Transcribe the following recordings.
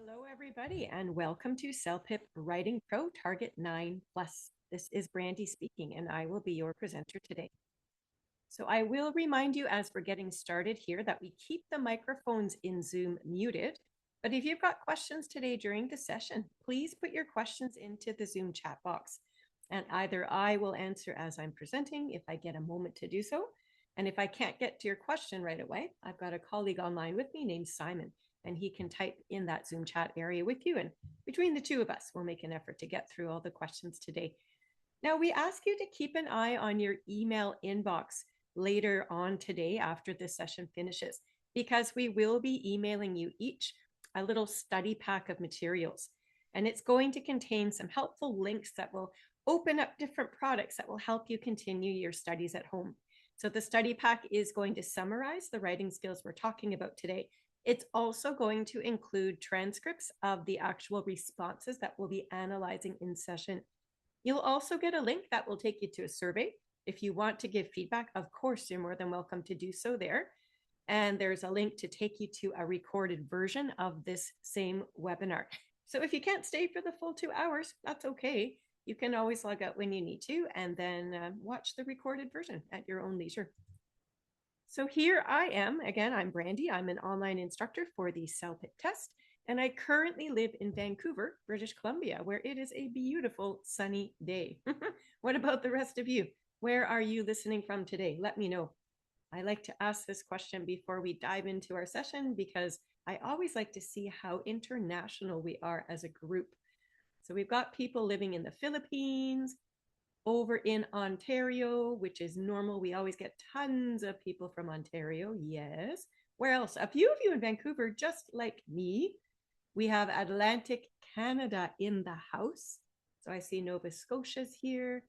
Hello, everybody, and welcome to CELPIP Writing Pro Target 9 Plus. This is Brandy speaking, and I will be your presenter today. So I will remind you as we're getting started here that we keep the microphones in Zoom muted. But if you've got questions today during the session, please put your questions into the Zoom chat box. And either I will answer as I'm presenting if I get a moment to do so. And if I can't get to your question right away, I've got a colleague online with me named Simon, and he can type in that Zoom chat area with you. And between the two of us, we'll make an effort to get through all the questions today. Now, we ask you to keep an eye on your email inbox later on today after this session finishes, because we will be emailing you each a little study pack of materials. And it's going to contain some helpful links that will open up different products that will help you continue your studies at home. So the study pack is going to summarize the writing skills we're talking about today. It's also going to include transcripts of the actual responses that we'll be analyzing in session. You'll also get a link that will take you to a survey. If you want to give feedback, of course, you're more than welcome to do so there. And there's a link to take you to a recorded version of this same webinar. So if you can't stay for the full 2 hours, that's okay. You can always log out when you need to and then watch the recorded version at your own leisure. So here I am. Again, I'm Brandy. I'm an online instructor for the CELPIP Test, and I currently live in Vancouver, British Columbia, where it is a beautiful sunny day. What about the rest of you? Where are you listening from today? Let me know. I like to ask this question before we dive into our session because I always like to see how international we are as a group. So we've got people living in the Philippines, over in Ontario, which is normal. We always get tons of people from Ontario. Yes. Where else? A few of you in Vancouver, just like me. We have Atlantic Canada in the house. So I see Nova Scotia's here.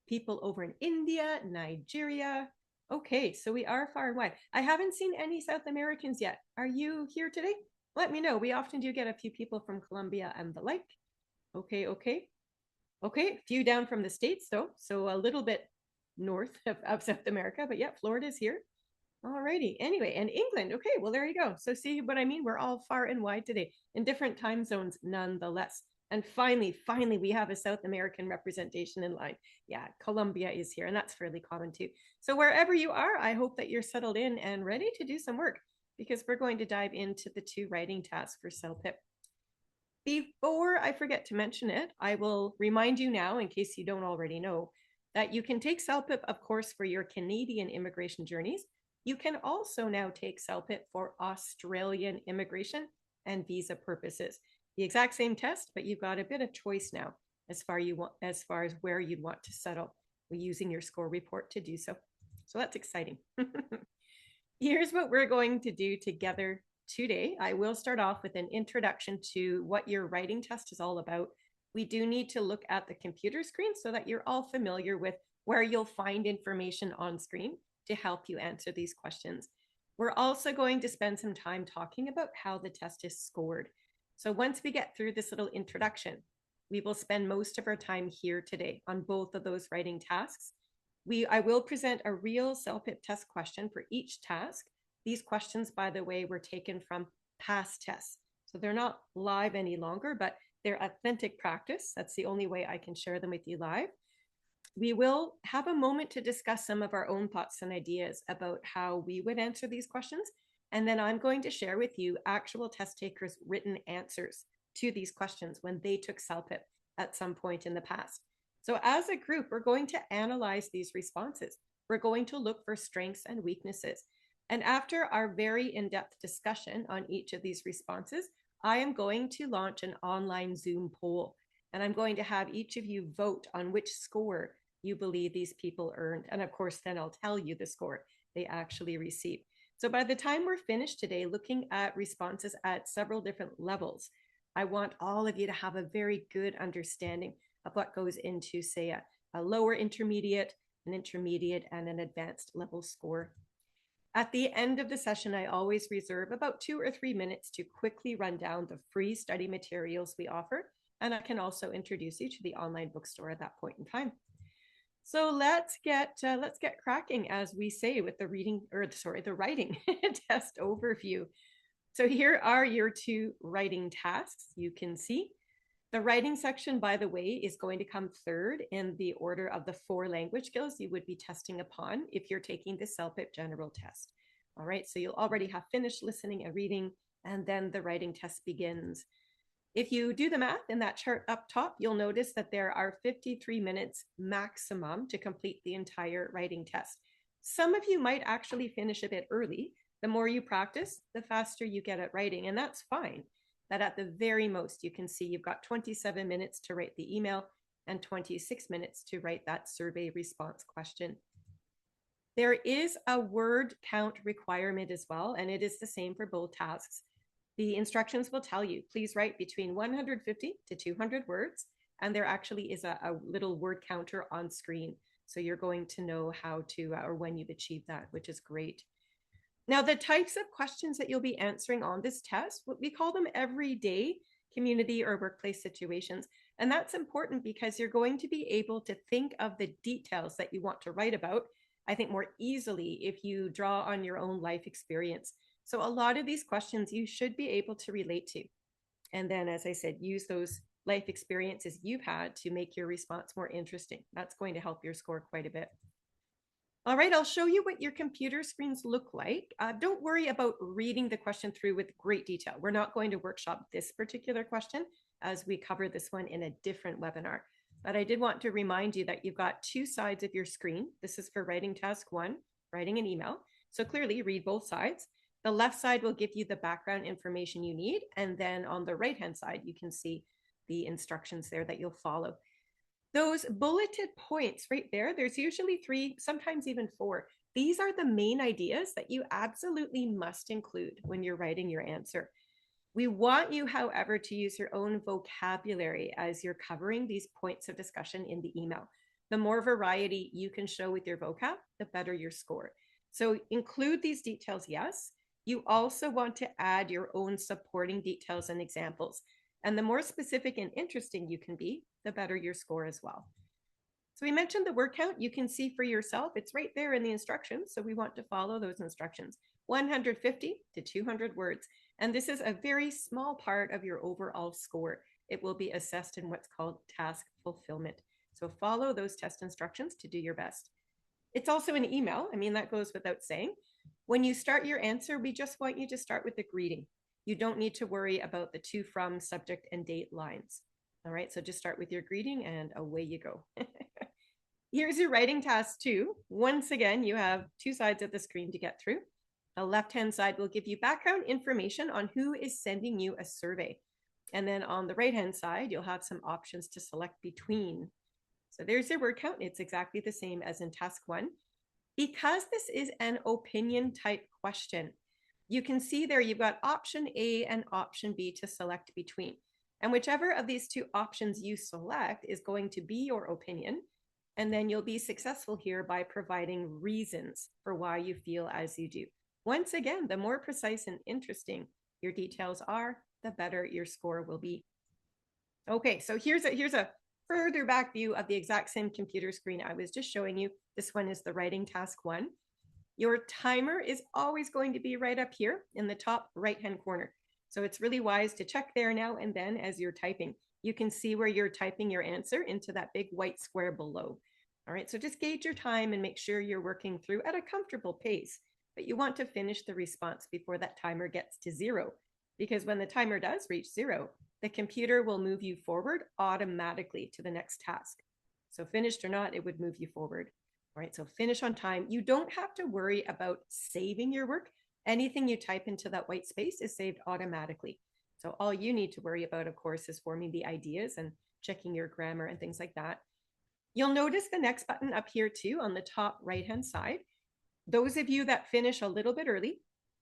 People over in India, Nigeria. Okay, so we are far and wide. I haven't seen any South Americans yet. Are you here today? Let me know. We often do get a few people from Colombia and the like. Okay. Okay, a few down from the States, though, so a little bit north of South America, but yeah, Florida's here. Alrighty, anyway, and England, okay, well, there you go. So see what I mean? We're all far and wide today, in different time zones nonetheless. And finally, we have a South American representation in line. Yeah, Colombia is here, and that's fairly common too. So wherever you are, I hope that you're settled in and ready to do some work, because we're going to dive into the 2 writing tasks for CELPIP. Before I forget to mention it, I will remind you now, in case you don't already know, that you can take CELPIP, of course, for your Canadian immigration journeys. You can also now take CELPIP for Australian immigration and visa purposes. The exact same test, but you've got a bit of choice now as far as where you'd want to settle using your score report to do so. So that's exciting. Here's what we're going to do together today. I will start off with an introduction to what your writing test is all about. We do need to look at the computer screen so that you're all familiar with where you'll find information on screen to help you answer these questions. We're also going to spend some time talking about how the test is scored. So once we get through this little introduction, we will spend most of our time here today on both of those writing tasks. I will present a real CELPIP test question for each task. These questions, by the way, were taken from past tests. So they're not live any longer, but they're authentic practice. That's the only way I can share them with you live. We will have a moment to discuss some of our own thoughts and ideas about how we would answer these questions. And then I'm going to share with you actual test takers' written answers to these questions when they took CELPIP at some point in the past. So as a group, we're going to analyze these responses. We're going to look for strengths and weaknesses. And after our very in-depth discussion on each of these responses, I am going to launch an online Zoom poll. And I'm going to have each of you vote on which score you believe these people earned. And of course, then I'll tell you the score they actually received. So by the time we're finished today, looking at responses at several different levels, I want all of you to have a very good understanding of what goes into, say, a lower intermediate, an intermediate, and an advanced level score. At the end of the session, I always reserve about 2 or 3 minutes to quickly run down the free study materials we offer, and I can also introduce you to the online bookstore at that point in time. So let's get cracking, as we say, with the writing test overview. So here are your two writing tasks. You can see the writing section, by the way, is going to come third in the order of the 4 language skills you would be testing upon if you're taking the CELPIP general test. All right, so you'll already have finished listening and reading, and then the writing test begins. If you do the math in that chart up top, you'll notice that there are 53 minutes maximum to complete the entire writing test. Some of you might actually finish a bit early. The more you practice, the faster you get at writing, and that's fine. That at the very most, you can see you've got 27 minutes to write the email and 26 minutes to write that survey response question. There is a word count requirement as well, and it is the same for both tasks. The instructions will tell you, please write between 150 to 200 words, and there actually is a little word counter on screen. So you're going to know how to, or when you've achieved that, which is great. Now, the types of questions that you'll be answering on this test, we call them everyday community or workplace situations. And that's important because you're going to be able to think of the details that you want to write about, I think, more easily if you draw on your own life experience. So a lot of these questions you should be able to relate to. And then, as I said, use those life experiences you've had to make your response more interesting. That's going to help your score quite a bit. All right, I'll show you what your computer screens look like. Don't worry about reading the question through with great detail. We're not going to workshop this particular question as we cover this one in a different webinar. But I did want to remind you that you've got 2 sides of your screen. This is for writing task 1, writing an email. So clearly read both sides. The left side will give you the background information you need. And then on the right-hand side, you can see the instructions there that you'll follow. Those bulleted points right there, there's usually 3, sometimes even 4. These are the main ideas that you absolutely must include when you're writing your answer. We want you, however, to use your own vocabulary as you're covering these points of discussion in the email. The more variety you can show with your vocab, the better your score. So include these details, yes. You also want to add your own supporting details and examples. And the more specific and interesting you can be, the better your score as well. So we mentioned the word count. You can see for yourself, it's right there in the instructions. So we want to follow those instructions, 150 to 200 words. And this is a very small part of your overall score. It will be assessed in what's called task fulfillment. So follow those test instructions to do your best. It's also an email. I mean, that goes without saying. When you start your answer, we just want you to start with the greeting. You don't need to worry about the to, from, subject, and date lines. All right, so just start with your greeting and away you go. Here's your writing task 2. Once again, you have 2 sides of the screen to get through. The left-hand side will give you background information on who is sending you a survey. And then on the right-hand side, you'll have some options to select between. So there's your word count. It's exactly the same as in task 1. Because this is an opinion type question, you can see there you've got option A and option B to select between. And whichever of these 2 options you select is going to be your opinion. And then you'll be successful here by providing reasons for why you feel as you do. Once again, the more precise and interesting your details are, the better your score will be. Okay, so here's a further back view of the exact same computer screen I was just showing you. This one is the writing task 1. Your timer is always going to be right up here in the top right-hand corner. So it's really wise to check there now and then as you're typing. You can see where you're typing your answer into that big white square below. All right, so just gauge your time and make sure you're working through at a comfortable pace. But you want to finish the response before that timer gets to 0. Because when the timer does reach 0, the computer will move you forward automatically to the next task. So finished or not, it would move you forward. All right, so finish on time. You don't have to worry about saving your work. Anything you type into that white space is saved automatically. So all you need to worry about, of course, is forming the ideas and checking your grammar and things like that. You'll notice the next button up here too on the top right-hand side. Those of you that finish a little bit early,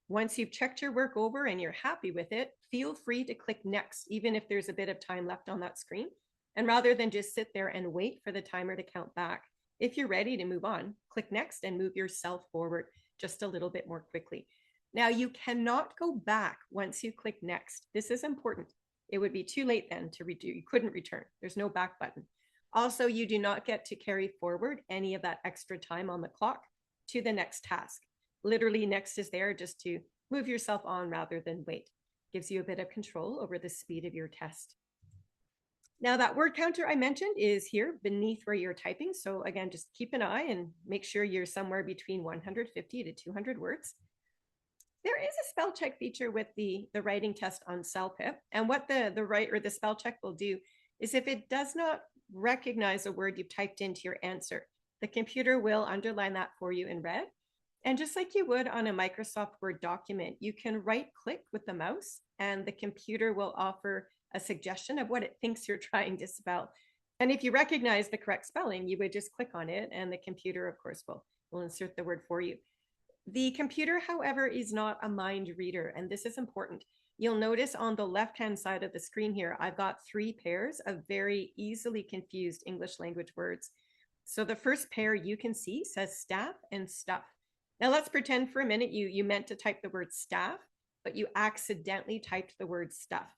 once you've checked your work over and you're happy with it, feel free to click next, even if there's a bit of time left on that screen. And rather than just sit there and wait for the timer to count back, if you're ready to move on, click next and move yourself forward just a little bit more quickly. Now, you cannot go back once you click next. This is important. It would be too late then to redo. You couldn't return. There's no back button. Also, you do not get to carry forward any of that extra time on the clock to the next task. Literally, next is there just to move yourself on rather than wait. Gives you a bit of control over the speed of your test. Now that word counter I mentioned is here beneath where you're typing. So again, just keep an eye and make sure you're somewhere between 150 to 200 words. There is a spell check feature with the writing test on CELPIP. And what the spell check will do is if it does not recognize a word you've typed into your answer, the computer will underline that for you in red. And just like you would on a Microsoft Word document, you can right click with the mouse and the computer will offer a suggestion of what it thinks you're trying to spell. And if you recognize the correct spelling, you would just click on it and the computer, of course, will insert the word for you. The computer, however, is not a mind reader, and this is important. You'll notice on the left-hand side of the screen here, I've got 3 pairs of very easily confused English language words. So the first pair you can see says staff and stuff. Now let's pretend for a minute you meant to type the word staff, but you accidentally typed the word stuff.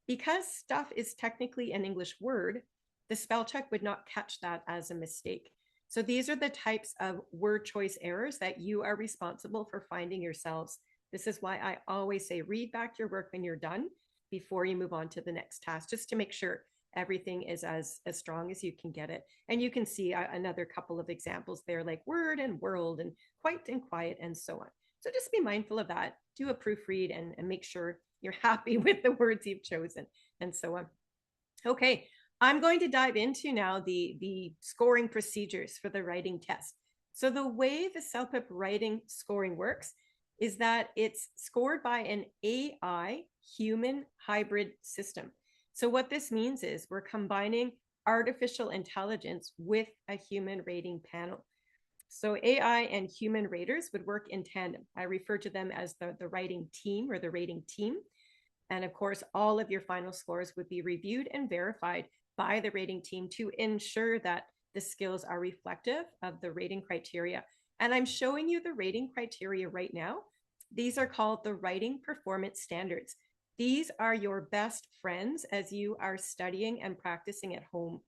Because stuff is technically an English word, the spell check would not catch that as a mistake. So these are the types of word choice errors that you are responsible for finding yourselves. This is why I always say read back your work when you're done before you move on to the next task, just to make sure everything is as strong as you can get it. And you can see another couple of examples there, like word and world and quite and quiet and so on. So just be mindful of that. Do a proofread and make sure you're happy with the words you've chosen and so on. Okay, I'm going to dive into now the scoring procedures for the writing test. So the way the CELPIP writing scoring works is that it's scored by an AI human hybrid system. So what this means is we're combining artificial intelligence with a human rating panel. So AI and human raters would work in tandem. I refer to them as the writing team or the rating team. And of course, all of your final scores would be reviewed and verified by the rating team to ensure that the skills are reflective of the rating criteria. And I'm showing you the rating criteria right now. These are called the writing performance standards. These are your best friends as you are studying and practicing at home.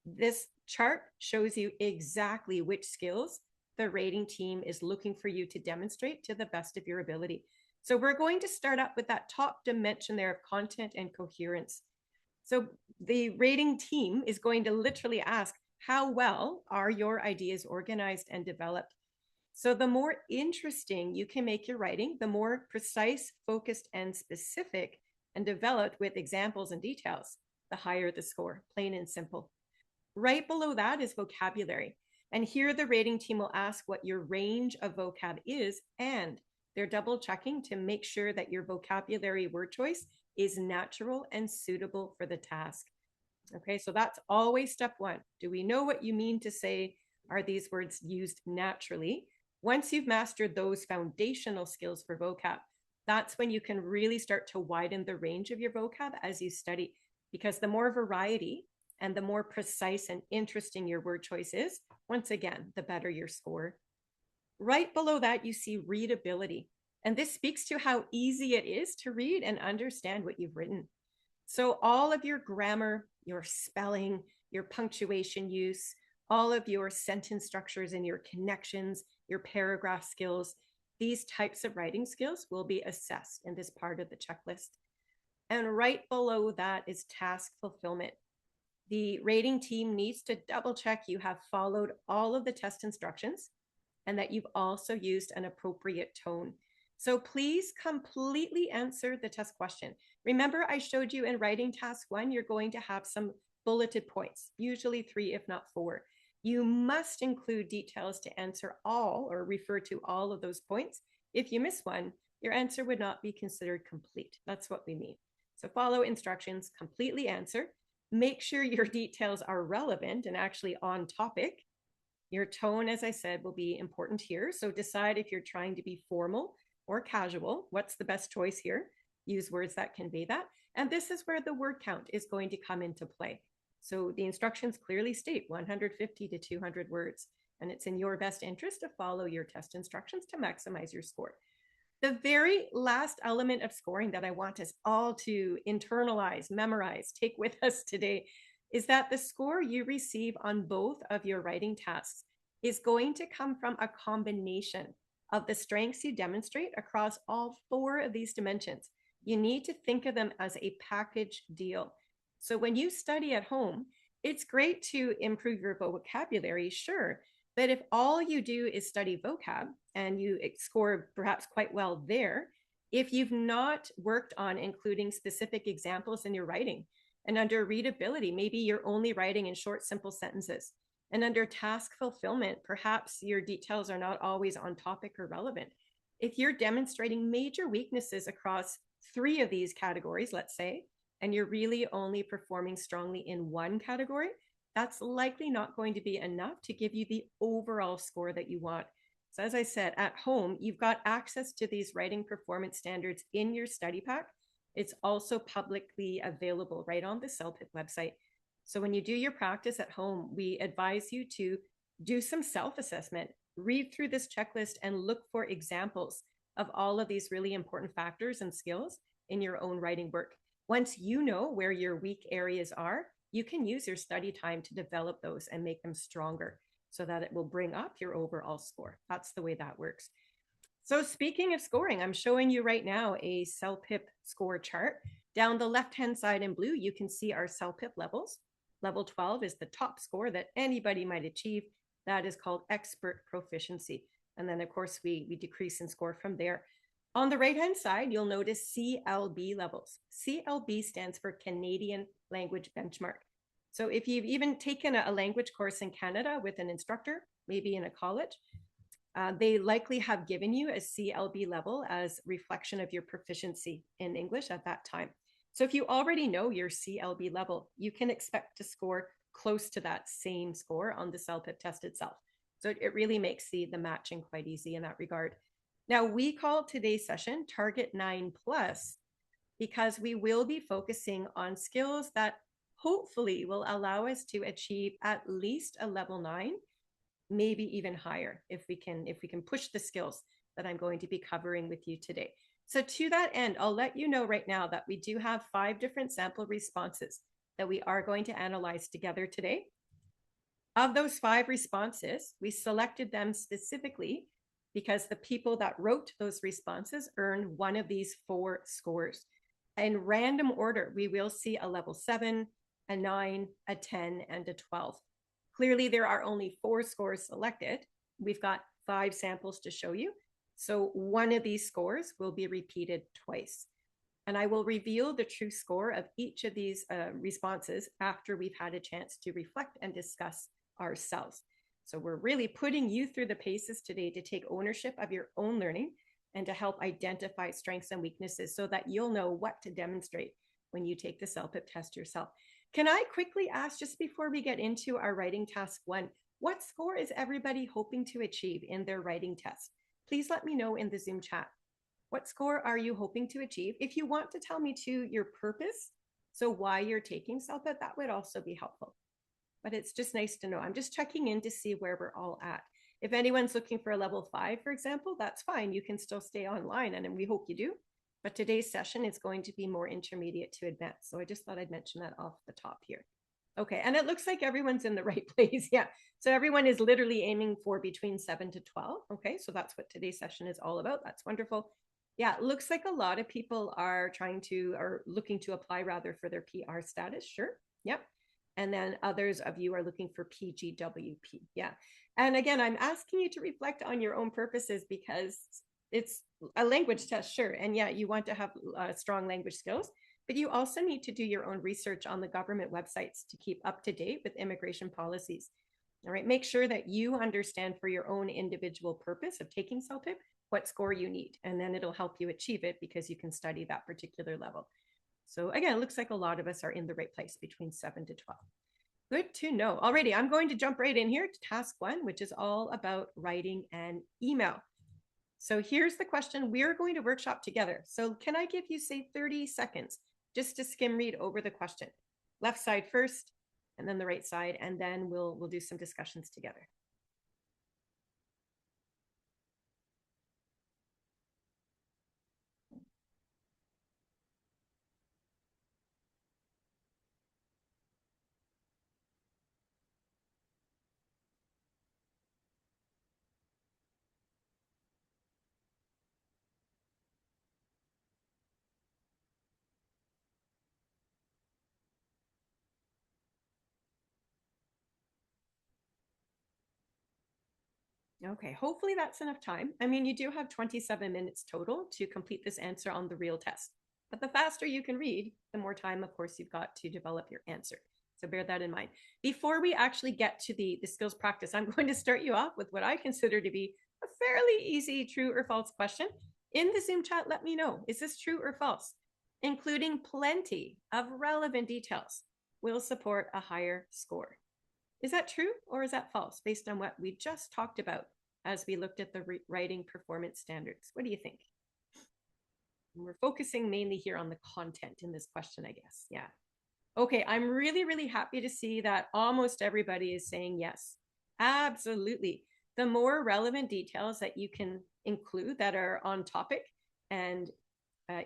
This chart shows you exactly which skills the rating team is looking for you to demonstrate to the best of your ability. So we're going to start up with that top dimension there of content and coherence. So the rating team is going to literally ask, how well are your ideas organized and developed? So the more interesting you can make your writing, the more precise, focused, and specific and developed with examples and details, the higher the score, plain and simple. Right below that is vocabulary. And here the rating team will ask what your range of vocab is, and they're double checking to make sure that your vocabulary word choice is natural and suitable for the task. Okay, so that's always step 1. Do we know what you mean to say, are these words used naturally? Once you've mastered those foundational skills for vocab, that's when you can really start to widen the range of your vocab as you study, because the more variety and the more precise and interesting your word choice is, once again, the better your score. Right below that, you see readability. And this speaks to how easy it is to read and understand what you've written. So all of your grammar, your spelling, your punctuation use, all of your sentence structures and your connections, your paragraph skills, these types of writing skills will be assessed in this part of the checklist. And right below that is task fulfillment. The rating team needs to double check you have followed all of the test instructions and that you've also used an appropriate tone. So please completely answer the test question. Remember, I showed you in writing task 1, you're going to have some bulleted points, usually 3, if not 4. You must include details to answer all or refer to all of those points. If you miss one, your answer would not be considered complete. That's what we mean. So follow instructions, completely answer. Make sure your details are relevant and actually on topic. Your tone, as I said, will be important here. So decide if you're trying to be formal or casual. What's the best choice here? Use words that convey that. And this is where the word count is going to come into play. So the instructions clearly state 150 to 200 words, and it's in your best interest to follow your test instructions to maximize your score. The very last element of scoring that I want us all to internalize, memorize, take with us today is that the score you receive on both of your writing tasks is going to come from a combination of the strengths you demonstrate across all 4 of these dimensions. You need to think of them as a package deal. So when you study at home, it's great to improve your vocabulary, sure. But if all you do is study vocab and you score perhaps quite well there, if you've not worked on including specific examples in your writing, and under readability, maybe you're only writing in short, simple sentences. And under task fulfillment, perhaps your details are not always on topic or relevant. If you're demonstrating major weaknesses across 3 of these categories, let's say, and you're really only performing strongly in one category, that's likely not going to be enough to give you the overall score that you want. So as I said, at home, you've got access to these writing performance standards in your study pack. It's also publicly available right on the CELPIP website. So when you do your practice at home, we advise you to do some self-assessment, read through this checklist and look for examples of all of these really important factors and skills in your own writing work. Once you know where your weak areas are, you can use your study time to develop those and make them stronger so that it will bring up your overall score. That's the way that works. So speaking of scoring, I'm showing you right now a CELPIP score chart. Down the left-hand side in blue, you can see our CELPIP levels. Level 12 is the top score that anybody might achieve. That is called expert proficiency. And then, of course, we decrease in score from there. On the right-hand side, you'll notice CLB levels. CLB stands for Canadian Language Benchmark. So if you've even taken a language course in Canada with an instructor, maybe in a college, they likely have given you a CLB level as reflection of your proficiency in English at that time. So if you already know your CLB level, you can expect to score close to that same score on the CELPIP test itself. So it really makes the matching quite easy in that regard. Now, we call today's session Target 9 Plus because we will be focusing on skills that hopefully will allow us to achieve at least a level 9, maybe even higher if we can push the skills that I'm going to be covering with you today. So to that end, I'll let you know right now that we do have 5 different sample responses that we are going to analyze together today. Of those 5 responses, we selected them specifically because the people that wrote those responses earned one of these 4 scores. In random order, we will see a level 7, a 9, a 10, and a 12. Clearly, there are only 4 scores selected. We've got 5 samples to show you. So one of these scores will be repeated twice. And I will reveal the true score of each of these responses after we've had a chance to reflect and discuss ourselves. So we're really putting you through the paces today to take ownership of your own learning and to help identify strengths and weaknesses so that you'll know what to demonstrate when you take the CELPIP test yourself. Can I quickly ask, just before we get into our writing task 1, what score is everybody hoping to achieve in their writing test? Please let me know in the Zoom chat. What score are you hoping to achieve? If you want to tell me too your purpose, so why you're taking CELPIP, that would also be helpful. But it's just nice to know. I'm just checking in to see where we're all at. If anyone's looking for a level 5, for example, that's fine. You can still stay online, and we hope you do. But today's session is going to be more intermediate to advanced. So I just thought I'd mention that off the top here. Okay, and it looks like everyone's in the right place. Yeah, so everyone is literally aiming for between 7 to 12. Okay, so that's what today's session is all about. That's wonderful. Yeah, it looks like a lot of people are looking to apply rather for their PR status. Sure, yep. And then others of you are looking for PGWP. Yeah, and again, I'm asking you to reflect on your own purposes because it's a language test, sure. And yeah, you want to have strong language skills, but you also need to do your own research on the government websites to keep up to date with immigration policies. All right, make sure that you understand for your own individual purpose of taking CELPIP what score you need, and then it'll help you achieve it because you can study that particular level. So again, it looks like a lot of us are in the right place between 7 to 12. Good to know. Alrighty, I'm going to jump right in here to task 1, which is all about writing an email. So here's the question we're going to workshop together. So can I give you, say, 30 seconds just to skim read over the question? Left side first, and then the right side, and then we'll do some discussions together. Okay, hopefully that's enough time. I mean, you do have 27 minutes total to complete this answer on the real test. But the faster you can read, the more time, of course, you've got to develop your answer. So bear that in mind. Before we actually get to the skills practice, I'm going to start you off with what I consider to be a fairly easy true or false question. In the Zoom chat, let me know, is this true or false? Including plenty of relevant details will support a higher score. Is that true or is that false based on what we just talked about as we looked at the writing performance standards? What do you think? And we're focusing mainly here on the content in this question, I guess. Yeah. Okay, I'm really, really happy to see that almost everybody is saying yes. Absolutely. The more relevant details that you can include that are on topic and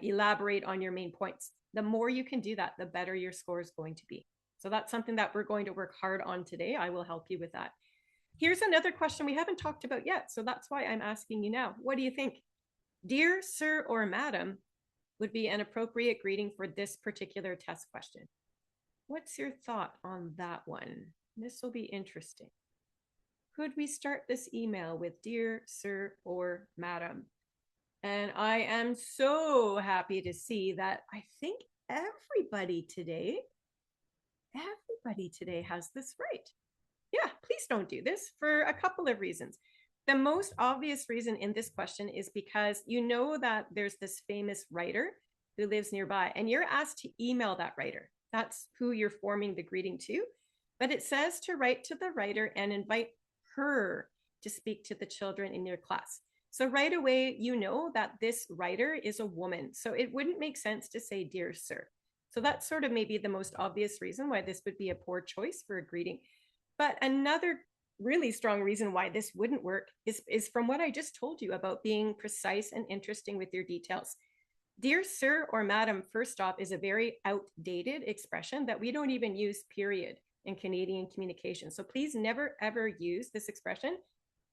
elaborate on your main points, the more you can do that, the better your score is going to be. So that's something that we're going to work hard on today. I will help you with that. Here's another question we haven't talked about yet. So that's why I'm asking you now. What do you think? Dear sir or madam would be an appropriate greeting for this particular test question. What's your thought on that one? This will be interesting. Could we start this email with dear sir or madam? And I am so happy to see that I think everybody today has this right. Yeah, please don't do this for a couple of reasons. The most obvious reason in this question is because you know that there's this famous writer who lives nearby, and you're asked to email that writer. That's who you're forming the greeting to. But it says to write to the writer and invite her to speak to the children in your class. So right away, you know that this writer is a woman. So it wouldn't make sense to say, dear sir. So that's sort of maybe the most obvious reason why this would be a poor choice for a greeting. But another really strong reason why this wouldn't work is from what I just told you about being precise and interesting with your details. Dear sir or madam, first off, is a very outdated expression that we don't even use, period, in Canadian communication. So please never, ever use this expression,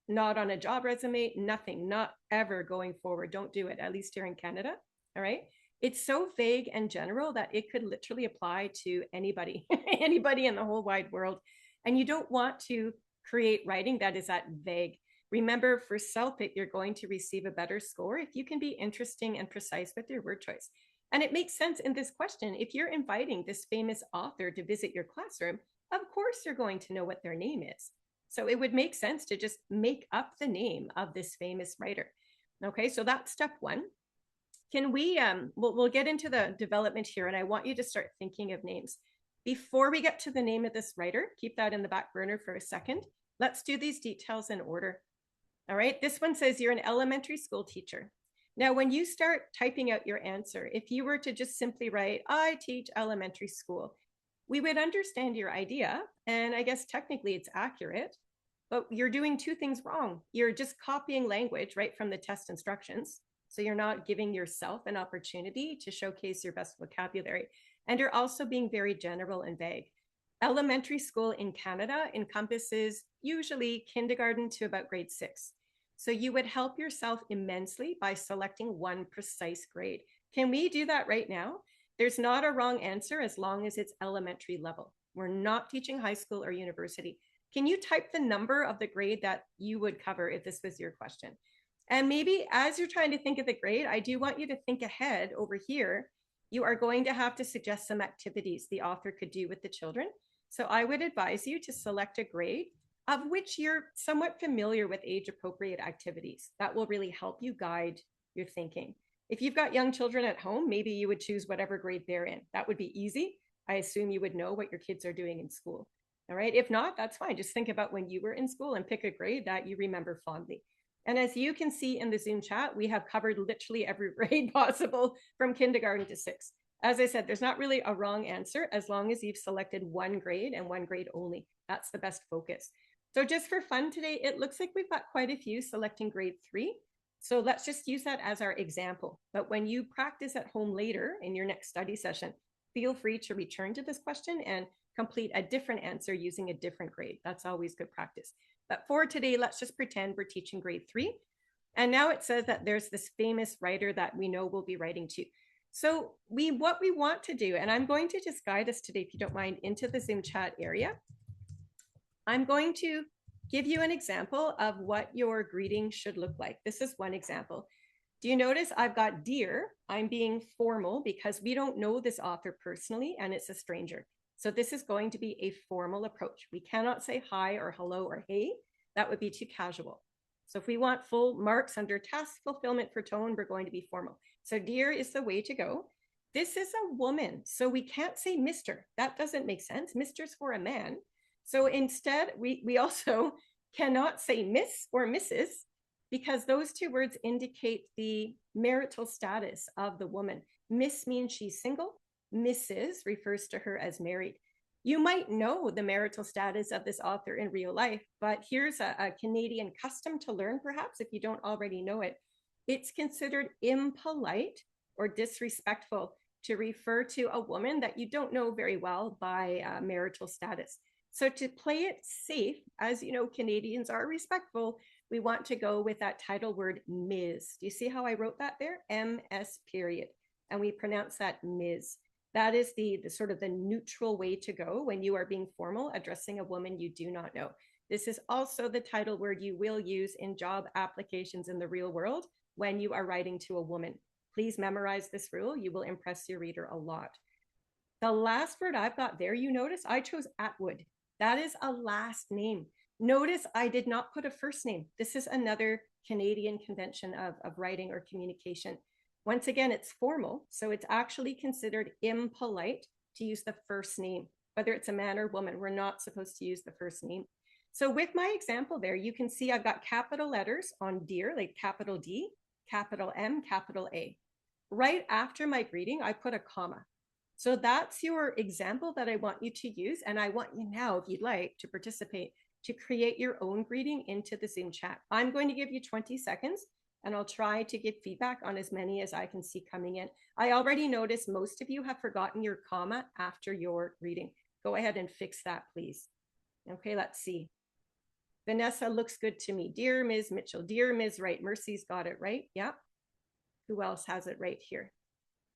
not on a job resume, nothing, not ever going forward. Don't do it, at least here in Canada, all right? It's so vague and general that it could literally apply to anybody, anybody in the whole wide world. And you don't want to create writing that is that vague. Remember, for CELPIP, you're going to receive a better score if you can be interesting and precise with your word choice. And it makes sense in this question. If you're inviting this famous author to visit your classroom, of course you're going to know what their name is. So it would make sense to just make up the name of this famous writer. Okay, so that's step one. Can we, we'll get into the development here, and I want you to start thinking of names. Before we get to the name of this writer, keep that in the back burner for a second. Let's do these details in order. All right, this one says you're an elementary school teacher. Now, when you start typing out your answer, if you were to just simply write, I teach elementary school, we would understand your idea. And I guess technically it's accurate, but you're doing two things wrong. You're just copying language right from the test instructions. So you're not giving yourself an opportunity to showcase your best vocabulary. And you're also being very general and vague. Elementary school in Canada encompasses usually kindergarten to about grade 6. So you would help yourself immensely by selecting one precise grade. Can we do that right now? There's not a wrong answer as long as it's elementary level. We're not teaching high school or university. Can you type the number of the grade that you would cover if this was your question? And maybe as you're trying to think of the grade, I do want you to think ahead over here. You are going to have to suggest some activities the author could do with the children. So I would advise you to select a grade of which you're somewhat familiar with age-appropriate activities. That will really help you guide your thinking. If you've got young children at home, maybe you would choose whatever grade they're in. That would be easy. I assume you would know what your kids are doing in school. All right, if not, that's fine. Just think about when you were in school and pick a grade that you remember fondly. And as you can see in the Zoom chat, we have covered literally every grade possible from kindergarten to 6. As I said, there's not really a wrong answer as long as you've selected one grade and one grade only. That's the best focus. So just for fun today, it looks like we've got quite a few selecting grade 3. So let's just use that as our example. But when you practice at home later in your next study session, feel free to return to this question and complete a different answer using a different grade. That's always good practice. But for today, let's just pretend we're teaching grade 3. And now it says that there's this famous writer that we know we'll be writing to. So what we want to do, and I'm going to just guide us today, if you don't mind, into the Zoom chat area. I'm going to give you an example of what your greeting should look like. This is one example. Do you notice I've got dear? I'm being formal because we don't know this author personally and it's a stranger. So this is going to be a formal approach. We cannot say hi or hello or hey. That would be too casual. So if we want full marks under task fulfillment for tone, we're going to be formal. So dear is the way to go. This is a woman, so we can't say Mr. That doesn't make sense. Mr's for a man. So instead, we also cannot say Miss or Mrs. because those two words indicate the marital status of the woman. Miss means she's single. Mrs. refers to her as married. You might know the marital status of this author in real life, but here's a Canadian custom to learn, perhaps, if you don't already know it. It's considered impolite or disrespectful to refer to a woman that you don't know very well by marital status. So to play it safe, as you know, Canadians are respectful, we want to go with that title word Ms. Do you see how I wrote that there? MS period. And we pronounce that Ms. That is the sort of the neutral way to go when you are being formal, addressing a woman you do not know. This is also the title word you will use in job applications in the real world when you are writing to a woman. Please memorize this rule. You will impress your reader a lot. The last word I've got there, you notice I chose Atwood. That is a last name. Notice I did not put a first name. This is another Canadian convention of writing or communication. Once again, it's formal, so it's actually considered impolite to use the first name. Whether it's a man or woman, we're not supposed to use the first name. So with my example there, you can see I've got capital letters on dear, like capital D, capital M, capital A. Right after my greeting, I put a comma. So that's your example that I want you to use. And I want you now, if you'd like, to participate, to create your own greeting into the Zoom chat. I'm going to give you 20 seconds and I'll try to give feedback on as many as I can see coming in. I already noticed most of you have forgotten your comma after your greeting. Go ahead and fix that, please. Okay, let's see. Vanessa looks good to me. Dear Ms. Mitchell, dear Ms. Wright. Mercy's got it right. Yeah. Who else has it right here?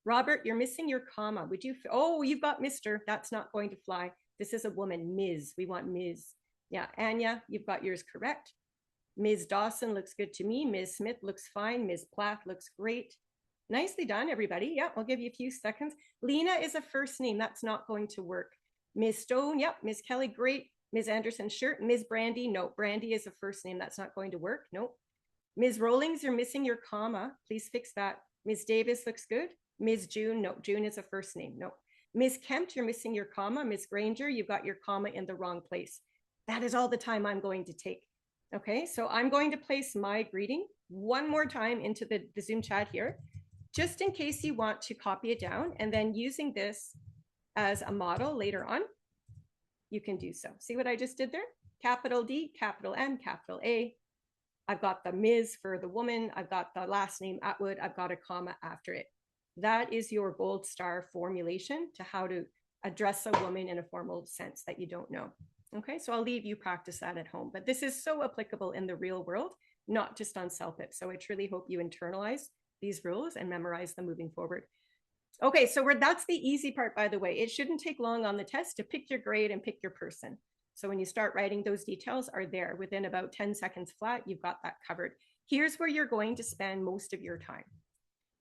Robert, you're missing your comma. Would you? Oh, you've got Mr. That's not going to fly. This is a woman, Ms. We want Ms. Yeah, Anya, you've got yours correct. Ms. Dawson looks good to me. Ms. Smith looks fine. Ms. Plath looks great. Nicely done, everybody. Yeah, I'll give you a few seconds. Lena is a first name. That's not going to work. Ms. Stone, yep. Ms. Kelly, great. Ms. Anderson, sure. Ms. Brandy, no. Brandy is a first name. That's not going to work. Nope. Ms. Rollings, you're missing your comma. Please fix that. Ms. Davis looks good. Ms. June, no. June is a first name. No. Ms. Kempt, you're missing your comma. Ms. Granger, you've got your comma in the wrong place. That is all the time I'm going to take. Okay, so I'm going to place my greeting one more time into the Zoom chat here, just in case you want to copy it down, and then using this as a model later on, you can do so. See what I just did there? Capital D, capital M, capital A. I've got the Ms. for the woman. I've got the last name Atwood. I've got a comma after it. That is your gold star formulation to how to address a woman in a formal sense that you don't know. Okay, so I'll leave you practice that at home. But this is so applicable in the real world, not just on CELPIP. So I truly hope you internalize these rules and memorize them moving forward. Okay, so that's the easy part, by the way. It shouldn't take long on the test to pick your grade and pick your person. So when you start writing, those details are there. Within about 10 seconds flat, you've got that covered. Here's where you're going to spend most of your time.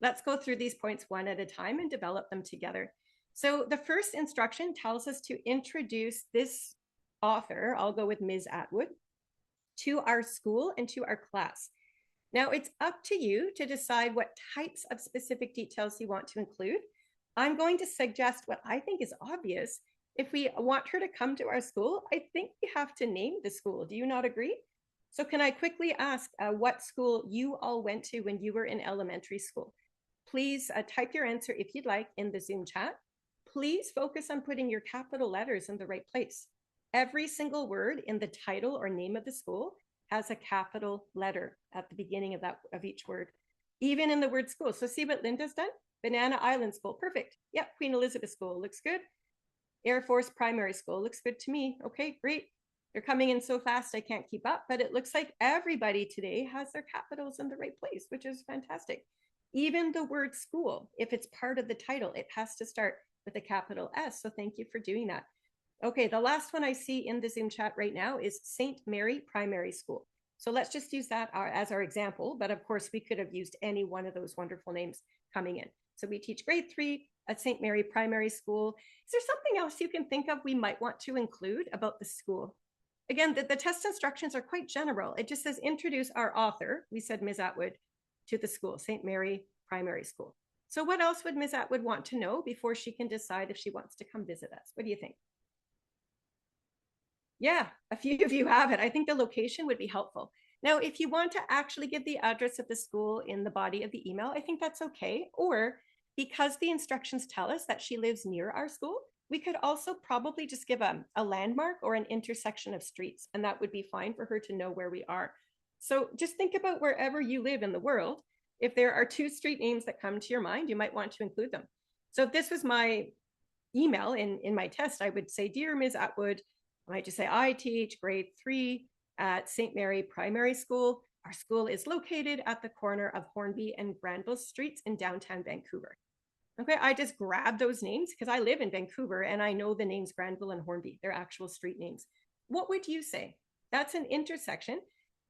Let's go through these points one at a time and develop them together. So the first instruction tells us to introduce this author, I'll go with Ms. Atwood, to our school and to our class. Now it's up to you to decide what types of specific details you want to include. I'm going to suggest what I think is obvious. If we want her to come to our school, I think we have to name the school. Do you not agree? So can I quickly ask what school you all went to when you were in elementary school? Please type your answer if you'd like in the Zoom chat. Please focus on putting your capital letters in the right place. Every single word in the title or name of the school has a capital letter at the beginning of each word, even in the word school. So see what Linda's done? Banana Island School, perfect. Yep, Queen Elizabeth School, looks good. Air Force Primary School, looks good to me. Okay, great. They're coming in so fast I can't keep up, but it looks like everybody today has their capitals in the right place, which is fantastic. Even the word school, if it's part of the title, it has to start with a capital S. So thank you for doing that. Okay, the last one I see in the Zoom chat right now is St. Mary Primary School. So let's just use that as our example, but of course we could have used any one of those wonderful names coming in. So we teach grade 3 at St. Mary Primary School. Is there something else you can think of we might want to include about the school? Again, the test instructions are quite general. It just says introduce our author. We said Ms. Atwood to the school, St. Mary Primary School. So what else would Ms. Atwood want to know before she can decide if she wants to come visit us? What do you think? Yeah, a few of you have it. I think the location would be helpful. Now, if you want to actually give the address of the school in the body of the email, I think that's okay. Or because the instructions tell us that she lives near our school, we could also probably just give a landmark or an intersection of streets, and that would be fine for her to know where we are. So just think about wherever you live in the world. If there are 2 street names that come to your mind, you might want to include them. So if this was my email in my test, I would say, Dear Ms. Atwood, I might just say, I teach grade 3 at St. Mary Primary School. Our school is located at the corner of Hornby and Granville Streets in downtown Vancouver. Okay, I just grabbed those names because I live in Vancouver and I know the names Granville and Hornby. They're actual street names. What would you say? That's an intersection.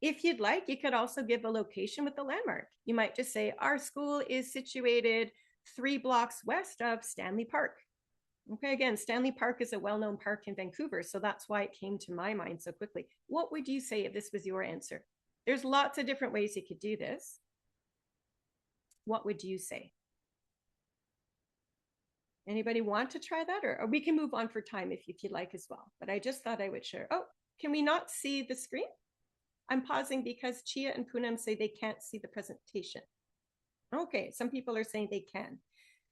If you'd like, you could also give a location with the landmark. You might just say, our school is situated 3 blocks west of Stanley Park. Okay, again, Stanley Park is a well-known park in Vancouver, so that's why it came to my mind so quickly. What would you say if this was your answer? There's lots of different ways you could do this. What would you say? Anybody want to try that? Or we can move on for time if you'd like as well. But I just thought I would share. Oh, can we not see the screen? I'm pausing because Chia and Poonam say they can't see the presentation. Okay, some people are saying they can.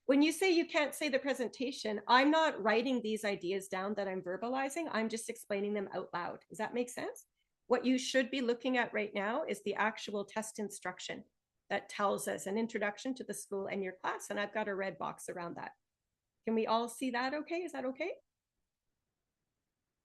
When you say you can't say the presentation, I'm not writing these ideas down that I'm verbalizing. I'm just explaining them out loud. Does that make sense? What you should be looking at right now is the actual test instruction that tells us an introduction to the school and your class. And I've got a red box around that. Can we all see that okay? Is that okay?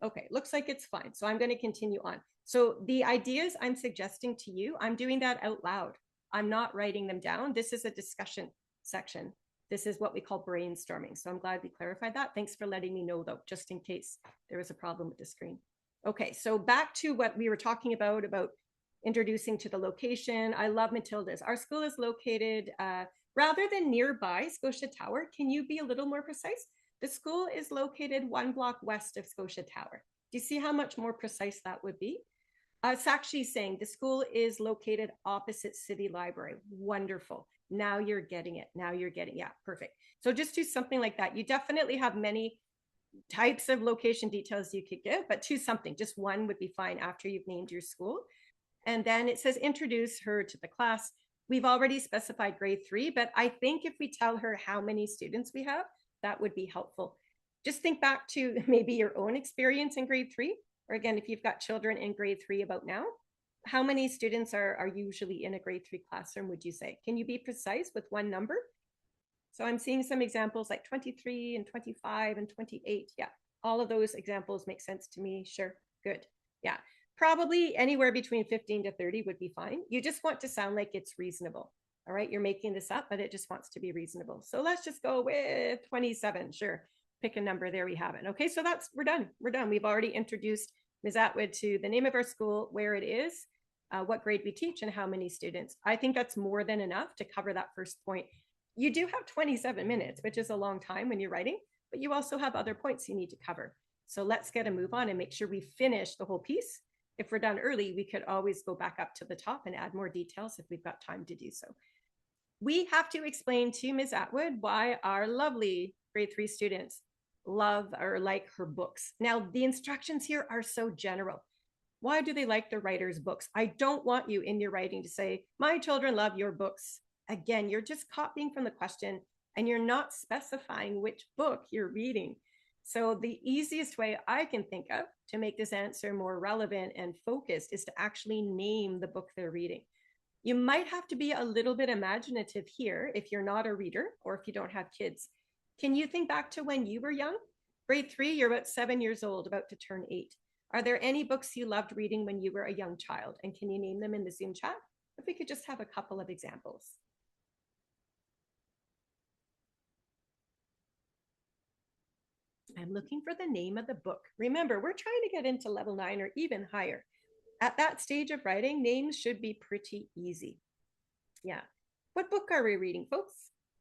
Okay, looks like it's fine. So I'm going to continue on. So the ideas I'm suggesting to you, I'm doing that out loud. I'm not writing them down. This is a discussion section. This is what we call brainstorming. So I'm glad we clarified that. Thanks for letting me know though, just in case there was a problem with the screen. Okay, so back to what we were talking about introducing to the location. I love Matilda's. Our school is located, rather than nearby Scotia Tower, can you be a little more precise? The school is located 1 block west of Scotia Tower. Do you see how much more precise that would be? Sakshi is saying the school is located opposite City Library. Wonderful. Now you're getting it. Now you're getting, yeah, perfect. So just do something like that. You definitely have many types of location details you could give, but choose something. Just one would be fine after you've named your school. And then it says introduce her to the class. We've already specified grade 3, but I think if we tell her how many students we have, that would be helpful. Just think back to maybe your own experience in grade 3, or again, if you've got children in grade 3 about now, how many students are usually in a grade 3 classroom, would you say? Can you be precise with one number? So I'm seeing some examples like 23 and 25 and 28. Yeah, all of those examples make sense to me. Sure, good. Yeah, probably anywhere between 15 to 30 would be fine. You just want to sound like it's reasonable. All right, you're making this up, but it just wants to be reasonable. So let's just go with 27. Sure, pick a number. There we have it. Okay, so we're done. We're done. We've already introduced Ms. Atwood to the name of our school, where it is, what grade we teach, and how many students. I think that's more than enough to cover that first point. You do have 27 minutes, which is a long time when you're writing, but you also have other points you need to cover. So let's get a move on and make sure we finish the whole piece. If we're done early, we could always go back up to the top and add more details if we've got time to do so. We have to explain to Ms. Atwood why our lovely grade 3 students love or like her books. Now, the instructions here are so general. Why do they like the writer's books? I don't want you in your writing to say, my children love your books. Again, you're just copying from the question and you're not specifying which book you're reading. So the easiest way I can think of to make this answer more relevant and focused is to actually name the book they're reading. You might have to be a little bit imaginative here if you're not a reader or if you don't have kids. Can you think back to when you were young? Grade 3, you're about 7 years old, about to turn 8. Are there any books you loved reading when you were a young child? And can you name them in the Zoom chat? If we could just have a couple of examples. I'm looking for the name of the book. Remember, we're trying to get into level 9 or even higher. At that stage of writing, names should be pretty easy. Yeah. What book are we reading, folks?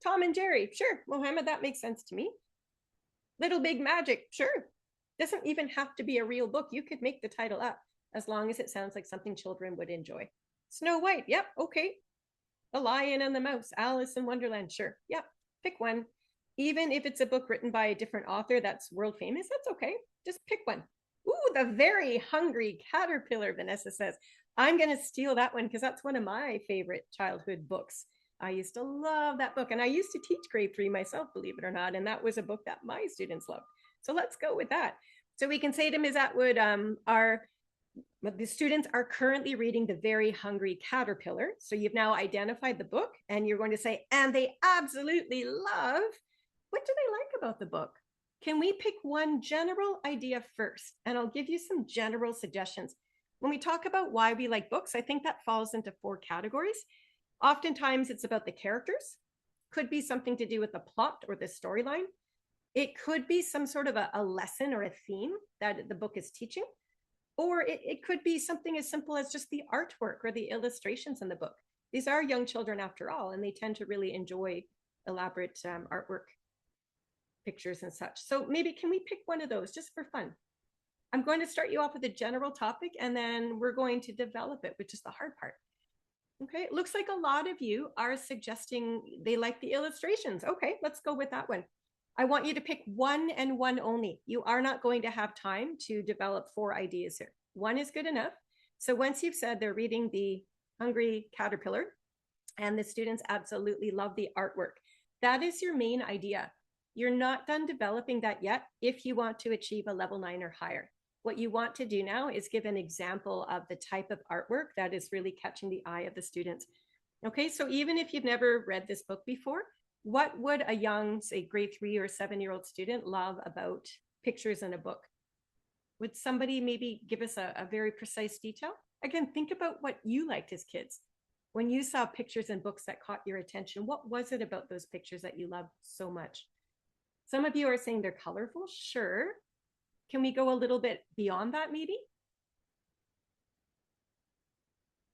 Tom and Jerry. Sure. Mohammed, that makes sense to me. Little Big Magic. Sure. Doesn't even have to be a real book. You could make the title up as long as it sounds like something children would enjoy. Snow White. Yep. Okay. The Lion and the Mouse. Alice in Wonderland. Sure. Yep. Pick one. Even if it's a book written by a different author that's world famous, that's okay. Just pick one. Ooh, The Very Hungry Caterpillar, Vanessa says. I'm going to steal that one because that's one of my favorite childhood books. I used to love that book, and I used to teach grade 3 myself, believe it or not, and that was a book that my students loved. So let's go with that. So we can say to Ms. Atwood, the students are currently reading The Very Hungry Caterpillar. So you've now identified the book, and you're going to say, and they absolutely love. What do they like about the book? Can we pick one general idea first? And I'll give you some general suggestions. When we talk about why we like books, I think that falls into 4 categories. Oftentimes it's about the characters, could be something to do with the plot or the storyline. It could be some sort of a lesson or a theme that the book is teaching, or it could be something as simple as just the artwork or the illustrations in the book. These are young children after all, and they tend to really enjoy elaborate artwork, pictures and such. So maybe can we pick one of those just for fun? I'm going to start you off with a general topic, and then we're going to develop it, which is the hard part. Okay, it looks like a lot of you are suggesting they like the illustrations. Okay, let's go with that one. I want you to pick one and one only. You are not going to have time to develop 4 ideas here. One is good enough. So once you've said they're reading The Hungry Caterpillar and the students absolutely love the artwork, that is your main idea. You're not done developing that yet if you want to achieve a level 9 or higher. What you want to do now is give an example of the type of artwork that is really catching the eye of the students. Okay, so even if you've never read this book before, what would a young, say, grade 3 or 7-year-old student love about pictures in a book? Would somebody maybe give us a very precise detail? Again, think about what you liked as kids. When you saw pictures in books that caught your attention, what was it about those pictures that you loved so much? Some of you are saying they're colorful. Sure. Can we go a little bit beyond that maybe?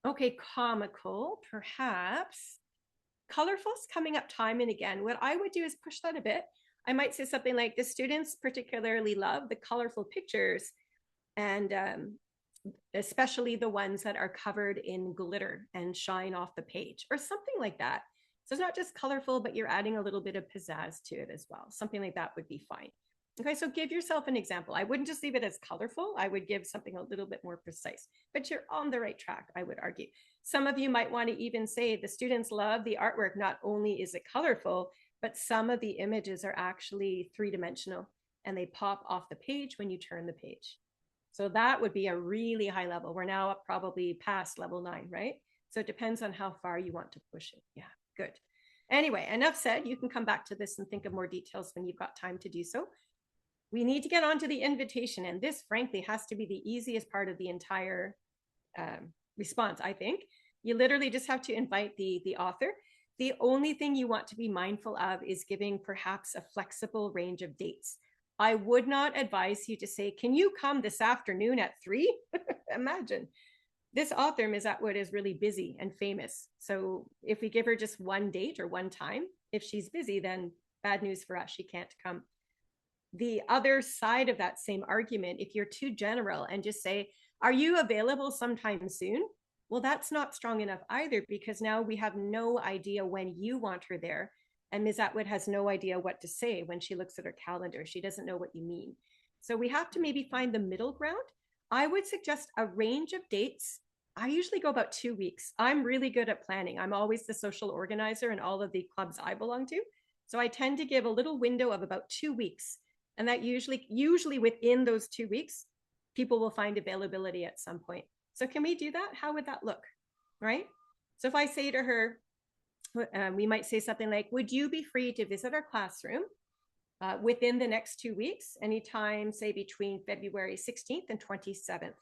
Okay, comical, perhaps. Colorful's coming up time and again. What I would do is push that a bit. I might say something like, the students particularly love the colorful pictures, and especially the ones that are covered in glitter and shine off the page, or something like that. So it's not just colorful, but you're adding a little bit of pizzazz to it as well. Something like that would be fine. Okay, so give yourself an example. I wouldn't just leave it as colorful. I would give something a little bit more precise, but you're on the right track, I would argue. Some of you might want to even say the students love the artwork. Not only is it colorful, but some of the images are actually 3-dimensional and they pop off the page when you turn the page. So that would be a really high level. We're now up probably past level 9, right? So it depends on how far you want to push it. Yeah, good. Anyway, enough said. You can come back to this and think of more details when you've got time to do so. We need to get on to the invitation, and this frankly has to be the easiest part of the entire response, I think. You literally just have to invite the author. The only thing you want to be mindful of is giving perhaps a flexible range of dates. I would not advise you to say, can you come this afternoon at 3? Imagine. This author, Ms. Atwood, is really busy and famous. So if we give her just one date or one time, if she's busy, then bad news for us, she can't come. The other side of that same argument, if you're too general and just say, are you available sometime soon? Well, that's not strong enough either, because now we have no idea when you want her there. And Ms. Atwood has no idea what to say when she looks at her calendar. She doesn't know what you mean. So we have to maybe find the middle ground. I would suggest a range of dates. I usually go about 2 weeks. I'm really good at planning. I'm always the social organizer in all of the clubs I belong to. So I tend to give a little window of about 2 weeks. And that usually within those 2 weeks, people will find availability at some point. So can we do that? How would that look? Right? So if I say to her, we might say something like, would you be free to visit our classroom within the next 2 weeks, anytime, say between February 16th and 27th.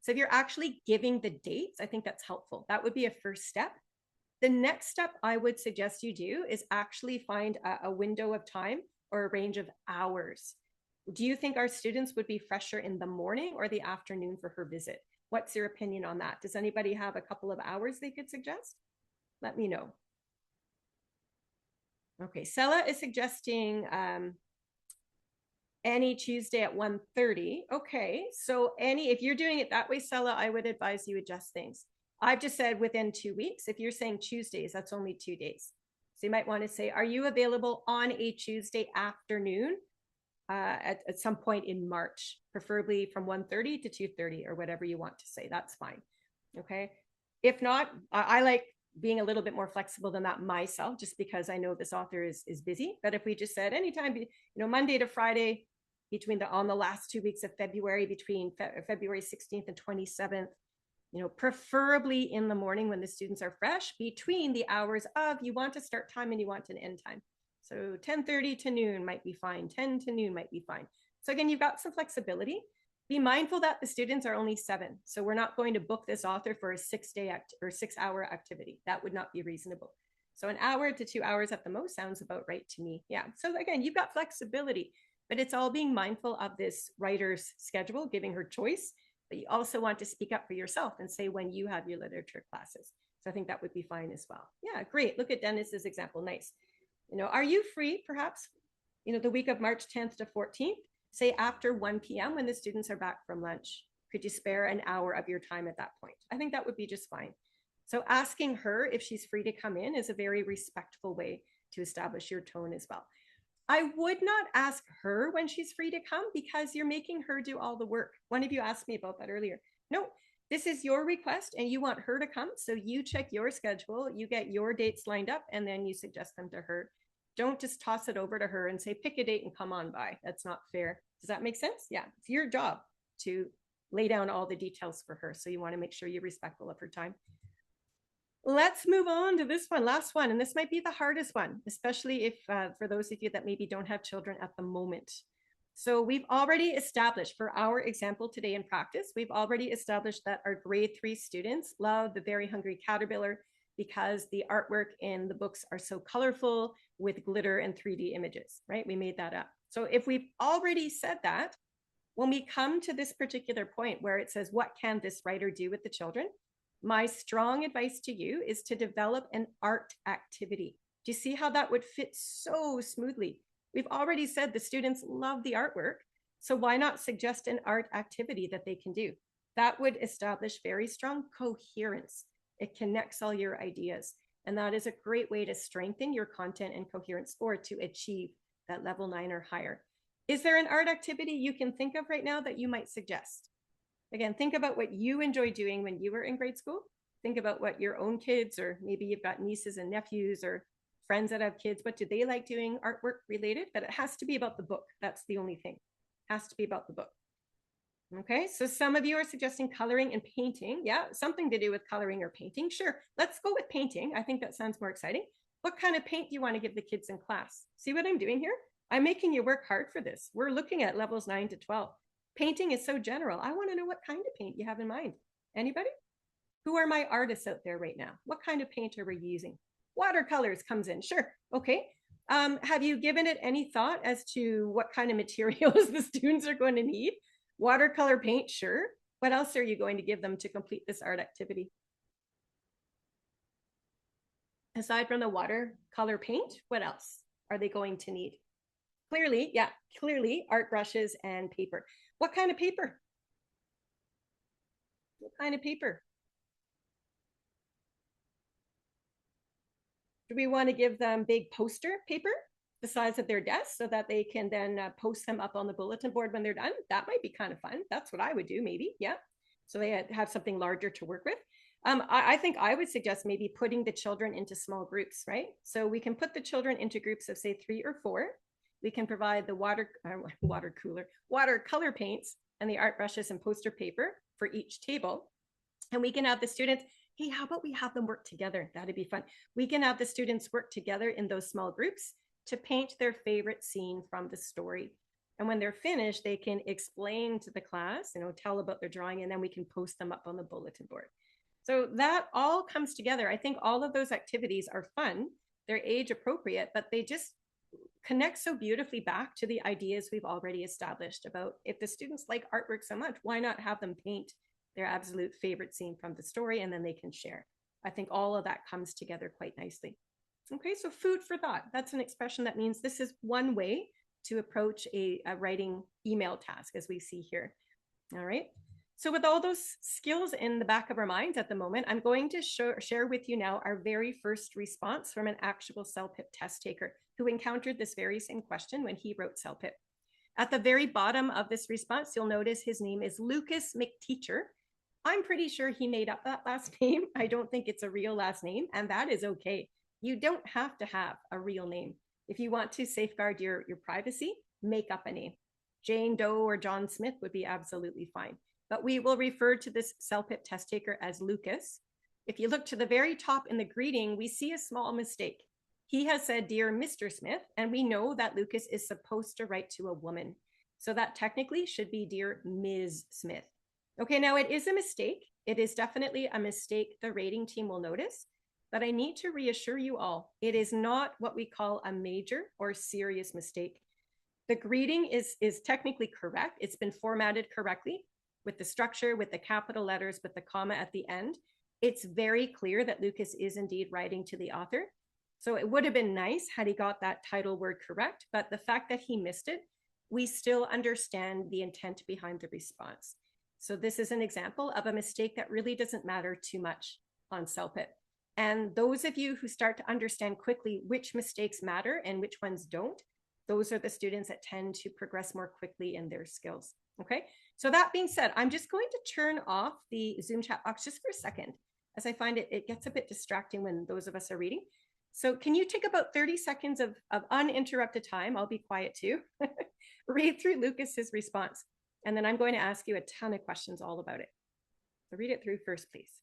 So if you're actually giving the dates, I think that's helpful. That would be a first step. The next step I would suggest you do is actually find a window of time or a range of hours. Do you think our students would be fresher in the morning or the afternoon for her visit? What's your opinion on that? Does anybody have a couple of hours they could suggest? Let me know. Okay, Sella is suggesting any Tuesday at 1:30. Okay, so if you're doing it that way, Sella, I would advise you adjust things. I've just said within 2 weeks. If you're saying Tuesdays, that's only 2 days. So you might want to say, are you available on a Tuesday afternoon at some point in March, preferably from 1:30 to 2:30 or whatever you want to say. That's fine. Okay. If not, I like being a little bit more flexible than that myself, just because I know this author is busy. But if we just said anytime, Monday to Friday, on the last 2 weeks of February, between February 16th and 27th, preferably in the morning when the students are fresh, between the hours of you want a start time and you want an end time. So 10:30 to noon might be fine. 10 to noon might be fine. So again, you've got some flexibility. Be mindful that the students are only 7. So we're not going to book this author for a 6-hour activity. That would not be reasonable. So an hour to 2 hours at the most sounds about right to me. Yeah. So again, you've got flexibility, but it's all being mindful of this writer's schedule, giving her choice. But you also want to speak up for yourself and say when you have your literature classes. So I think that would be fine as well. Yeah, great. Look at Dennis's example. Nice. Are you free perhaps, the week of March 10th to 14th, say after 1 p.m. when the students are back from lunch? Could you spare an hour of your time at that point? I think that would be just fine. So asking her if she's free to come in is a very respectful way to establish your tone as well. I would not ask her when she's free to come because you're making her do all the work. One of you asked me about that earlier. No, this is your request and you want her to come. So you check your schedule, you get your dates lined up, and then you suggest them to her. Don't just toss it over to her and say, pick a date and come on by. That's not fair. Does that make sense? Yeah, it's your job to lay down all the details for her. So you want to make sure you're respectful of her time. Let's move on to this one, last one. And this might be the hardest one, especially if for those of you that maybe don't have children at the moment. So we've already established for our example today in practice, we've already established that our grade 3 students love The Very Hungry Caterpillar because the artwork in the books are so colorful with glitter and 3D images, right? We made that up. So if we've already said that, when we come to this particular point where it says, what can this writer do with the children? My strong advice to you is to develop an art activity. Do you see how that would fit so smoothly? We've already said the students love the artwork, so why not suggest an art activity that they can do? That would establish very strong coherence. It connects all your ideas, and that is a great way to strengthen your content and coherence score to achieve that level 9 or higher. Is there an art activity you can think of right now that you might suggest? Again, think about what you enjoyed doing when you were in grade school. Think about what your own kids, or maybe you've got nieces and nephews or friends that have kids, what do they like doing artwork related? But it has to be about the book. That's the only thing. It has to be about the book. Okay, so some of you are suggesting coloring and painting. Yeah, something to do with coloring or painting. Sure, let's go with painting. I think that sounds more exciting. What kind of paint do you want to give the kids in class? See what I'm doing here? I'm making you work hard for this. We're looking at levels 9 to 12. Painting is so general. I want to know what kind of paint you have in mind. Anybody? Who are my artists out there right now? What kind of paint are we using? Watercolors comes in. Sure. Okay. Have you given it any thought as to what kind of materials the students are going to need? Watercolor paint, sure. What else are you going to give them to complete this art activity? Aside from the watercolor paint, what else are they going to need? Clearly art brushes and paper. What kind of paper? What kind of paper? Do we want to give them big poster paper the size of their desk so that they can then post them up on the bulletin board when they're done? That might be kind of fun. That's what I would do, maybe. Yeah. So they have something larger to work with. I think I would suggest maybe putting the children into small groups, right? So we can put the children into groups of, say, 3 or 4. We can provide the watercolor paints and the art brushes and poster paper for each table. And we can have the students, hey, how about we have them work together? That'd be fun. We can have the students work together in those small groups to paint their favorite scene from the story. And when they're finished, they can explain to the class, tell about their drawing, and then we can post them up on the bulletin board. So that all comes together. I think all of those activities are fun. They're age appropriate, but they just connects so beautifully back to the ideas we've already established about if the students like artwork so much, why not have them paint their absolute favorite scene from the story and then they can share. I think all of that comes together quite nicely. Okay, so food for thought. That's an expression that means this is one way to approach a writing email task, as we see here. All right. So with all those skills in the back of our minds at the moment, I'm going to share with you now our very first response from an actual CELPIP test taker who encountered this very same question when he wrote CELPIP. At the very bottom of this response, you'll notice his name is Lucas McTeacher. I'm pretty sure he made up that last name. I don't think it's a real last name, and that is okay. You don't have to have a real name. If you want to safeguard your privacy, make up a name. Jane Doe or John Smith would be absolutely fine. But we will refer to this CELPIP test taker as Lucas. If you look to the very top in the greeting, we see a small mistake. He has said, "Dear Mr. Smith," and we know that Lucas is supposed to write to a woman. So that technically should be "Dear Ms. Smith." Okay, now it is a mistake. It is definitely a mistake the rating team will notice, but I need to reassure you all, it is not what we call a major or serious mistake. The greeting is technically correct. It's been formatted correctly with the structure, with the capital letters, with the comma at the end. It's very clear that Lucas is indeed writing to the author. So it would have been nice had he got that title word correct, but the fact that he missed it, we still understand the intent behind the response. So this is an example of a mistake that really doesn't matter too much on CELPIP. And those of you who start to understand quickly which mistakes matter and which ones don't, those are the students that tend to progress more quickly in their skills. Okay, so that being said, I'm just going to turn off the Zoom chat box just for a second, as I find it gets a bit distracting when those of us are reading. So can you take about 30 seconds of uninterrupted time? I'll be quiet too. Read through Lucas's response, and then I'm going to ask you a ton of questions all about it. So read it through first, please.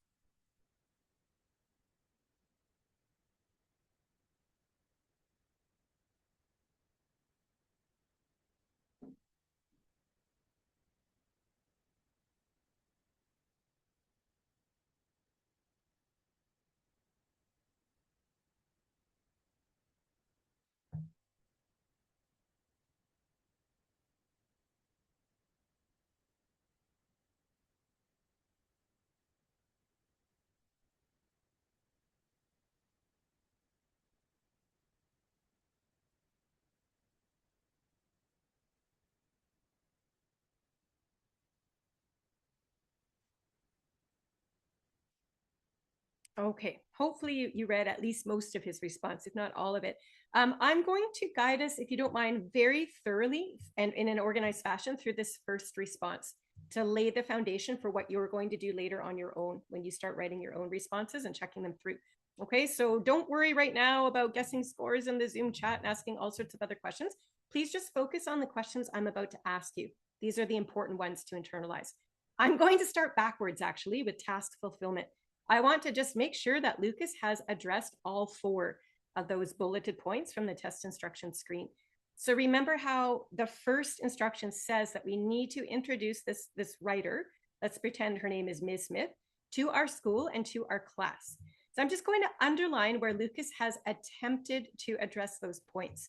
Okay, hopefully you read at least most of his response, if not all of it. I'm going to guide us, if you don't mind, very thoroughly and in an organized fashion through this first response to lay the foundation for what you're going to do later on your own when you start writing your own responses and checking them through. Okay, so don't worry right now about guessing scores in the Zoom chat and asking all sorts of other questions. Please just focus on the questions I'm about to ask you. These are the important ones to internalize. I'm going to start backwards, actually, with task fulfillment. I want to just make sure that Lucas has addressed all 4 of those bulleted points from the test instruction screen. So remember how the first instruction says that we need to introduce this writer, let's pretend her name is Ms. Smith, to our school and to our class. So I'm just going to underline where Lucas has attempted to address those points.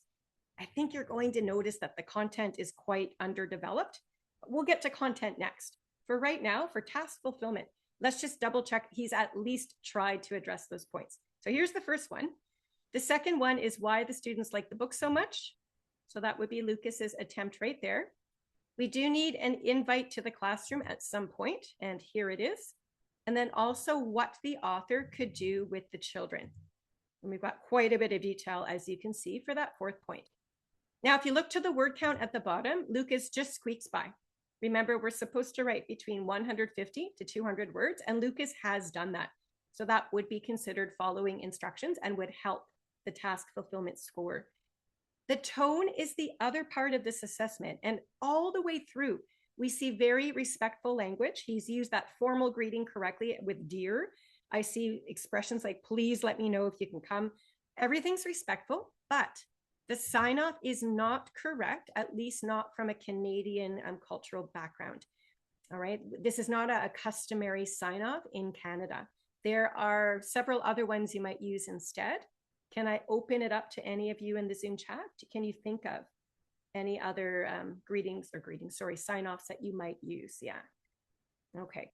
I think you're going to notice that the content is quite underdeveloped. We'll get to content next. For right now, for task fulfillment, let's just double check he's at least tried to address those points. So here's the first one. The second one is why the students like the book so much. So that would be Lucas's attempt right there. We do need an invite to the classroom at some point, and here it is. And then also what the author could do with the children. And we've got quite a bit of detail, as you can see, for that 4th point. Now, if you look to the word count at the bottom, Lucas just squeaks by. Remember, we're supposed to write between 150 to 200 words, and Lucas has done that. So that would be considered following instructions and would help the task fulfillment score. The tone is the other part of this assessment, and all the way through, we see very respectful language. He's used that formal greeting correctly with dear. I see expressions like, please let me know if you can come. Everything's respectful, but the sign-off is not correct, at least not from a Canadian cultural background. All right, this is not a customary sign-off in Canada. There are several other ones you might use instead. Can I open it up to any of you in the Zoom chat? Can you think of any other sign-offs that you might use? Yeah. Okay.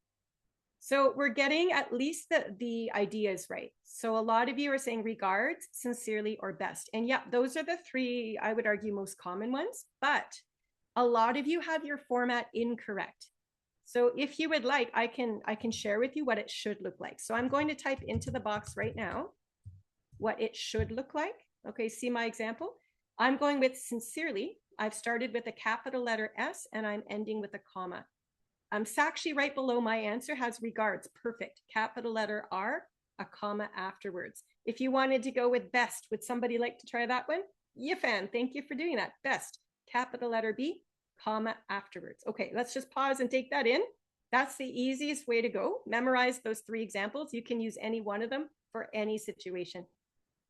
So we're getting at least the ideas right. So a lot of you are saying regards, sincerely, or best. And yeah, those are the three, I would argue, most common ones, but a lot of you have your format incorrect. So if you would like, I can share with you what it should look like. So I'm going to type into the box right now what it should look like. Okay, see my example? I'm going with sincerely. I've started with a capital letter S and I'm ending with a comma. Sakshi right below my answer has regards. Perfect. Capital letter R, a comma afterwards. If you wanted to go with best, would somebody like to try that one? Yifan, thank you for doing that. Best, capital letter B, comma afterwards. Okay, let's just pause and take that in. That's the easiest way to go. Memorize those three examples. You can use any one of them for any situation.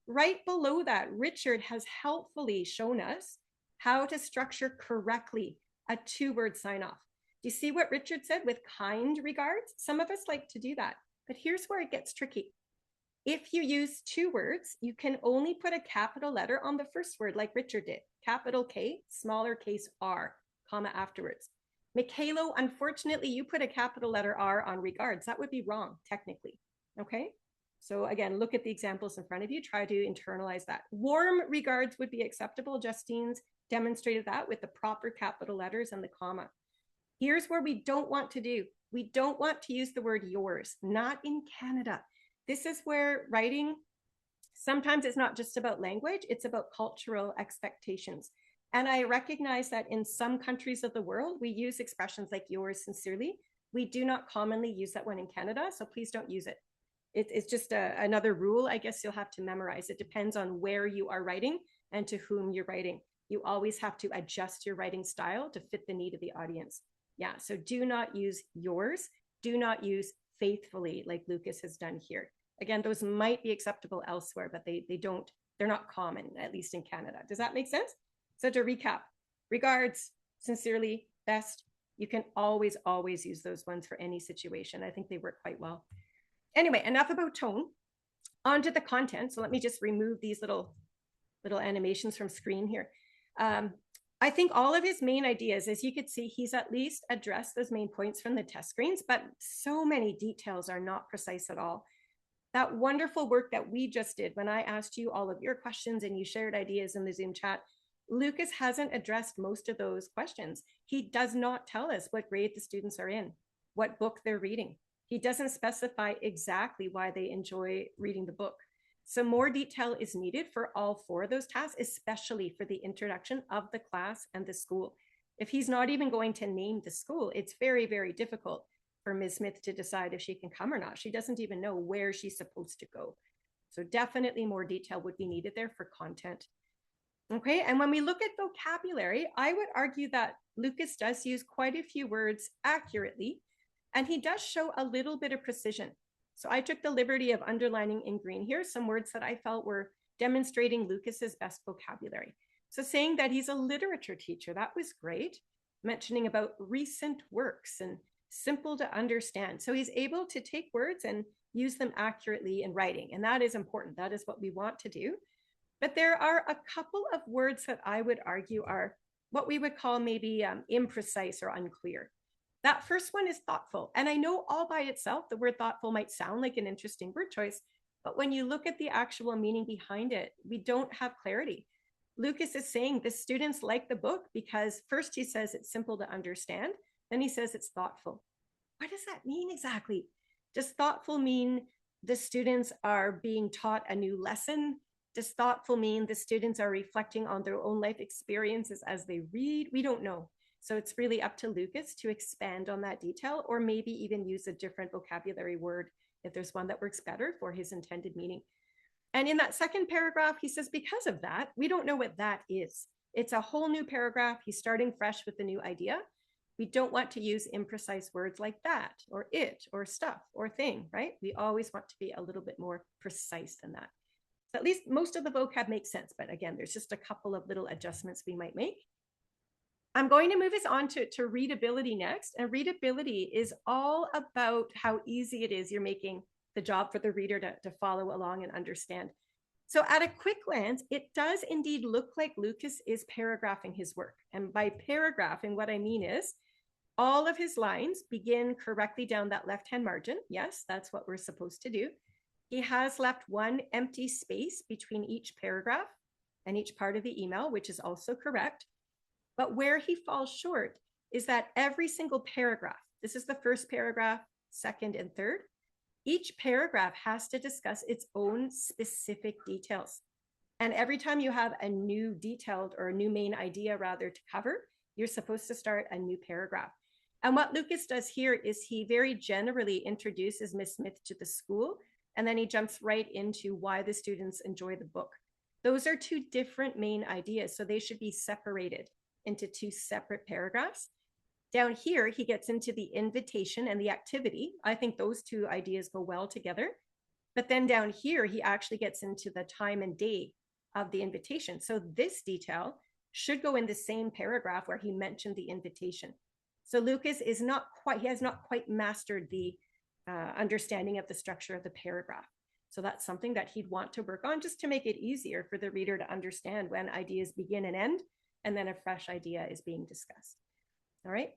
Right below that, Richard has helpfully shown us how to structure correctly a two-word sign-off. Do you see what Richard said with kind regards? Some of us like to do that, but here's where it gets tricky. If you use two words, you can only put a capital letter on the first word like Richard did. Capital K, smaller case R, comma afterwards. Michaelo, unfortunately, you put a capital letter R on regards. That would be wrong, technically, okay? So again, look at the examples in front of you. Try to internalize that. Warm regards would be acceptable. Justine's demonstrated that with the proper capital letters and the comma. Here's where we don't want to do. We don't want to use the word yours, not in Canada. This is where writing, sometimes it's not just about language, it's about cultural expectations. And I recognize that in some countries of the world, we use expressions like yours sincerely. We do not commonly use that one in Canada, so please don't use it. It's just another rule, I guess you'll have to memorize. It depends on where you are writing and to whom you're writing. You always have to adjust your writing style to fit the need of the audience. Yeah, so do not use yours. Do not use faithfully like Lucas has done here. Again, those might be acceptable elsewhere, but they're not common, at least in Canada. Does that make sense? So to recap, regards, sincerely, best, you can always use those ones for any situation. I think they work quite well. Anyway, enough about tone. On to the content. So let me just remove these little animations from screen here. I think all of his main ideas, as you could see, he's at least addressed those main points from the test screens, but so many details are not precise at all. That wonderful work that we just did when I asked you all of your questions and you shared ideas in the Zoom chat, Lucas hasn't addressed most of those questions. He does not tell us what grade the students are in, what book they're reading. He doesn't specify exactly why they enjoy reading the book. So more detail is needed for all four of those tasks, especially for the introduction of the class and the school. If he's not even going to name the school, it's very, very difficult for Ms. Smith to decide if she can come or not. She doesn't even know where she's supposed to go. So definitely more detail would be needed there for content. Okay, and when we look at vocabulary, I would argue that Lucas does use quite a few words accurately, and he does show a little bit of precision. So I took the liberty of underlining in green here some words that I felt were demonstrating Lucas's best vocabulary. So saying that he's a literature teacher, that was great. Mentioning about recent works and simple to understand. So he's able to take words and use them accurately in writing. And that is important. That is what we want to do. But there are a couple of words that I would argue are what we would call maybe imprecise or unclear. That first one is thoughtful. And I know all by itself, the word thoughtful might sound like an interesting word choice, but when you look at the actual meaning behind it, we don't have clarity. Lucas is saying the students like the book because first he says it's simple to understand, then he says it's thoughtful. What does that mean exactly? Does thoughtful mean the students are being taught a new lesson? Does thoughtful mean the students are reflecting on their own life experiences as they read? We don't know. So it's really up to Lucas to expand on that detail or maybe even use a different vocabulary word if there's one that works better for his intended meaning. And in that second paragraph, he says, because of that, we don't know what that is. It's a whole new paragraph. He's starting fresh with a new idea. We don't want to use imprecise words like that or it or stuff or thing, right? We always want to be a little bit more precise than that. So at least most of the vocab makes sense. But again, there's just a couple of little adjustments we might make. I'm going to move us on to readability next. And readability is all about how easy it is you're making the job for the reader to follow along and understand. So at a quick glance, it does indeed look like Lucas is paragraphing his work. And by paragraphing, what I mean is all of his lines begin correctly down that left-hand margin. Yes, that's what we're supposed to do. He has left one empty space between each paragraph and each part of the email, which is also correct. But where he falls short is that every single paragraph, this is the first paragraph, second, and third, each paragraph has to discuss its own specific details. And every time you have a new detailed or a new main idea rather to cover, you're supposed to start a new paragraph. And what Lucas does here is he very generally introduces Miss Smith to the school, and then he jumps right into why the students enjoy the book. Those are two different main ideas, so they should be separated into two separate paragraphs. Down here, he gets into the invitation and the activity. I think those two ideas go well together. But then down here, he actually gets into the time and day of the invitation. So this detail should go in the same paragraph where he mentioned the invitation. So Lucas is not quite, he has not quite mastered the understanding of the structure of the paragraph. So that's something that he'd want to work on just to make it easier for the reader to understand when ideas begin and end, and then a fresh idea is being discussed. All right.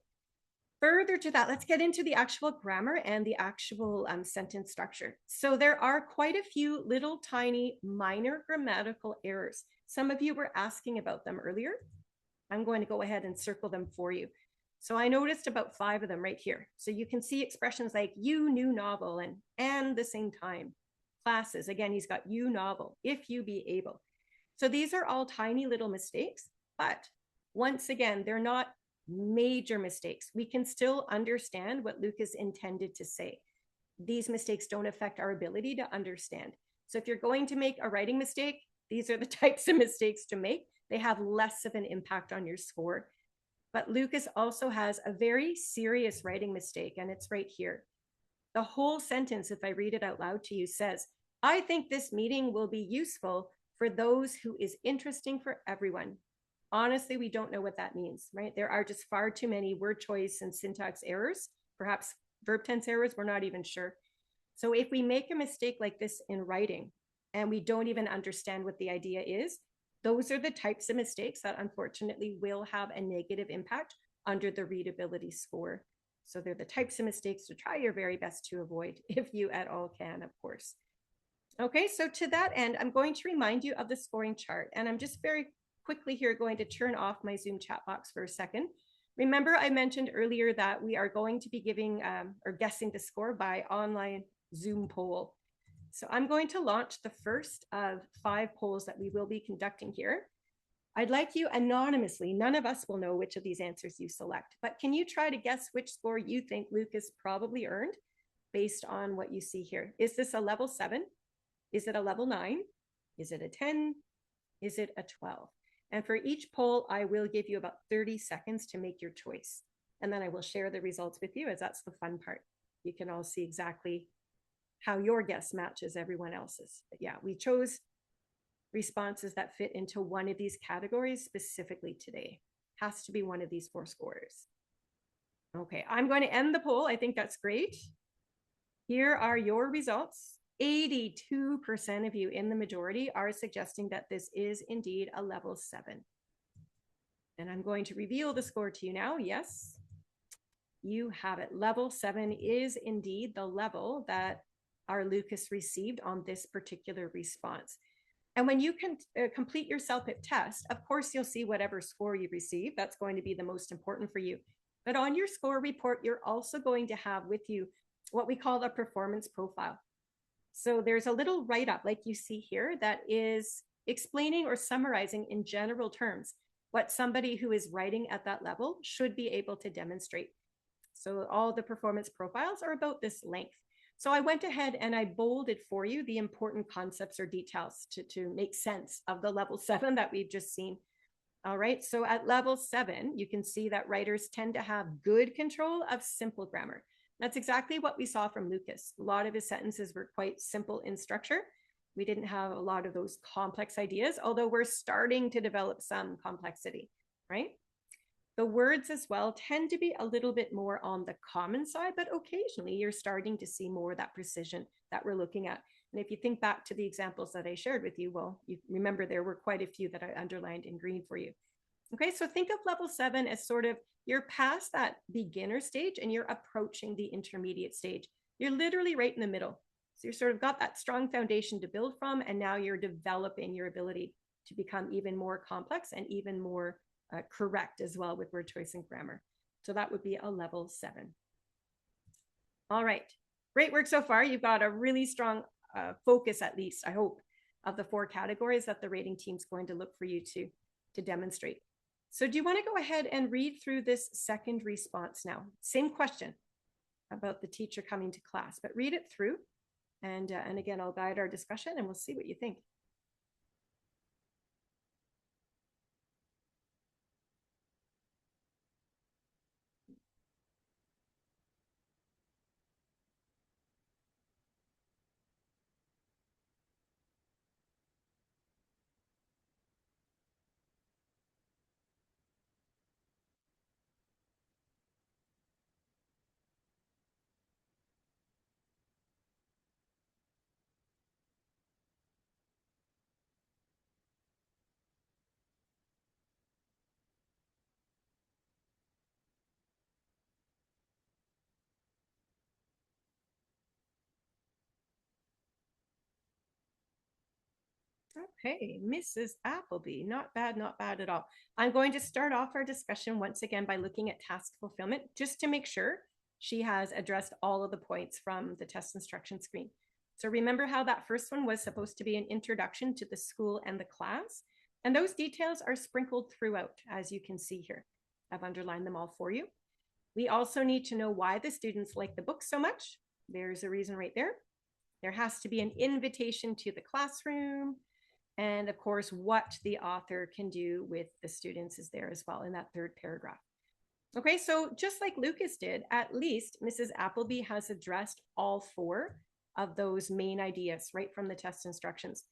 Further to that, let's get into the actual grammar and the actual sentence structure. So there are quite a few little tiny minor grammatical errors. Some of you were asking about them earlier. I'm going to go ahead and circle them for you. So I noticed about 5 of them right here. So you can see expressions like you new novel and the same time. Classes, again, he's got you novel, if you be able. So these are all tiny little mistakes, but once again, they're not major mistakes. We can still understand what Lucas intended to say. These mistakes don't affect our ability to understand. So if you're going to make a writing mistake, these are the types of mistakes to make. They have less of an impact on your score. But Lucas also has a very serious writing mistake, and it's right here. The whole sentence, if I read it out loud to you, says, I think this meeting will be useful for those who is interesting for everyone. Honestly, we don't know what that means, right? There are just far too many word choice and syntax errors, perhaps verb tense errors, we're not even sure. So if we make a mistake like this in writing and we don't even understand what the idea is, those are the types of mistakes that unfortunately will have a negative impact under the readability score. So they're the types of mistakes to try your very best to avoid, if you at all can, of course. Okay, so to that end, I'm going to remind you of the scoring chart, and I'm just very quickly here going to turn off my Zoom chat box for a second. Remember, I mentioned earlier that we are going to be giving or guessing the score by online Zoom poll. So I'm going to launch the first of 5 polls that we will be conducting here. I'd like you anonymously, none of us will know which of these answers you select, but can you try to guess which score you think Lucas probably earned based on what you see here? Is this a level 7? Is it a level 9? Is it a 10? Is it a 12? And for each poll, I will give you about 30 seconds to make your choice. And then I will share the results with you, as that's the fun part. You can all see exactly how your guess matches everyone else's. But yeah, we chose responses that fit into one of these categories specifically today. Has to be one of these 4 scores. Okay, I'm going to end the poll. I think that's great. Here are your results. 82% of you in the majority are suggesting that this is indeed a level 7. And I'm going to reveal the score to you now. Yes, you have it. Level 7 is indeed the level that our Lucas received on this particular response. And when you can complete your CELPIP test, of course, you'll see whatever score you receive. That's going to be the most important for you. But on your score report, you're also going to have with you what we call a performance profile. So there's a little write-up like you see here that is explaining or summarizing in general terms what somebody who is writing at that level should be able to demonstrate. So all the performance profiles are about this length. So I went ahead and I bolded for you the important concepts or details to make sense of the level 7 that we've just seen. All right, so at level 7, you can see that writers tend to have good control of simple grammar. That's exactly what we saw from Lucas. A lot of his sentences were quite simple in structure. We didn't have a lot of those complex ideas, although we're starting to develop some complexity, right? The words as well tend to be a little bit more on the common side, but occasionally you're starting to see more of that precision that we're looking at. And if you think back to the examples that I shared with you, well, you remember there were quite a few that I underlined in green for you. Okay, so think of level 7 as sort of you're past that beginner stage and you're approaching the intermediate stage. You're literally right in the middle. So you're sort of got that strong foundation to build from, and now you're developing your ability to become even more complex and even more correct as well with word choice and grammar. So that would be a level 7. All right, great work so far. You've got a really strong focus, at least, I hope, of the 4 categories that the rating team's going to look for you to demonstrate. So do you want to go ahead and read through this second response now? Same question about the teacher coming to class, but read it through. And again, I'll guide our discussion and we'll see what you think. Okay, Mrs. Appleby, not bad at all. I'm going to start off our discussion once again by looking at task fulfillment, just to make sure she has addressed all of the points from the test instruction screen. So remember how that first one was supposed to be an introduction to the school and the class, and those details are sprinkled throughout, as you can see here. I've underlined them all for you. We also need to know why the students like the book so much. There's a reason right there. There has to be an invitation to the classroom. And of course, what the author can do with the students is there as well in that third paragraph. Okay, so just like Lucas did, at least Mrs. Appleby has addressed all 4 of those main ideas right from the test instructions.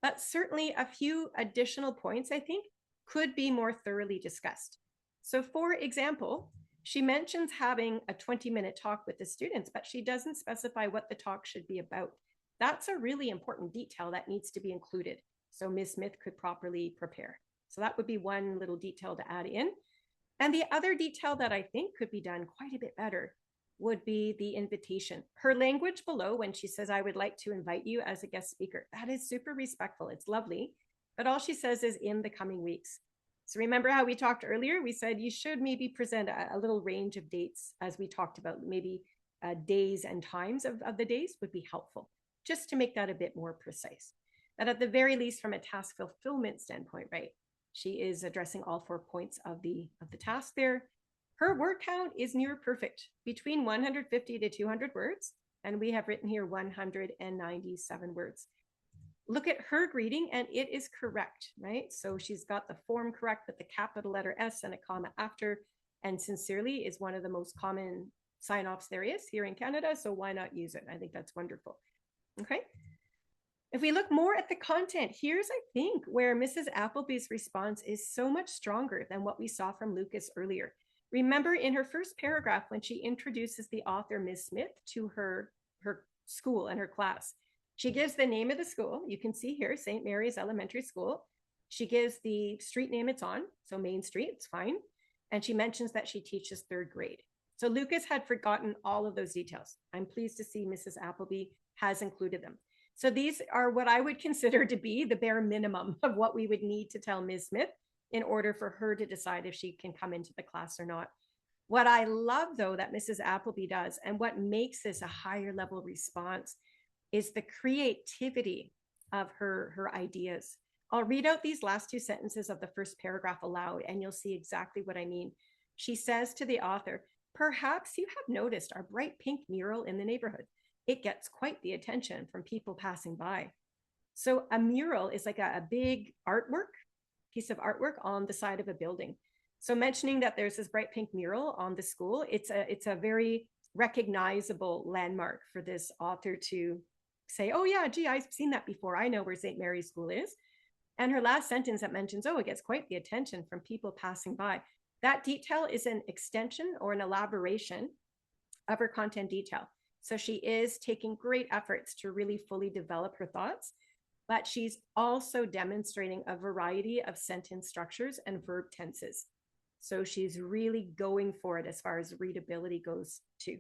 But certainly a few additional points, I think, could be more thoroughly discussed. So for example, she mentions having a 20-minute talk with the students, but she doesn't specify what the talk should be about. That's a really important detail that needs to be included, so Ms. Smith could properly prepare. So that would be one little detail to add in. And the other detail that I think could be done quite a bit better would be the invitation. Her language below when she says, I would like to invite you as a guest speaker, that is super respectful. It's lovely. But all she says is in the coming weeks. So remember how we talked earlier? We said you should maybe present a little range of dates as we talked about, maybe days and times of the days would be helpful, just to make that a bit more precise. But at the very least, from a task fulfillment standpoint, right, she is addressing all 4 points of the task there. Her word count is near perfect, between 150 to 200 words, and we have written here 197 words. Look at her greeting, and it is correct, right? So she's got the form correct with the capital letter S and a comma after, and sincerely is one of the most common sign-offs there is here in Canada, so why not use it? I think that's wonderful. Okay. If we look more at the content, here's, I think, where Mrs. Appleby's response is so much stronger than what we saw from Lucas earlier. Remember in her first paragraph when she introduces the author, Ms. Smith, to her school and her class, she gives the name of the school. You can see here, St. Mary's Elementary School. She gives the street name it's on, so Main Street, it's fine. And she mentions that she teaches 3rd grade. So Lucas had forgotten all of those details. I'm pleased to see Mrs. Appleby has included them. So these are what I would consider to be the bare minimum of what we would need to tell Ms. Smith in order for her to decide if she can come into the class or not. What I love, though, that Mrs. Appleby does, and what makes this a higher level response, is the creativity of her ideas. I'll read out these last 2 sentences of the first paragraph aloud, and you'll see exactly what I mean. She says to the author, "Perhaps you have noticed our bright pink mural in the neighborhood. It gets quite the attention from people passing by." So a mural is like a big piece of artwork on the side of a building. So mentioning that there's this bright pink mural on the school, it's a very recognizable landmark for this author to say, oh yeah, gee, I've seen that before. I know where St. Mary's School is. And her last sentence that mentions, oh, it gets quite the attention from people passing by. That detail is an extension or an elaboration of her content detail. So she is taking great efforts to really fully develop her thoughts, but she's also demonstrating a variety of sentence structures and verb tenses. So she's really going for it as far as readability goes too.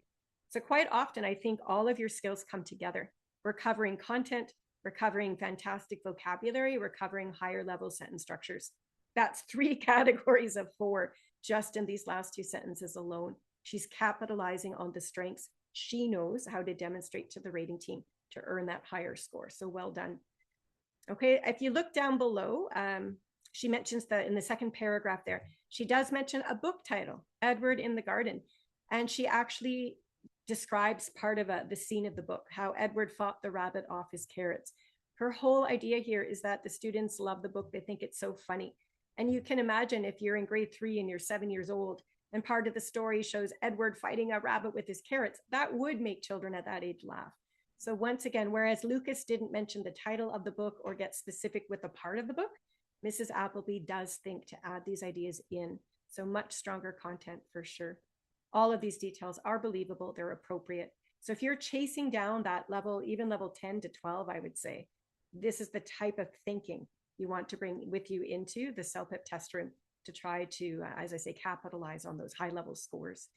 So quite often, I think all of your skills come together. We're covering content, we're covering fantastic vocabulary, we're covering higher level sentence structures. That's 3 categories of 4 just in these last 2 sentences alone. She's capitalizing on the strengths she knows how to demonstrate to the rating team to earn that higher score. So well done. Okay, if you look down below, she mentions that in the second paragraph there, she does mention a book title, Edward in the Garden. And she actually describes part of the scene of the book, how Edward fought the rabbit off his carrots. Her whole idea here is that the students love the book. They think it's so funny. And you can imagine if you're in grade 3 and you're 7 years old, and part of the story shows Edward fighting a rabbit with his carrots, that would make children at that age laugh. So once again, whereas Lucas didn't mention the title of the book or get specific with a part of the book, Mrs. Appleby does think to add these ideas in. So much stronger content for sure. All of these details are believable, they're appropriate. So if you're chasing down that level, even level 10 to 12, I would say, this is the type of thinking you want to bring with you into the CELPIP test room to try to, as I say, capitalize on those high level scores.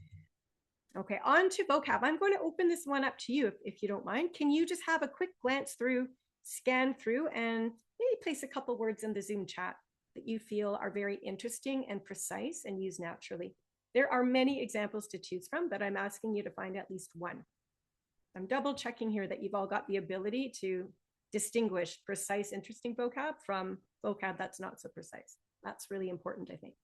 Okay, on to vocab. I'm going to open this one up to you if you don't mind. Can you just have a quick glance through, scan through, and maybe place a couple words in the Zoom chat that you feel are very interesting and precise and use naturally. There are many examples to choose from, but I'm asking you to find at least one. I'm double checking here that you've all got the ability to distinguish precise, interesting vocab from vocab that's not so precise. That's really important, I think.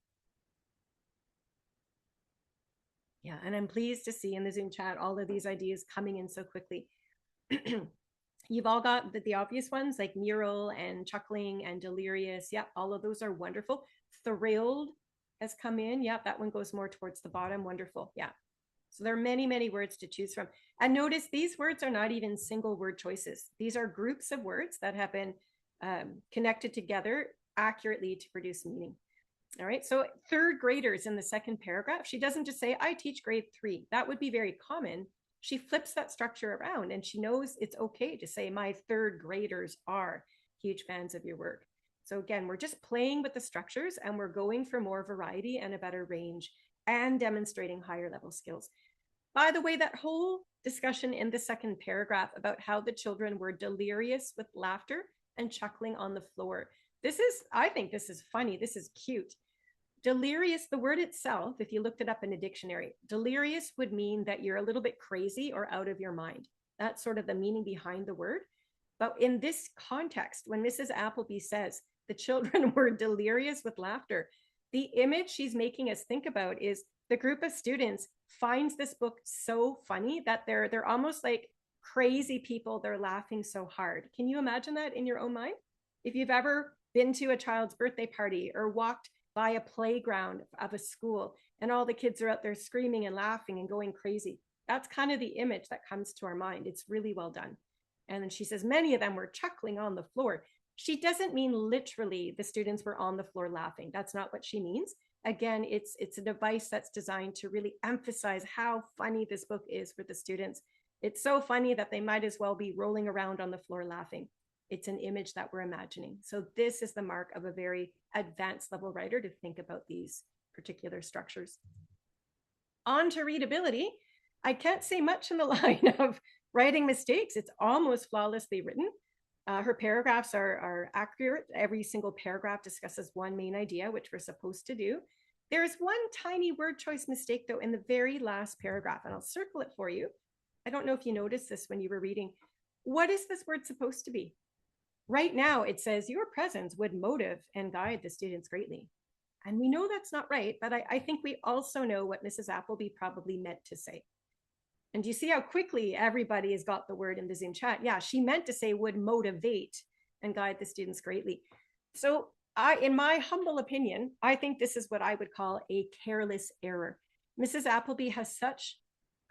Yeah, and I'm pleased to see in the Zoom chat all of these ideas coming in so quickly. You've all got the obvious ones like mural and chuckling and delirious. Yeah, all of those are wonderful. Thrilled has come in. Yeah, that one goes more towards the bottom. Wonderful. Yeah. So there are many, many words to choose from. And notice these words are not even single word choices. These are groups of words that have been connected together accurately to produce meaning. All right, so third graders in the second paragraph, she doesn't just say, I teach grade 3. That would be very common. She flips that structure around and she knows it's okay to say, my third graders are huge fans of your work. So again, we're just playing with the structures and we're going for more variety and a better range and demonstrating higher level skills. By the way, that whole discussion in the second paragraph about how the children were delirious with laughter and chuckling on the floor. I think this is funny. This is cute. Delirious, the word itself, if you looked it up in a dictionary, delirious would mean that you're a little bit crazy or out of your mind. That's sort of the meaning behind the word. But in this context, when Mrs. Appleby says the children were delirious with laughter, the image she's making us think about is the group of students finds this book so funny that they're almost like crazy people. They're laughing so hard. Can you imagine that in your own mind? If you've ever been to a child's birthday party or walked by a playground of a school and all the kids are out there screaming and laughing and going crazy, that's kind of the image that comes to our mind. It's really well done. And then she says many of them were chuckling on the floor. She doesn't mean literally the students were on the floor laughing. That's not what she means. Again, it's a device that's designed to really emphasize how funny this book is for the students. It's so funny that they might as well be rolling around on the floor laughing. It's an image that we're imagining. So this is the mark of a very advanced level writer to think about these particular structures. On to readability. I can't say much in the line of writing mistakes. It's almost flawlessly written. Her paragraphs are accurate. Every single paragraph discusses one main idea, which we're supposed to do. There's one tiny word choice mistake, though, in the very last paragraph, and I'll circle it for you. I don't know if you noticed this when you were reading. What is this word supposed to be? Right now, it says your presence would motivate and guide the students greatly. And we know that's not right, but I think we also know what Mrs. Appleby probably meant to say. And do you see how quickly everybody has got the word in the Zoom chat? Yeah, she meant to say would motivate and guide the students greatly. So in my humble opinion, I think this is what I would call a careless error. Mrs. Appleby has such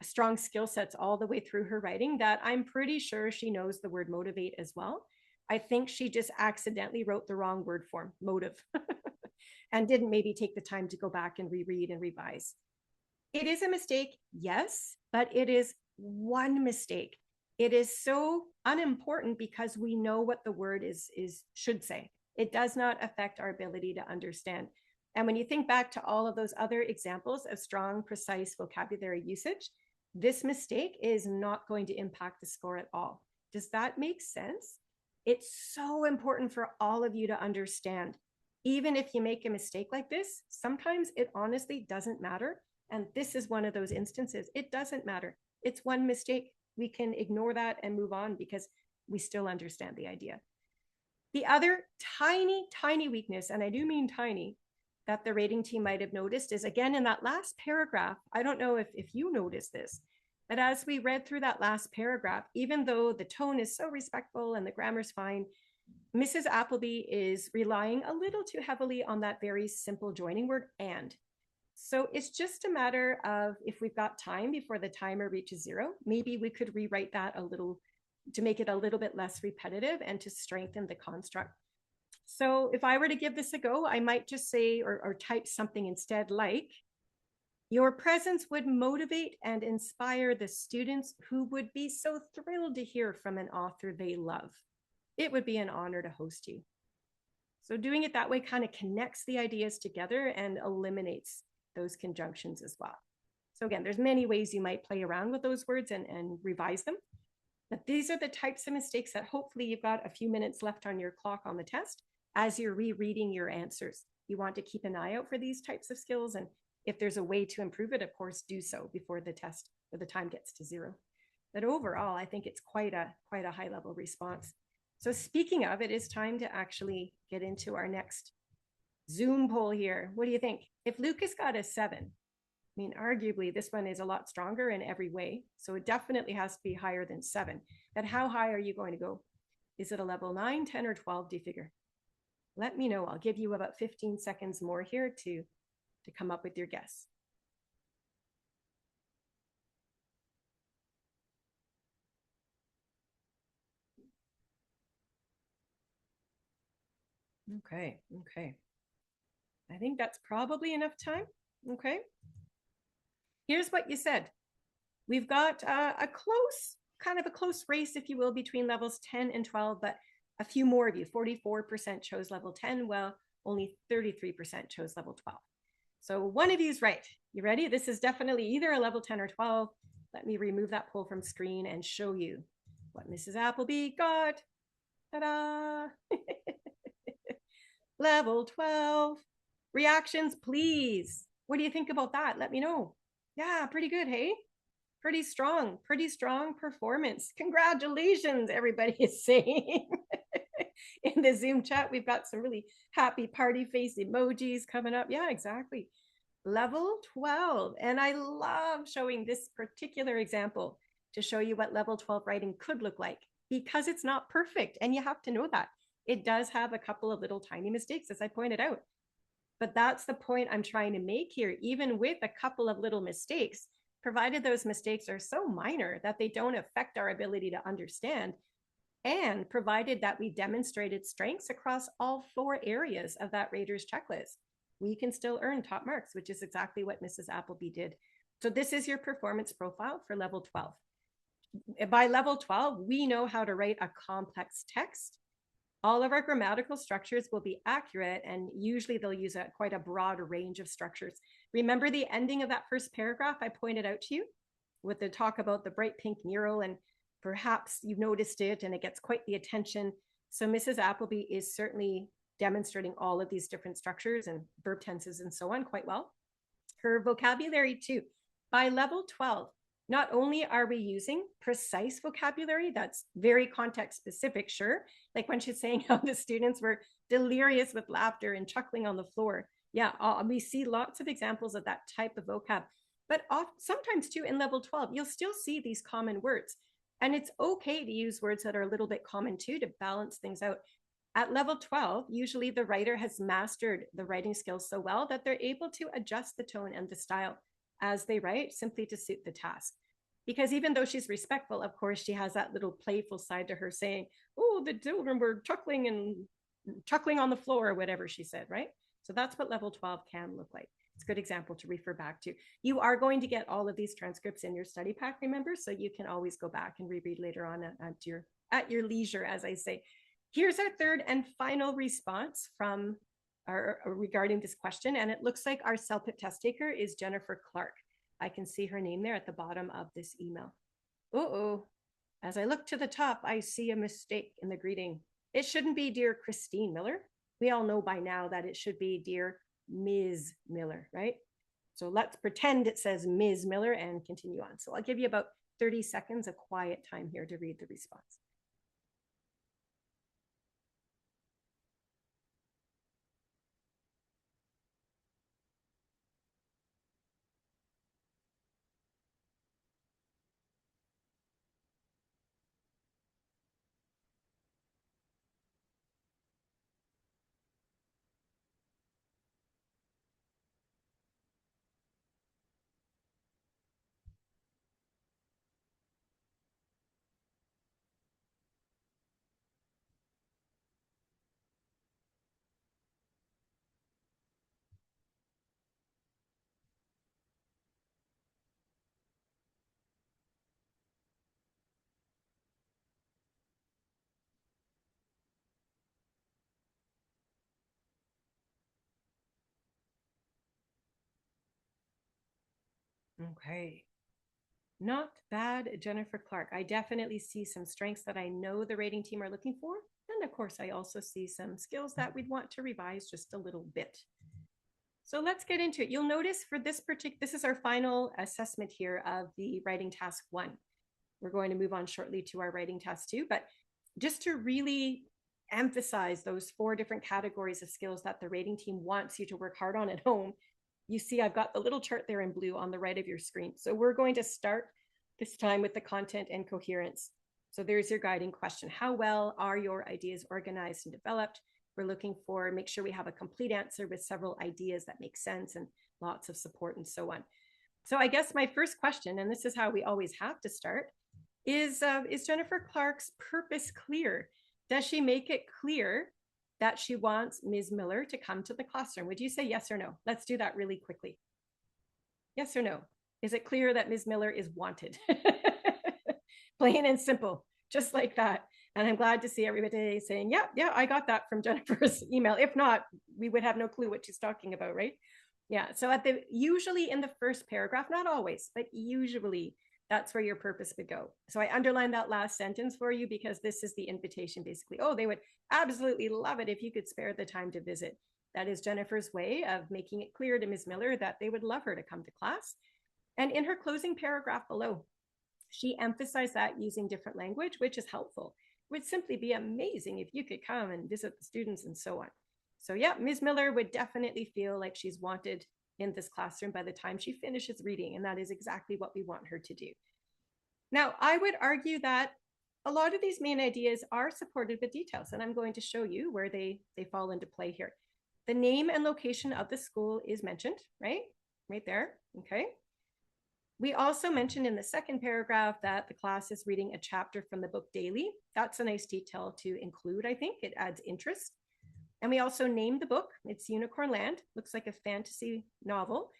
strong skill sets all the way through her writing that I'm pretty sure she knows the word motivate as well. I think she just accidentally wrote the wrong word form, motive, and didn't maybe take the time to go back and reread and revise. It is a mistake, yes, but it is one mistake. It is so unimportant because we know what the word should say. It does not affect our ability to understand. And when you think back to all of those other examples of strong, precise vocabulary usage, this mistake is not going to impact the score at all. Does that make sense? It's so important for all of you to understand. Even if you make a mistake like this, sometimes it honestly doesn't matter. And this is one of those instances. It doesn't matter. It's one mistake. We can ignore that and move on because we still understand the idea. The other tiny weakness, and I do mean tiny, that the rating team might have noticed is, again, in that last paragraph. I don't know if you noticed this, but as we read through that last paragraph, even though the tone is so respectful and the grammar's fine, Mrs. Appleby is relying a little too heavily on that very simple joining word and. So it's just a matter of, if we've got time before the timer reaches 0, maybe we could rewrite that a little to make it a little bit less repetitive and to strengthen the construct. So if I were to give this a go, I might just say or type something instead like, your presence would motivate and inspire the students who would be so thrilled to hear from an author they love. It would be an honor to host you. So doing it that way kind of connects the ideas together and eliminates those conjunctions as well. So again, there's many ways you might play around with those words and revise them. But these are the types of mistakes that hopefully you've got a few minutes left on your clock on the test as you're rereading your answers. You want to keep an eye out for these types of skills. And if there's a way to improve it, of course, do so before the test or the time gets to 0. But overall, I think it's quite a high level response. So speaking of, it is time to actually get into our next Zoom poll here. What do you think? If Lucas got a 7, I mean, arguably, this one is a lot stronger in every way. So it definitely has to be higher than 7. But how high are you going to go? Is it a level 9, 10, or 12, do you figure? Let me know. I'll give you about 15 seconds more here to come up with your guess. Okay. I think that's probably enough time. Okay. Here's what you said. We've got a close race, if you will, between levels 10 and 12, but a few more of you, 44% chose level 10, while only 33% chose level 12. So one of you is right. You ready? This is definitely either a level 10 or 12. Let me remove that poll from screen and show you what Mrs. Appleby got. Ta-da! Level 12. Reactions, please. What do you think about that? Let me know. Yeah, pretty good, hey? Pretty strong performance. Congratulations, everybody is saying. In the Zoom chat, we've got some really happy party face emojis coming up. Yeah, exactly. Level 12. And I love showing this particular example to show you what level 12 writing could look like, because it's not perfect. And you have to know that. It does have a couple of little tiny mistakes, as I pointed out. But that's the point I'm trying to make here. Even with a couple of little mistakes, provided those mistakes are so minor that they don't affect our ability to understand, and provided that we demonstrated strengths across all 4 areas of that rater's checklist, we can still earn top marks, which is exactly what Mrs. Appleby did. So this is your performance profile for level 12. By level 12, we know how to write a complex text. All of our grammatical structures will be accurate, and usually they'll use quite a broad range of structures. Remember the ending of that first paragraph I pointed out to you with the talk about the bright pink mural, and perhaps you've noticed it and it gets quite the attention. So Mrs. Appleby is certainly demonstrating all of these different structures and verb tenses and so on quite well. Her vocabulary too. By level 12, not only are we using precise vocabulary that's very context specific, sure, like when she's saying how the students were delirious with laughter and chuckling on the floor. Yeah, we see lots of examples of that type of vocab. But sometimes too in level 12, you'll still see these common words. And it's okay to use words that are a little bit common too to balance things out. At level 12, usually the writer has mastered the writing skills so well that they're able to adjust the tone and the style as they write, simply to suit the task. Because even though she's respectful, of course, she has that little playful side to her saying, oh, the children were chuckling on the floor, or whatever she said, right? So that's what level 12 can look like. It's a good example to refer back to. You are going to get all of these transcripts in your study pack, remember, so you can always go back and reread later on at your leisure, as I say. Here's our third and final response from regarding this question, and it looks like our CELPIP test taker is Jennifer Clark. I can see her name there at the bottom of this email. As I look to the top, I see a mistake in the greeting. It shouldn't be Dear Christine Miller. We all know by now that it should be Dear Ms. Miller, right? So let's pretend it says Ms. Miller and continue on. So I'll give you about 30 seconds of quiet time here to read the response. Okay. Not bad, Jennifer Clark. I definitely see some strengths that I know the rating team are looking for. And of course, I also see some skills that we'd want to revise just a little bit. So let's get into it. You'll notice for this this is our final assessment here of the writing task 1. We're going to move on shortly to our writing task 2, but just to really emphasize those 4 different categories of skills that the rating team wants you to work hard on at home, you see I've got the little chart there in blue on the right of your screen. So we're going to start this time with the content and coherence. So there's your guiding question. How well are your ideas organized and developed? We're looking for, make sure we have a complete answer with several ideas that make sense and lots of support and so on. So I guess my first question, and this is how we always have to start, is Jennifer Clark's purpose clear? Does she make it clear that she wants Ms. Miller to come to the classroom? Would you say yes or no? Let's do that really quickly. Yes or no? Is it clear that Ms. Miller is wanted? Plain and simple, just like that. And I'm glad to see everybody saying, yeah, I got that from Jennifer's email. If not, we would have no clue what she's talking about, right? Yeah, so usually in the first paragraph, not always, but usually that's where your purpose would go. So I underlined that last sentence for you because this is the invitation basically. Oh, they would absolutely love it if you could spare the time to visit. That is Jennifer's way of making it clear to Ms. Miller that they would love her to come to class. And in her closing paragraph below, she emphasized that using different language, which is helpful. It would simply be amazing if you could come and visit the students and so on. So yeah, Ms. Miller would definitely feel like she's wanted in this classroom by the time she finishes reading, and that is exactly what we want her to do. Now, I would argue that a lot of these main ideas are supported with details, and I'm going to show you where they fall into play here. The name and location of the school is mentioned, right? Right there, okay? We also mentioned in the second paragraph that the class is reading a chapter from the book daily. That's a nice detail to include, I think. It adds interest. And we also named the book. It's Unicorn Land. Looks like a fantasy novel.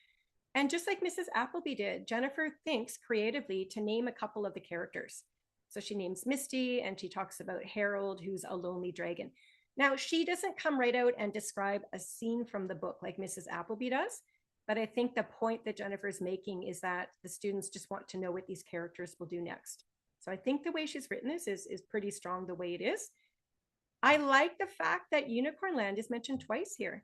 And just like Mrs. Appleby did, Jennifer thinks creatively to name a couple of the characters. So she names Misty, and she talks about Harold, who's a lonely dragon. Now, she doesn't come right out and describe a scene from the book like Mrs. Appleby does. But I think the point that Jennifer's making is that the students just want to know what these characters will do next. So I think the way she's written this is pretty strong the way it is. I like the fact that Unicorn Land is mentioned twice here.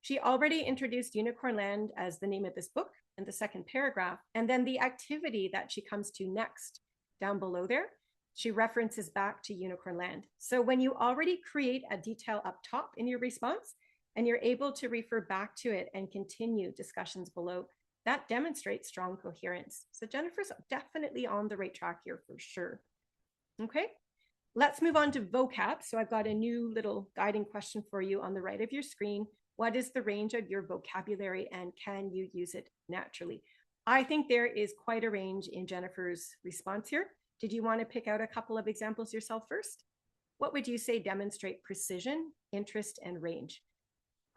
She already introduced Unicorn Land as the name of this book in the second paragraph. And then the activity that she comes to next down below there, she references back to Unicorn Land. So when you already create a detail up top in your response, and you're able to refer back to it and continue discussions below, that demonstrates strong coherence. So Jennifer's definitely on the right track here for sure. Okay, let's move on to vocab. So I've got a new little guiding question for you on the right of your screen. What is the range of your vocabulary and can you use it naturally? I think there is quite a range in Jennifer's response here. Did you want to pick out a couple of examples yourself first? What would you say demonstrate precision, interest, and range?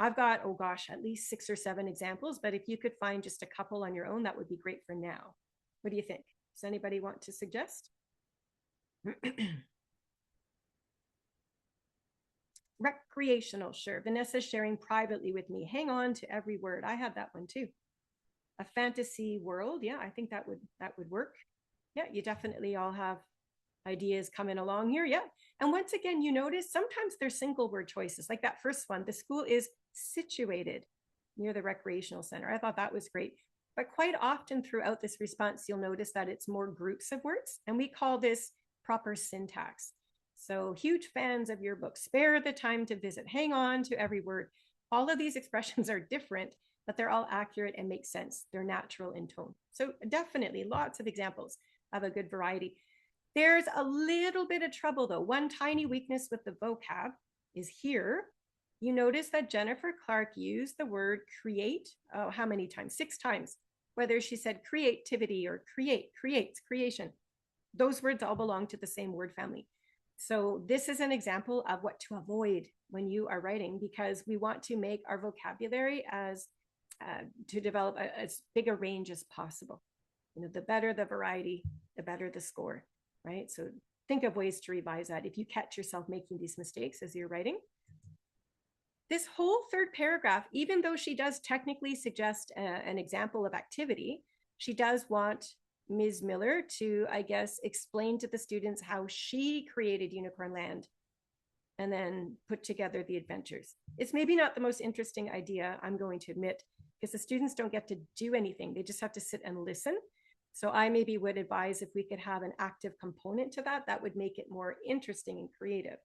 I've got, oh gosh, at least 6 or 7 examples, but if you could find just a couple on your own, that would be great for now. What do you think? Does anybody want to suggest? Recreational, sure. Vanessa's sharing privately with me. Hang on to every word. I had that one too. A fantasy world. Yeah, I think that would work. Yeah, you definitely all have ideas coming along here. Yeah. And once again, you notice sometimes they're single word choices, like that first one. The school is situated near the recreational center. I thought that was great. But quite often throughout this response, you'll notice that it's more groups of words, and we call this proper syntax. So huge fans of your book. Spare the time to visit. Hang on to every word. All of these expressions are different, but they're all accurate and make sense. They're natural in tone. So definitely lots of examples of a good variety. There's a little bit of trouble though. One tiny weakness with the vocab is here. You notice that Jennifer Clark used the word create, oh, how many times? 6 times. Whether she said creativity or create, creates, creation. Those words all belong to the same word family. So this is an example of what to avoid when you are writing, because we want to make our vocabulary as to develop as big a range as possible. You know, the better the variety, the better the score, right? So think of ways to revise that if you catch yourself making these mistakes as you're writing. This whole third paragraph, even though she does technically suggest an example of activity, she does want Ms. Miller to, I guess, explain to the students how she created Unicorn Land and then put together the adventures. It's maybe not the most interesting idea, I'm going to admit, because the students don't get to do anything. They just have to sit and listen. So I maybe would advise if we could have an active component to that, that would make it more interesting and creative.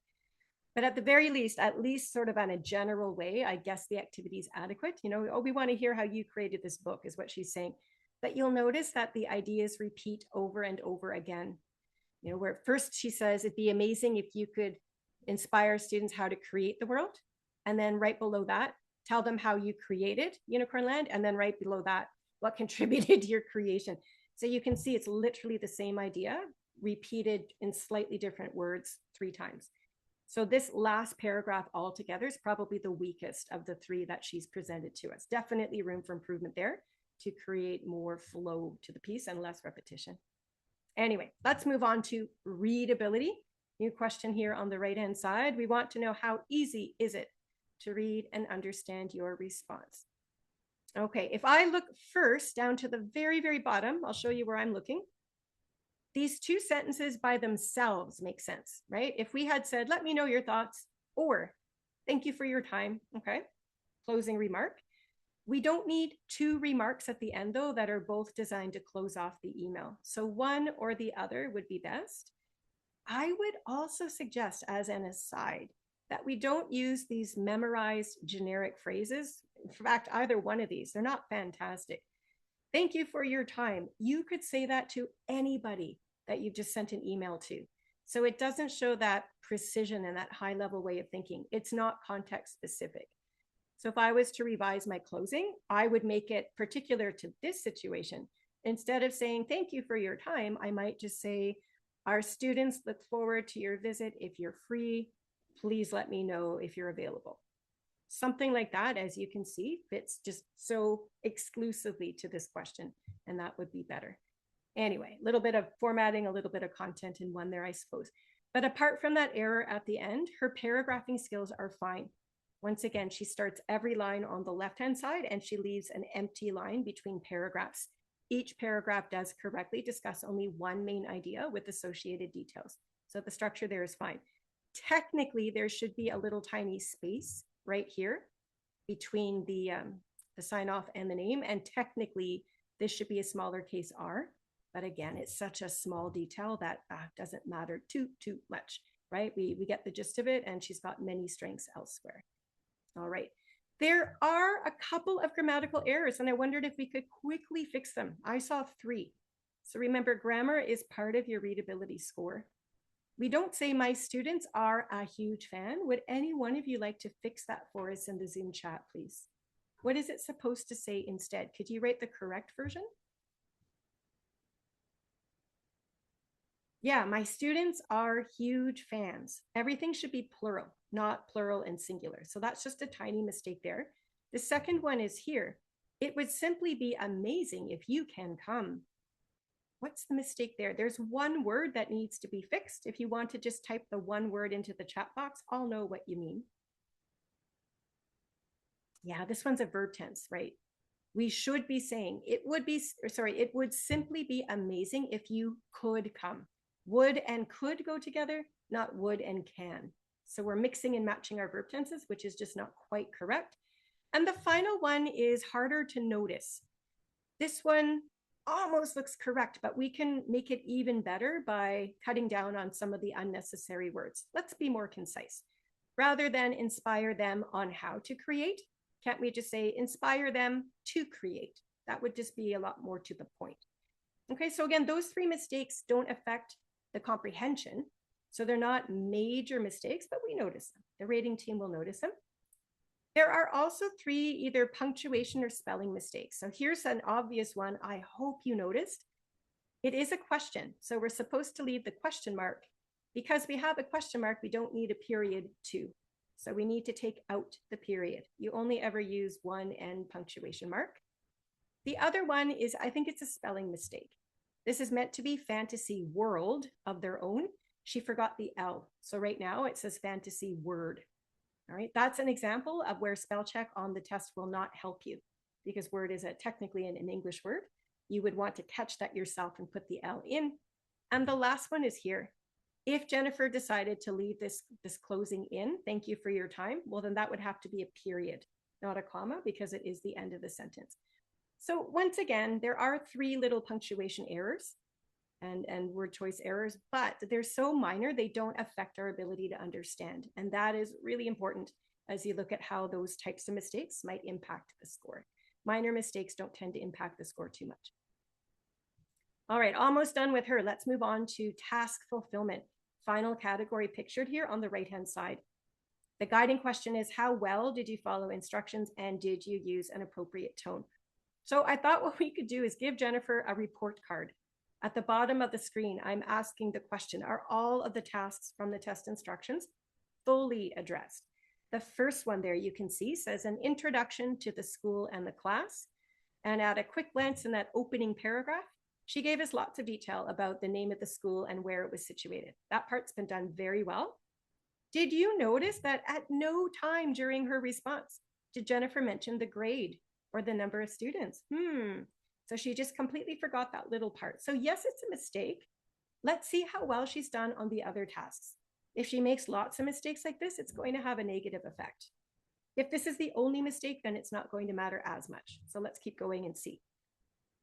But at the very least, at least sort of on a general way, I guess the activity is adequate. You know, oh, we want to hear how you created this book is what she's saying. But you'll notice that the ideas repeat over and over again. You know, where first she says it'd be amazing if you could inspire students how to create the world. And then right below that, tell them how you created Unicorn Land. And then right below that, what contributed to your creation. So you can see it's literally the same idea repeated in slightly different words 3 times. So this last paragraph altogether is probably the weakest of the 3 that she's presented to us. Definitely room for improvement there to create more flow to the piece and less repetition. Anyway, let's move on to readability. New question here on the right-hand side. We want to know how easy is it to read and understand your response. Okay, if I look first down to the very, very bottom, I'll show you where I'm looking. These 2 sentences by themselves make sense, right? If we had said, let me know your thoughts, or thank you for your time, okay, closing remark. We don't need 2 remarks at the end though that are both designed to close off the email. So one or the other would be best. I would also suggest as an aside that we don't use these memorized generic phrases. In fact, either one of these, they're not fantastic. Thank you for your time. You could say that to anybody that you've just sent an email to. So it doesn't show that precision and that high level way of thinking. It's not context specific. So if I was to revise my closing, I would make it particular to this situation. Instead of saying, thank you for your time, I might just say, our students look forward to your visit. If you're free, please let me know if you're available. Something like that, as you can see, fits just so exclusively to this question, and that would be better. Anyway, a little bit of formatting, a little bit of content in one there, I suppose. But apart from that error at the end, her paragraphing skills are fine. Once again, she starts every line on the left-hand side and she leaves an empty line between paragraphs. Each paragraph does correctly discuss only one main idea with associated details. So the structure there is fine. Technically, there should be a little tiny space right here between the sign off and the name. And technically, this should be a smaller case R. But again, it's such a small detail that doesn't matter too much, right? We get the gist of it, and she's got many strengths elsewhere. All right. There are a couple of grammatical errors, and I wondered if we could quickly fix them. I saw 3. So remember, grammar is part of your readability score. We don't say my students are a huge fan. Would any one of you like to fix that for us in the Zoom chat, please? What is it supposed to say instead? Could you write the correct version? Yeah, my students are huge fans. Everything should be plural, not plural and singular. So that's just a tiny mistake there. The second one is here. It would simply be amazing if you can come. What's the mistake there? There's one word that needs to be fixed. If you want to just type the one word into the chat box, I'll know what you mean. Yeah, this one's a verb tense, right? We should be saying it would simply be amazing if you could come. Would and could go together, not would and can. So we're mixing and matching our verb tenses, which is just not quite correct. And the final one is harder to notice. This one almost looks correct, but we can make it even better by cutting down on some of the unnecessary words. Let's be more concise. Rather than inspire them on how to create, can't we just say inspire them to create? That would just be a lot more to the point. Okay, so again, those three mistakes don't affect the comprehension. So they're not major mistakes, but we notice them. The rating team will notice them. There are also three either punctuation or spelling mistakes. So here's an obvious one I hope you noticed. It is a question. So we're supposed to leave the question mark. Because we have a question mark, we don't need a period to. So we need to take out the period. You only ever use one end punctuation mark. The other one is, I think it's a spelling mistake. This is meant to be fantasy world of their own. She forgot the L. So right now it says fantasy word. All right, that's an example of where spell check on the test will not help you because word is technically an English word. You would want to catch that yourself and put the L in. And the last one is here. If Jennifer decided to leave this closing in, thank you for your time, well, then that would have to be a period, not a comma, because it is the end of the sentence. So once again, there are three little punctuation errors and word choice errors, but they're so minor, they don't affect our ability to understand. And that is really important as you look at how those types of mistakes might impact the score. Minor mistakes don't tend to impact the score too much. All right, almost done with her. Let's move on to task fulfillment. Final category pictured here on the right-hand side. The guiding question is, how well did you follow instructions and did you use an appropriate tone? So I thought what we could do is give Jennifer a report card. At the bottom of the screen, I'm asking the question, are all of the tasks from the test instructions fully addressed? The first one there you can see says an introduction to the school and the class. And at a quick glance in that opening paragraph, she gave us lots of detail about the name of the school and where it was situated. That part's been done very well. Did you notice that at no time during her response did Jennifer mention the grade or the number of students? So she just completely forgot that little part. So yes, it's a mistake. Let's see how well she's done on the other tasks. If she makes lots of mistakes like this, it's going to have a negative effect. If this is the only mistake, then it's not going to matter as much. So let's keep going and see.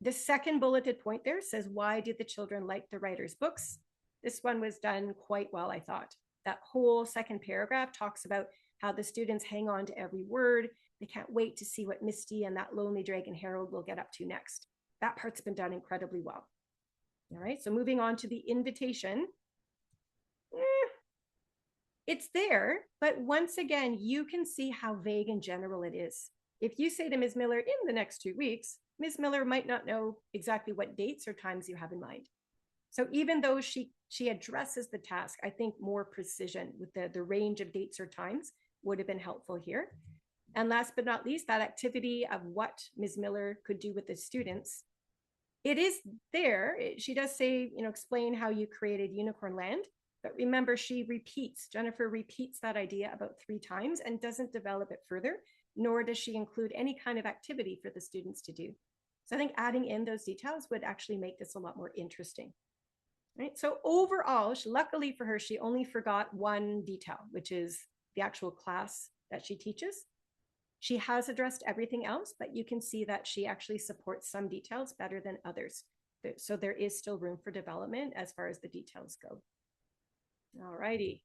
The second bulleted point there says, why did the children like the writer's books? This one was done quite well, I thought. That whole second paragraph talks about how the students hang on to every word. They can't wait to see what Misty and that lonely dragon Harold will get up to next. That part's been done incredibly well. All right, so moving on to the invitation. It's there, but once again, you can see how vague and general it is. If you say to Ms. Miller, in the next 2 weeks, Ms. Miller might not know exactly what dates or times you have in mind. So even though she addresses the task, I think more precision with the range of dates or times would have been helpful here. And last but not least, that activity of what Ms. Miller could do with the students. It is there. She does say, explain how you created Unicorn Land. But remember, Jennifer repeats that idea about 3 times and doesn't develop it further, nor does she include any kind of activity for the students to do. So I think adding in those details would actually make this a lot more interesting. Right? So overall, luckily for her, she only forgot one detail, which is the actual class that she teaches. She has addressed everything else, but you can see that she actually supports some details better than others. So there is still room for development as far as the details go. All righty.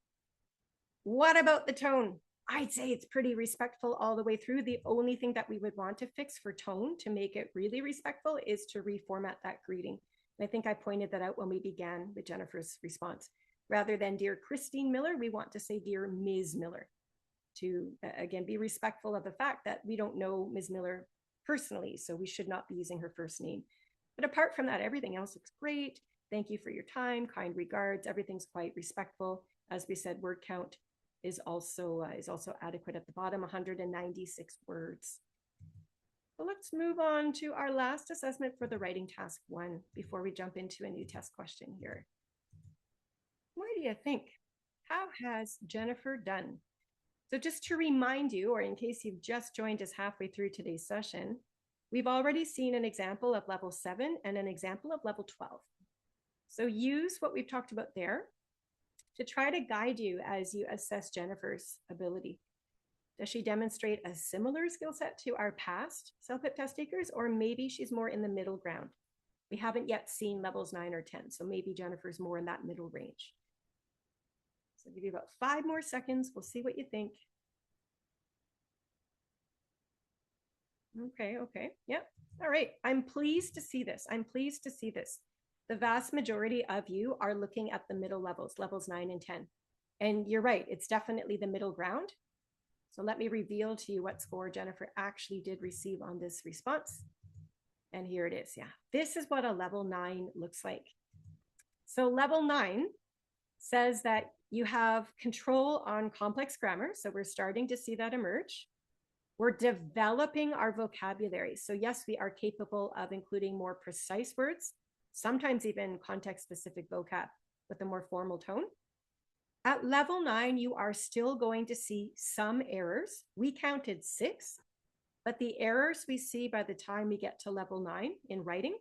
What about the tone? I'd say it's pretty respectful all the way through. The only thing that we would want to fix for tone to make it really respectful is to reformat that greeting. And I think I pointed that out when we began with Jennifer's response. Rather than dear Christine Miller, we want to say dear Ms. Miller to, again, be respectful of the fact that we don't know Ms. Miller personally, so we should not be using her first name. But apart from that, everything else looks great. Thank you for your time, kind regards. Everything's quite respectful. As we said, word count is also adequate at the bottom, 196 words. So let's move on to our last assessment for the writing task 1 before we jump into a new test question here. What do you think? How has Jennifer done? So just to remind you, or in case you've just joined us halfway through today's session, we've already seen an example of level 7 and an example of level 12. So use what we've talked about there to try to guide you as you assess Jennifer's ability. Does she demonstrate a similar skill set to our past CELPIP test takers, or maybe she's more in the middle ground? We haven't yet seen levels 9 or 10, so maybe Jennifer's more in that middle range. So I'll give you about 5 more seconds. We'll see what you think. Okay. Yep. All right. I'm pleased to see this. The vast majority of you are looking at the middle levels, levels 9 and 10. And you're right, it's definitely the middle ground. So let me reveal to you what score Jennifer actually did receive on this response. And here it is. Yeah, this is what a level 9 looks like. So level 9 says that you have control on complex grammar. So we're starting to see that emerge. We're developing our vocabulary. So yes, we are capable of including more precise words, sometimes even context-specific vocab with a more formal tone. At level 9, you are still going to see some errors. We counted 6, but the errors we see by the time we get to level 9 in writing,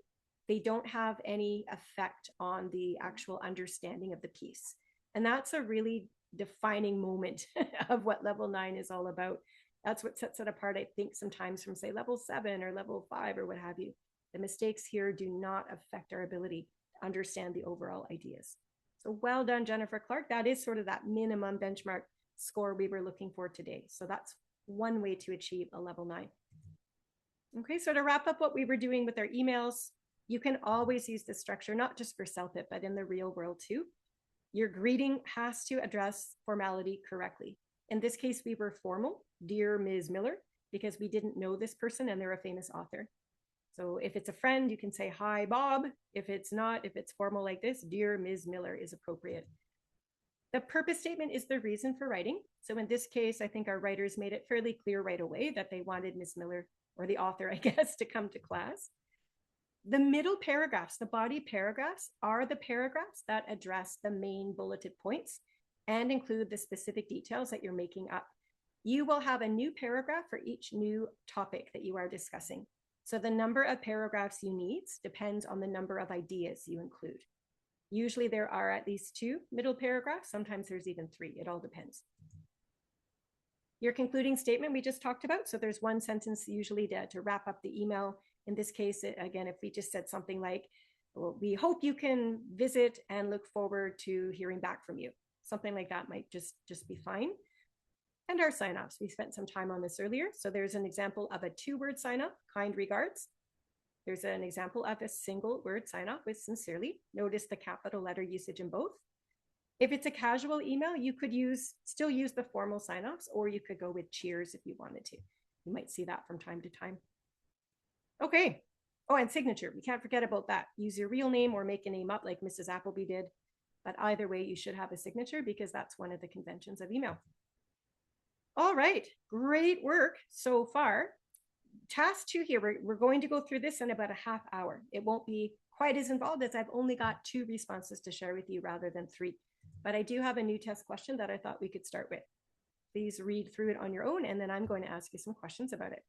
they don't have any effect on the actual understanding of the piece. And that's a really defining moment of what level 9 is all about. That's what sets it apart, I think, sometimes from, say, level 7 or level 5 or what have you. The mistakes here do not affect our ability to understand the overall ideas. So well done, Jennifer Clark. That is sort of that minimum benchmark score we were looking for today. So that's one way to achieve a level 9. Okay, so to wrap up what we were doing with our emails, you can always use this structure, not just for CELPIP, but in the real world too. Your greeting has to address formality correctly. In this case, we were formal, dear Ms. Miller, because we didn't know this person and they're a famous author. So if it's a friend, you can say, hi, Bob. If it's not, if it's formal like this, dear Ms. Miller is appropriate. The purpose statement is the reason for writing. So in this case, I think our writers made it fairly clear right away that they wanted Ms. Miller, or the author, I guess, to come to class. The middle paragraphs, the body paragraphs, are the paragraphs that address the main bulleted points and include the specific details that you're making up. You will have a new paragraph for each new topic that you are discussing. So the number of paragraphs you need depends on the number of ideas you include. Usually there are at least 2 middle paragraphs. Sometimes there's even 3. It all depends. Your concluding statement we just talked about. So there's one sentence usually to wrap up the email. In this case, again, if we just said something like, well, we hope you can visit and look forward to hearing back from you. Something like that might just be fine. And our sign-offs, we spent some time on this earlier. So there's an example of a 2-word sign-off, kind regards. There's an example of a single word sign-off with sincerely. Notice the capital letter usage in both. If it's a casual email, you could still use the formal sign-offs, or you could go with cheers if you wanted to. You might see that from time to time. Okay. Oh, and signature. We can't forget about that. Use your real name or make a name up like Mrs. Appleby did. But either way, you should have a signature because that's one of the conventions of email. All right, great work so far. Task 2 here, we're going to go through this in about a half hour. It won't be quite as involved as I've only got 2 responses to share with you rather than 3. But I do have a new test question that I thought we could start with. Please read through it on your own, and then I'm going to ask you some questions about it.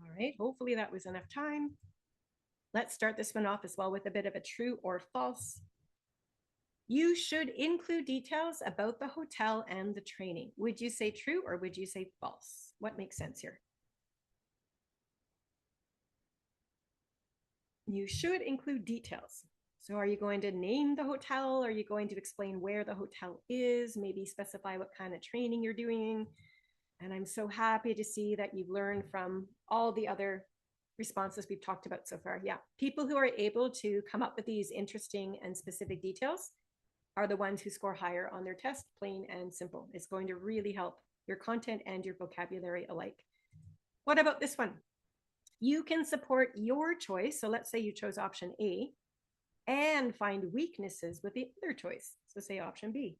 All right, hopefully that was enough time. Let's start this one off as well with a bit of a true or false. You should include details about the hotel and the training. Would you say true or would you say false? What makes sense here? You should include details. So are you going to name the hotel? Are you going to explain where the hotel is? Maybe specify what kind of training you're doing. And I'm so happy to see that you've learned from all the other responses we've talked about so far. Yeah, people who are able to come up with these interesting and specific details are the ones who score higher on their test, plain and simple. It's going to really help your content and your vocabulary alike. What about this one? You can support your choice. So let's say you chose option A and find weaknesses with the other choice. So say option B.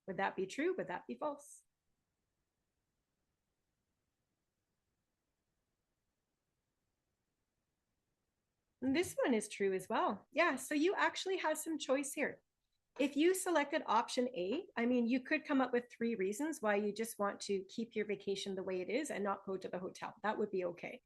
Would that be true? Would that be false? And this one is true as well. Yeah, so you actually have some choice here. If you selected option A, I mean, you could come up with 3 reasons why you just want to keep your vacation the way it is and not go to the hotel. That would be okay.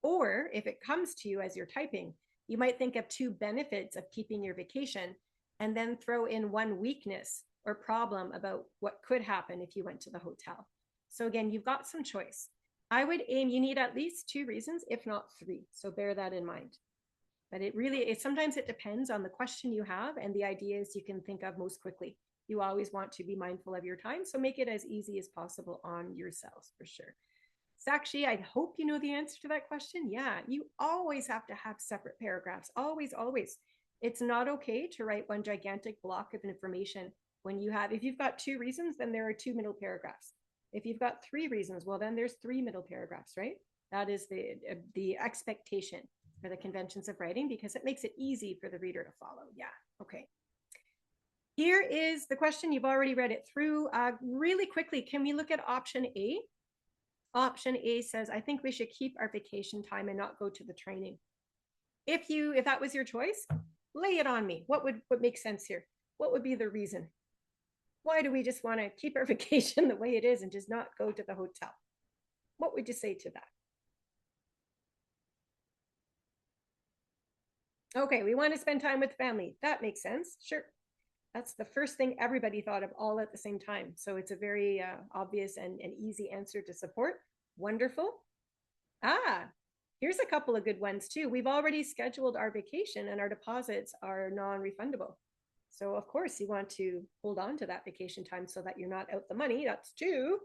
Or if it comes to you as you're typing, you might think of 2 benefits of keeping your vacation and then throw in 1 weakness or problem about what could happen if you went to the hotel. So again, you've got some choice. I would aim, you need at least 2 reasons, if not 3. So bear that in mind. But sometimes it depends on the question you have and the ideas you can think of most quickly. You always want to be mindful of your time, so make it as easy as possible on yourselves for sure. Sakshi, I hope you know the answer to that question. Yeah, you always have to have separate paragraphs. Always, always. It's not okay to write one gigantic block of information when if you've got 2 reasons, then there are 2 middle paragraphs. If you've got 3 reasons, well, then there's 3 middle paragraphs, right? That is the expectation for the conventions of writing because it makes it easy for the reader to follow. Yeah, okay. Here is the question. You've already read it through. Really quickly, can we look at option A? Option A says, I think we should keep our vacation time and not go to the training. If that was your choice, lay it on me. What makes sense here? What would be the reason? Why do we just want to keep our vacation the way it is and just not go to the hotel? What would you say to that? Okay, we want to spend time with family. That makes sense. Sure. That's the first thing everybody thought of all at the same time. So it's a very obvious and easy answer to support. Wonderful. Here's a couple of good ones too. We've already scheduled our vacation and our deposits are non-refundable. So of course you want to hold on to that vacation time so that you're not out the money. That's 2.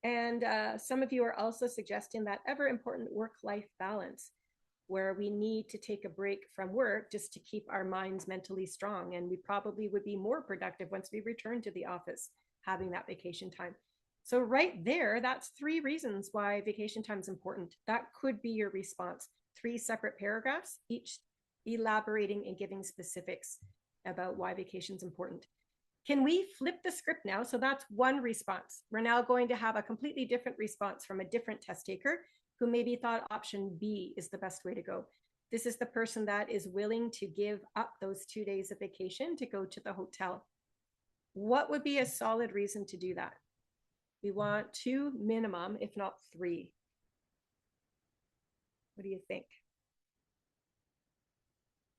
And some of you are also suggesting that ever important work-life balance, where we need to take a break from work just to keep our minds mentally strong. And we probably would be more productive once we return to the office, having that vacation time. So right there, that's 3 reasons why vacation time is important. That could be your response. 3 separate paragraphs, each elaborating and giving specifics about why vacation is important. Can we flip the script now? So that's 1 response. We're now going to have a completely different response from a different test taker who maybe thought option B is the best way to go. This is the person that is willing to give up those 2 days of vacation to go to the hotel. What would be a solid reason to do that? We want 2 minimum, if not 3. What do you think?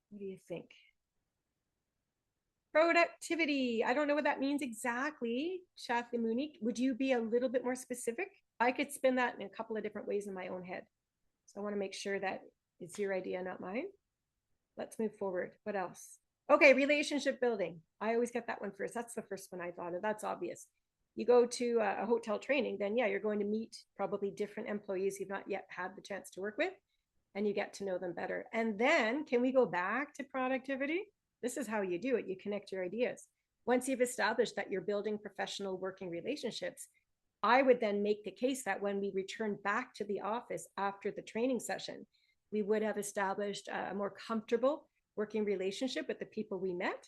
What do you think? Productivity. I don't know what that means exactly. Shathi Muni, would you be a little bit more specific? I could spin that in a couple of different ways in my own head. So I want to make sure that it's your idea, not mine. Let's move forward. What else? Okay, relationship building. I always get that one first. That's the first one I thought of. That's obvious. You go to a hotel training, then yeah, you're going to meet probably different employees you've not yet had the chance to work with, and you get to know them better. And then can we go back to productivity? This is how you do it. You connect your ideas. Once you've established that you're building professional working relationships, I would then make the case that when we return back to the office after the training session, we would have established a more comfortable working relationship with the people we met.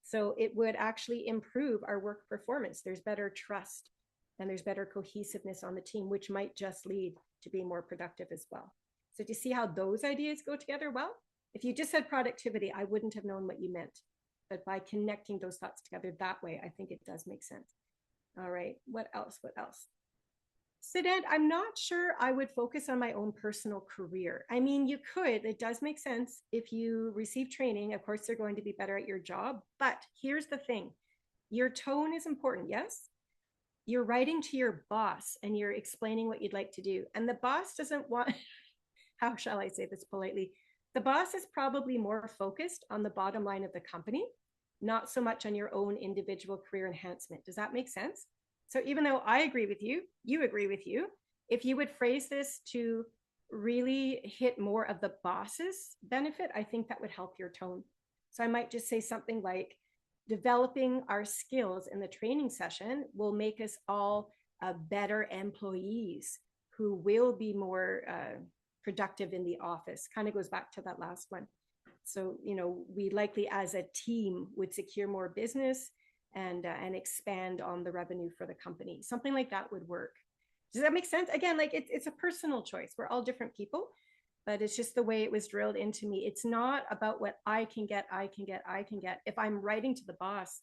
So it would actually improve our work performance. There's better trust and there's better cohesiveness on the team, which might just lead to being more productive as well. So do you see how those ideas go together? Well, if you just said productivity, I wouldn't have known what you meant. But by connecting those thoughts together that way, I think it does make sense. All right, what else? Siddhant, I'm not sure I would focus on my own personal career. I mean, you could, it does make sense. If you receive training, of course, they're going to be better at your job. But here's the thing, your tone is important, yes? You're writing to your boss and you're explaining what you'd like to do. And the boss doesn't want, how shall I say this politely? The boss is probably more focused on the bottom line of the company, not so much on your own individual career enhancement. Does that make sense? So even though I agree with you, you agree with you, if you would phrase this to really hit more of the boss's benefit, I think that would help your tone. So I might just say something like, developing our skills in the training session will make us all better employees who will be more productive in the office. Kind of goes back to that last one. So, we likely as a team would secure more business and expand on the revenue for the company. Something like that would work. Does that make sense? Again, like it's a personal choice. We're all different people, but it's just the way it was drilled into me. It's not about what I can get. If I'm writing to the boss,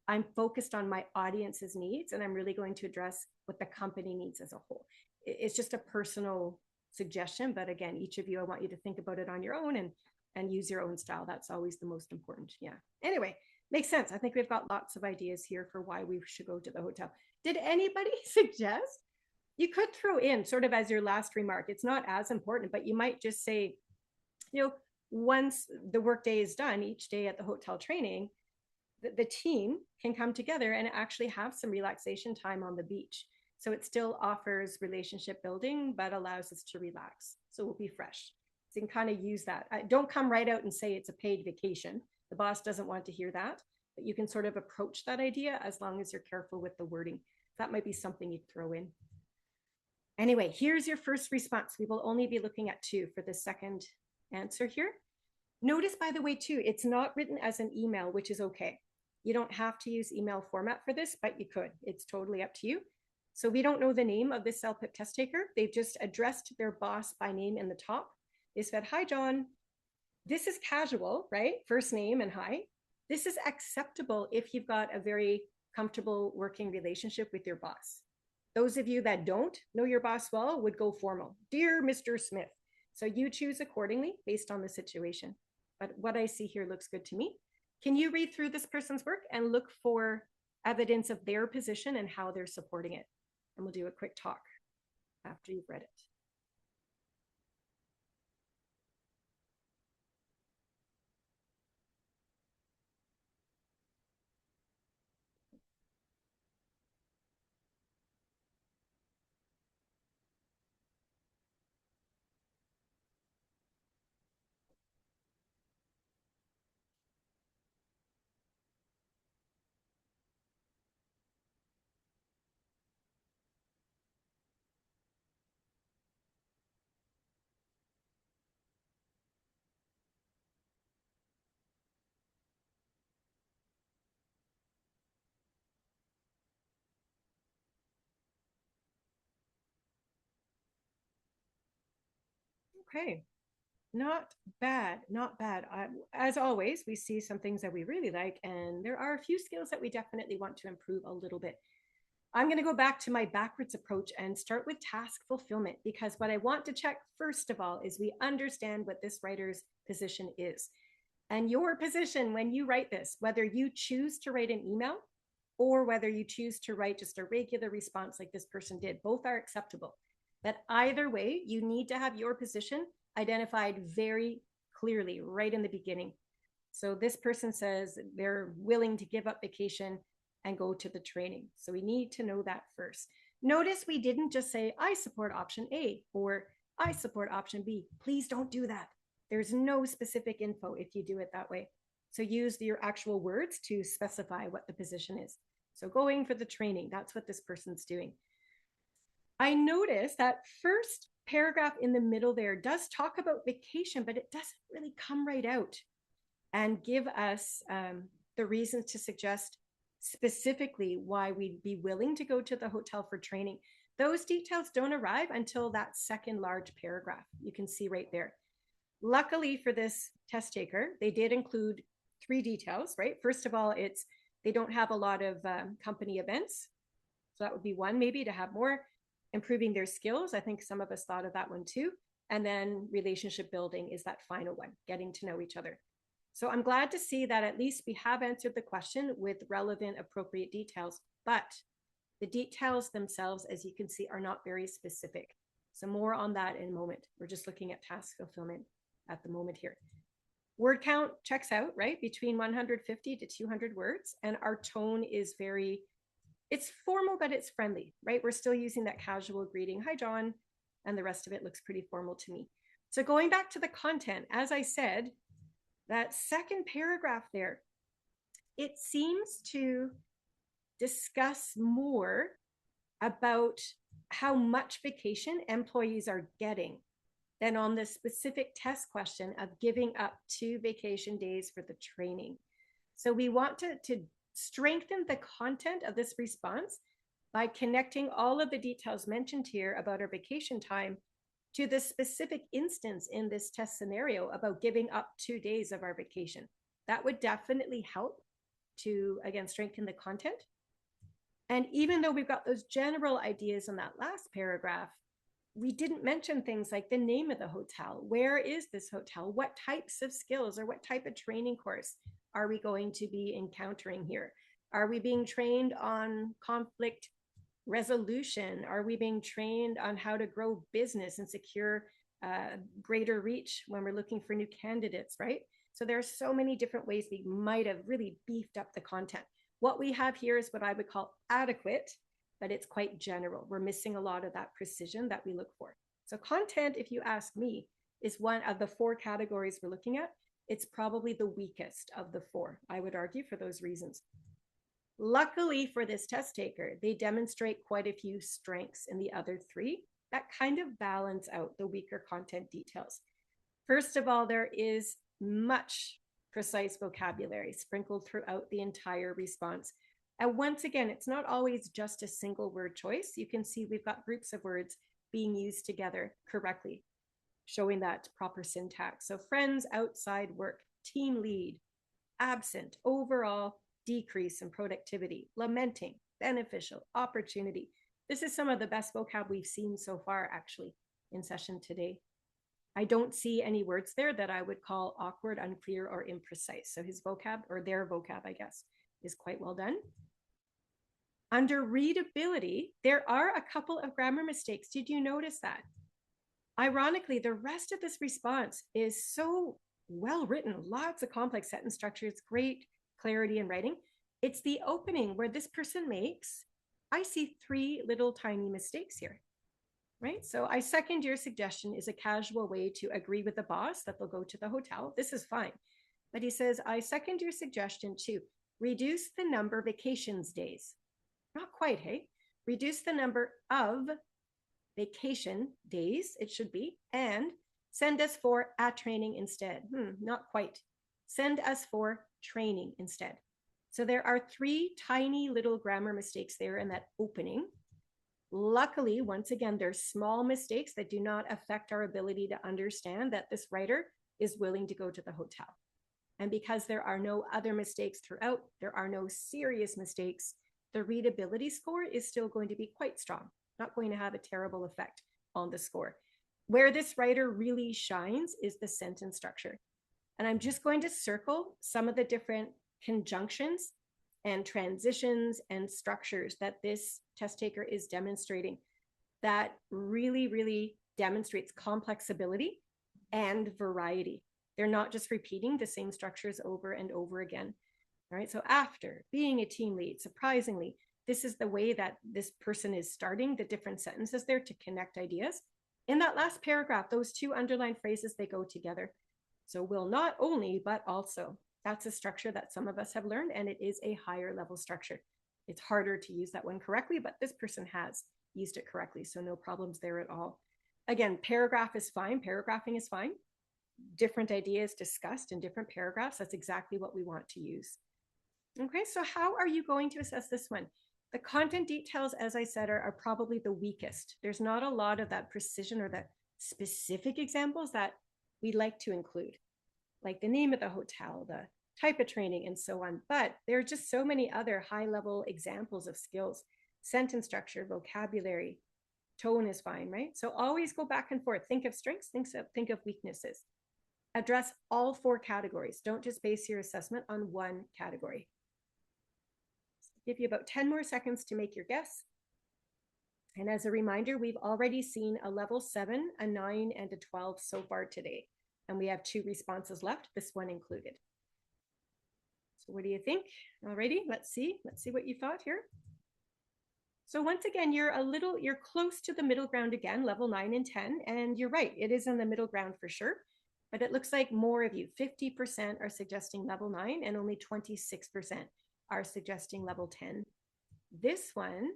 I'm focused on my audience's needs, and I'm really going to address what the company needs as a whole. It's just a personal suggestion, but again, each of you, I want you to think about it on your own and use your own style. That's always the most important. Yeah. Anyway, makes sense. I think we've got lots of ideas here for why we should go to the hotel. Did anybody suggest? You could throw in sort of as your last remark, it's not as important, but you might just say, once the workday is done, each day at the hotel training, the team can come together and actually have some relaxation time on the beach. So it still offers relationship building, but allows us to relax. So we'll be fresh. So you can kind of use that. Don't come right out and say it's a paid vacation. The boss doesn't want to hear that, but you can sort of approach that idea as long as you're careful with the wording. That might be something you'd throw in. Anyway, here's your first response. We will only be looking at 2 for the second answer here. Notice, by the way, too, it's not written as an email, which is okay. You don't have to use email format for this, but you could. It's totally up to you. So we don't know the name of this CELPIP test taker. They've just addressed their boss by name in the top. They said, hi, John. This is casual, right? First name and hi. This is acceptable if you've got a very comfortable working relationship with your boss. Those of you that don't know your boss well would go formal. Dear Mr. Smith. So you choose accordingly based on the situation. But what I see here looks good to me. Can you read through this person's work and look for evidence of their position and how they're supporting it? And we'll do a quick talk after you've read it. Okay. Not bad, not bad. As always, we see some things that we really like, and there are a few skills that we definitely want to improve a little bit. I'm going to go back to my backwards approach and start with task fulfillment, because what I want to check first of all is we understand what this writer's position is. And your position when you write this, whether you choose to write an email or whether you choose to write just a regular response like this person did, both are acceptable. But either way, you need to have your position identified very clearly right in the beginning. So this person says they're willing to give up vacation and go to the training. So we need to know that first. Notice we didn't just say, I support option A or I support option B. Please don't do that. There's no specific info if you do it that way. So use your actual words to specify what the position is. So going for the training, that's what this person's doing. I noticed that first paragraph in the middle there does talk about vacation, but it doesn't really come right out and give us the reasons to suggest specifically why we'd be willing to go to the hotel for training. Those details don't arrive until that second large paragraph. You can see right there. Luckily for this test taker, they did include 3 details, right? First of all, they don't have a lot of company events. So that would be one, maybe to have more. Improving their skills. I think some of us thought of that one too. And then relationship building is that final one, getting to know each other. So I'm glad to see that at least we have answered the question with relevant, appropriate details, but the details themselves, as you can see, are not very specific. So more on that in a moment. We're just looking at task fulfillment. at the moment here. Word count checks out, right? Between 150 to 200 words. And our tone is very, it's formal, but it's friendly, right? We're still using that casual greeting. Hi, John. And the rest of it looks pretty formal to me. So going back to the content, as I said, that second paragraph there, it seems to discuss more about how much vacation employees are getting than on the specific test question of giving up 2 vacation days for the training. So we want to strengthen the content of this response by connecting all of the details mentioned here about our vacation time to the specific instance in this test scenario about giving up 2 days of our vacation. That would definitely help to, again, strengthen the content. And even though we've got those general ideas in that last paragraph, we didn't mention things like the name of the hotel. Where is this hotel? What types of skills or what type of training course are we going to be encountering here? Are we being trained on conflict resolution? Are we being trained on how to grow business and secure greater reach when we're looking for new candidates, right? So there are so many different ways we might have really beefed up the content. What we have here is what I would call adequate, but it's quite general. We're missing a lot of that precision that we look for. So content, if you ask me, is one of the 4 categories we're looking at. It's probably the weakest of the 4, I would argue, for those reasons. Luckily for this test taker, they demonstrate quite a few strengths in the other 3 that kind of balance out the weaker content details. First of all, there is much precise vocabulary sprinkled throughout the entire response. And once again, it's not always just a single word choice. You can see we've got groups of words being used together correctly, showing that proper syntax. So friends, outside work, team lead, absent, overall decrease in productivity, lamenting, beneficial, opportunity. This is some of the best vocab we've seen so far, actually, in session today. I don't see any words there that I would call awkward, unclear, or imprecise. So his vocab, or their vocab, I guess, is quite well done. Under readability, there are a couple of grammar mistakes. Did you notice that? Ironically, the rest of this response is so well written, lots of complex sentence structures, great clarity in writing. It's the opening where this person makes, I see 3 little tiny mistakes here. Right? So I second your suggestion is a casual way to agree with the boss that they'll go to the hotel. This is fine. But he says, I second your suggestion to reduce the number of vacations days. Not quite, hey? Reduce the number of vacation days, it should be, and send us for a training instead. Not quite. Send us for training instead. So there are 3 tiny little grammar mistakes there in that opening. Luckily, once again, they're small mistakes that do not affect our ability to understand that this writer is willing to go to the hotel. And because there are no other mistakes throughout, there are no serious mistakes, the readability score is still going to be quite strong, not going to have a terrible effect on the score. Where this writer really shines is the sentence structure. And I'm just going to circle some of the different conjunctions and transitions and structures that this test taker is demonstrating that really, really demonstrates complex ability and variety. They're not just repeating the same structures over and over again. All right, so after being a team lead, surprisingly, this is the way that this person is starting the different sentences there to connect ideas. In that last paragraph, those 2 underlined phrases, they go together. So will not only, but also. That's a structure that some of us have learned, and it is a higher level structure. It's harder to use that one correctly, but this person has used it correctly, so no problems there at all. Again, paragraph is fine, paragraphing is fine. Different ideas discussed in different paragraphs, that's exactly what we want to use. Okay, so how are you going to assess this one? The content details, as I said, are probably the weakest. There's not a lot of that precision or the specific examples that we'd like to include, like the name of the hotel, the type of training, and so on. But there are just so many other high-level examples of skills. Sentence structure, vocabulary, tone is fine, right? So always go back and forth. Think of strengths, think of weaknesses. Address all 4 categories. Don't just base your assessment on one category. Give you about 10 more seconds to make your guess. And as a reminder, we've already seen a level 7, a 9, and a 12 so far today. And we have 2 responses left, this one included. So what do you think? Alrighty, let's see what you thought here. So once again, you're close to the middle ground again, level 9 and 10, and you're right, it is in the middle ground for sure, but it looks like more of you, 50% are suggesting level 9 and only 26% are suggesting level 10. This one,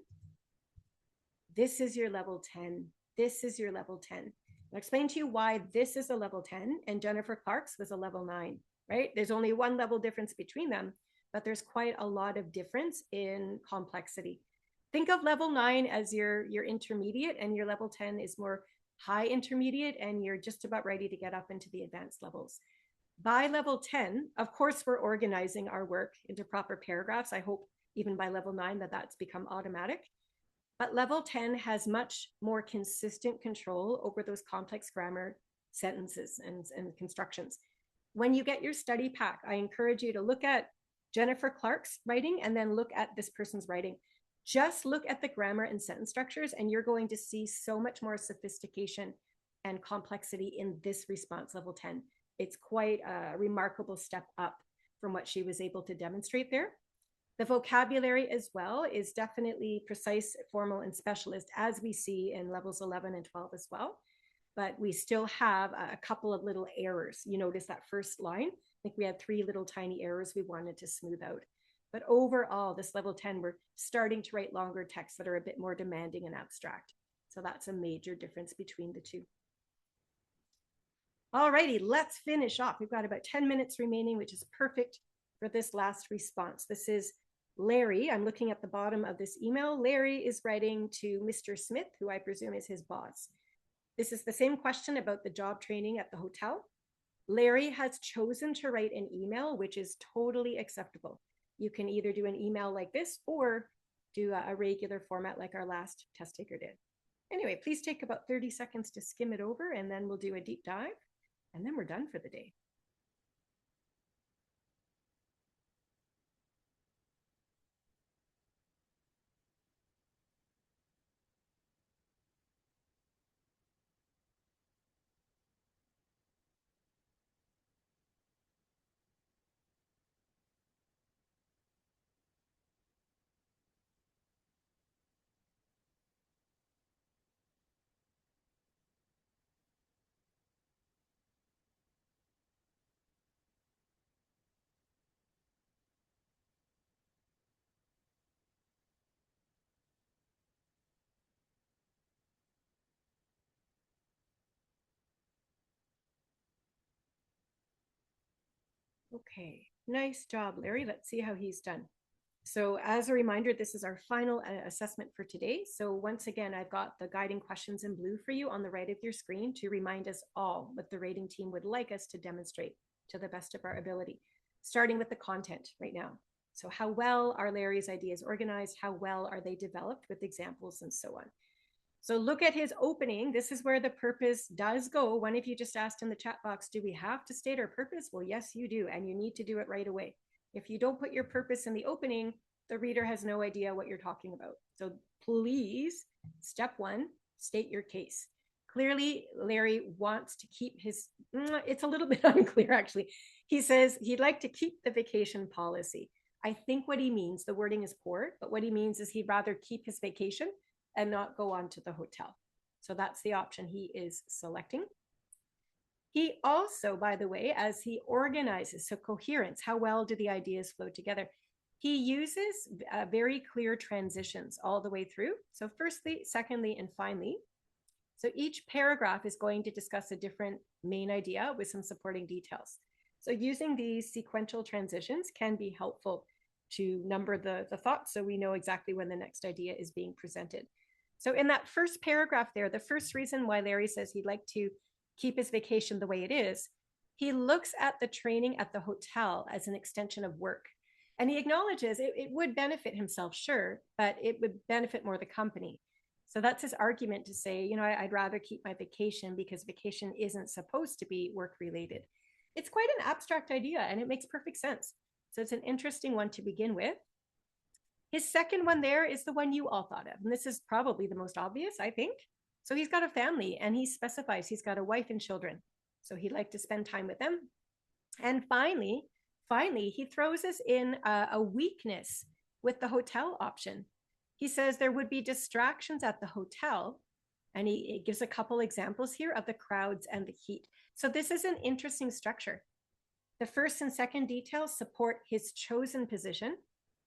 this is your level 10. This is your level 10. I'll explain to you why this is a level 10 and Jennifer Clark's was a level 9, right? There's only one level difference between them, but there's quite a lot of difference in complexity. Think of level 9 as your intermediate, and your level 10 is more high intermediate, and you're just about ready to get up into the advanced levels. By level 10, of course, we're organizing our work into proper paragraphs. I hope even by level 9 that's become automatic. But level 10 has much more consistent control over those complex grammar sentences and constructions. When you get your study pack, I encourage you to look at Jennifer Clark's writing and then look at this person's writing. Just look at the grammar and sentence structures, and you're going to see so much more sophistication and complexity in this response level 10. It's quite a remarkable step up from what she was able to demonstrate there. The vocabulary as well is definitely precise, formal, and specialist, as we see in levels 11 and 12 as well. But we still have a couple of little errors. You notice that first line, I think we had 3 little tiny errors we wanted to smooth out. But overall, this level 10, we're starting to write longer texts that are a bit more demanding and abstract. So that's a major difference between the two. Alrighty, let's finish off. We've got about 10 minutes remaining, which is perfect for this last response. This is Larry. I'm looking at the bottom of this email. Larry is writing to Mr. Smith, who I presume is his boss. This is the same question about the job training at the hotel. Larry has chosen to write an email, which is totally acceptable. You can either do an email like this or do a regular format like our last test taker did. Anyway, please take about 30 seconds to skim it over, and then we'll do a deep dive, and then we're done for the day. Okay, nice job, Larry. Let's see how he's done. So as a reminder, this is our final assessment for today. So once again, I've got the guiding questions in blue for you on the right of your screen to remind us all what the rating team would like us to demonstrate to the best of our ability, starting with the content right now. So how well are Larry's ideas organized? How well are they developed with examples and so on? So look at his opening. This is where the purpose does go. One of you just asked in the chat box, do we have to state our purpose? Well, yes, you do. And you need to do it right away. If you don't put your purpose in the opening, the reader has no idea what you're talking about. So please, step 1, state your case. Clearly, Larry wants to keep his, it's a little bit unclear actually. He says he'd like to keep the vacation policy. I think what he means, the wording is poor, but what he means is he'd rather keep his vacation and not go on to the hotel. So that's the option he is selecting. He also, by the way, as he organizes, so coherence, how well do the ideas flow together? He uses very clear transitions all the way through. So firstly, secondly, and finally. So each paragraph is going to discuss a different main idea with some supporting details. So using these sequential transitions can be helpful to number the thoughts so we know exactly when the next idea is being presented. So in that first paragraph there, the first reason why Larry says he'd like to keep his vacation the way it is, he looks at the training at the hotel as an extension of work. And he acknowledges it would benefit himself, sure, but it would benefit more the company. So that's his argument to say, you know, I'd rather keep my vacation because vacation isn't supposed to be work related. It's quite an abstract idea and it makes perfect sense. So it's an interesting one to begin with. His second one there is the one you all thought of. And this is probably the most obvious, I think. So he's got a family and he specifies he's got a wife and children. So he'd like to spend time with them. And finally, he throws us in a weakness with the hotel option. He says there would be distractions at the hotel. And he gives a couple examples here of the crowds and the heat. So this is an interesting structure. The first and second details support his chosen position.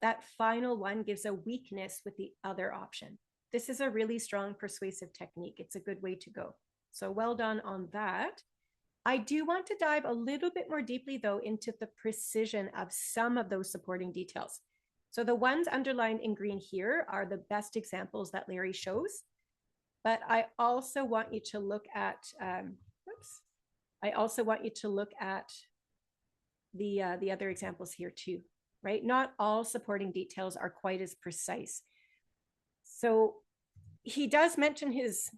That final one gives a weakness with the other option. This is a really strong persuasive technique. It's a good way to go. So well done on that. I do want to dive a little bit more deeply, though, into the precision of some of those supporting details. So the ones underlined in green here are the best examples that Larry shows. But I also want you to look at, the other examples here too, right? Not all supporting details are quite as precise. So he does mention his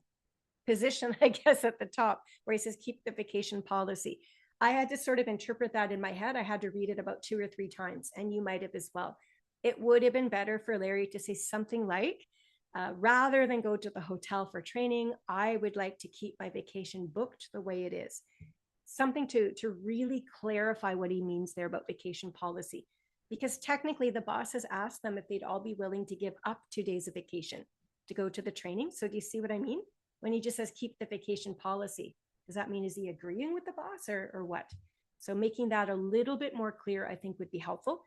position, I guess, at the top, where he says, keep the vacation policy. I had to sort of interpret that in my head. I had to read it about 2 or 3 times, and you might have as well. It would have been better for Larry to say something like, rather than go to the hotel for training, I would like to keep my vacation booked the way it is. Something to really clarify what he means there about vacation policy. Because technically the boss has asked them if they'd all be willing to give up 2 days of vacation to go to the training. So do you see what I mean? When he just says keep the vacation policy, does that mean is he agreeing with the boss or what? So making that a little bit more clear, I think, would be helpful.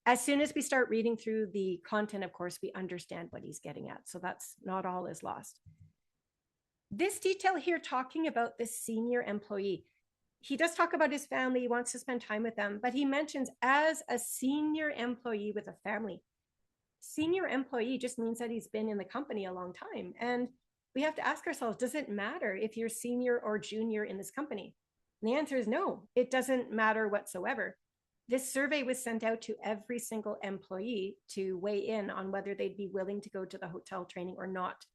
As soon as we start reading through the content, of course, we understand what he's getting at. So that's not all is lost. This detail here talking about the senior employee, he does talk about his family, he wants to spend time with them, but he mentions as a senior employee with a family. Senior employee just means that he's been in the company a long time. And we have to ask ourselves, does it matter if you're senior or junior in this company? And the answer is no, it doesn't matter whatsoever. This survey was sent out to every single employee to weigh in on whether they'd be willing to go to the hotel training or not.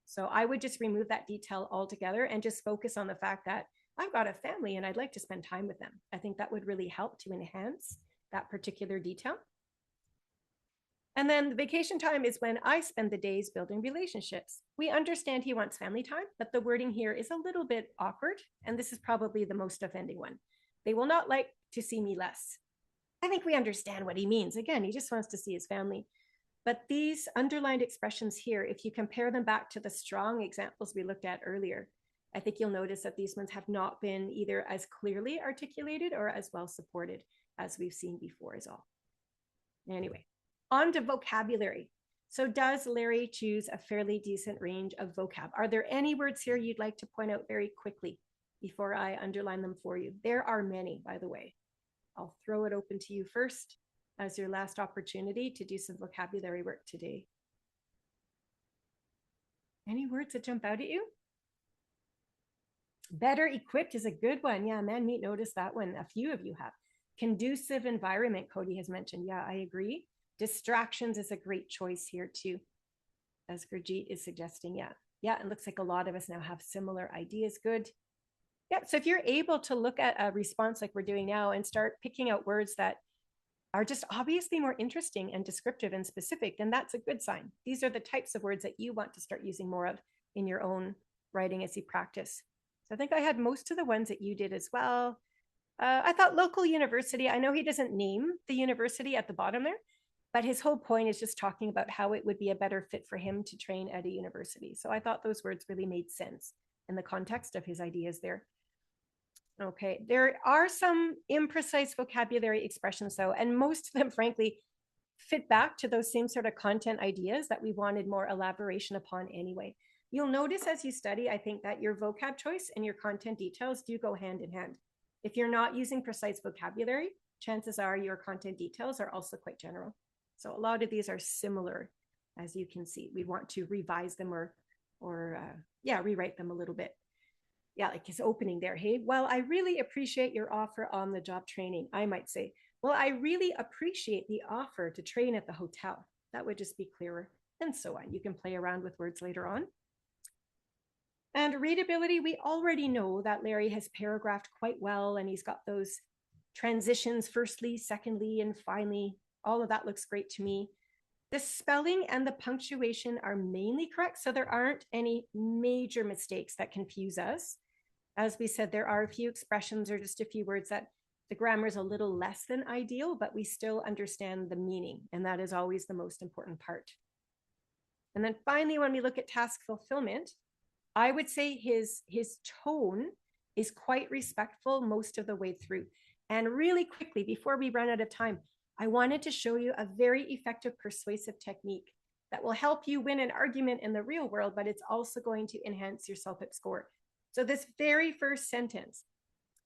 So I would just remove that detail altogether and just focus on the fact that I've got a family and I'd like to spend time with them. I think that would really help to enhance that particular detail. And then the vacation time is when I spend the days building relationships. We understand he wants family time, but the wording here is a little bit awkward, and this is probably the most offending one. They will not like to see me less. I think we understand what he means. Again, he just wants to see his family. But these underlined expressions here, if you compare them back to the strong examples we looked at earlier, I think you'll notice that these ones have not been either as clearly articulated or as well supported as we've seen before as all. Anyway, on to vocabulary. So does Larry choose a fairly decent range of vocab? Are there any words here you'd like to point out very quickly before I underline them for you? There are many, by the way. I'll throw it open to you first as your last opportunity to do some vocabulary work today. Any words that jump out at you? Better equipped is a good one. Yeah, Manmeet noticed that one. A few of you have. Conducive environment, Cody has mentioned. Yeah, I agree. Distractions is a great choice here too, as Gurjeet is suggesting. Yeah, it looks like a lot of us now have similar ideas. Good. Yeah, so if you're able to look at a response like we're doing now and start picking out words that are just obviously more interesting and descriptive and specific, then that's a good sign. These are the types of words that you want to start using more of in your own writing as you practice. So I think I had most of the ones that you did as well. I thought local university, I know he doesn't name the university at the bottom there, but his whole point is just talking about how it would be a better fit for him to train at a university. So I thought those words really made sense in the context of his ideas there. Okay, there are some imprecise vocabulary expressions though, and most of them, frankly, fit back to those same sort of content ideas that we wanted more elaboration upon anyway. You'll notice as you study, I think that your vocab choice and your content details do go hand in hand. If you're not using precise vocabulary, chances are your content details are also quite general. So a lot of these are similar, as you can see. We want to revise them or rewrite them a little bit. Yeah, like his opening there. Hey, well, I really appreciate your offer on the job training. I might say, well, I really appreciate the offer to train at the hotel. That would just be clearer, and so on. You can play around with words later on. And readability, we already know that Larry has paragraphed quite well, and he's got those transitions, firstly, secondly, and finally. All of that looks great to me. The spelling and the punctuation are mainly correct, so there aren't any major mistakes that confuse us. As we said, there are a few expressions or just a few words that the grammar is a little less than ideal, but we still understand the meaning. And that is always the most important part. And then finally, when we look at task fulfillment, I would say his tone is quite respectful most of the way through. And really quickly, before we run out of time, I wanted to show you a very effective persuasive technique that will help you win an argument in the real world, but it's also going to enhance your CELPIP score. So this very first sentence,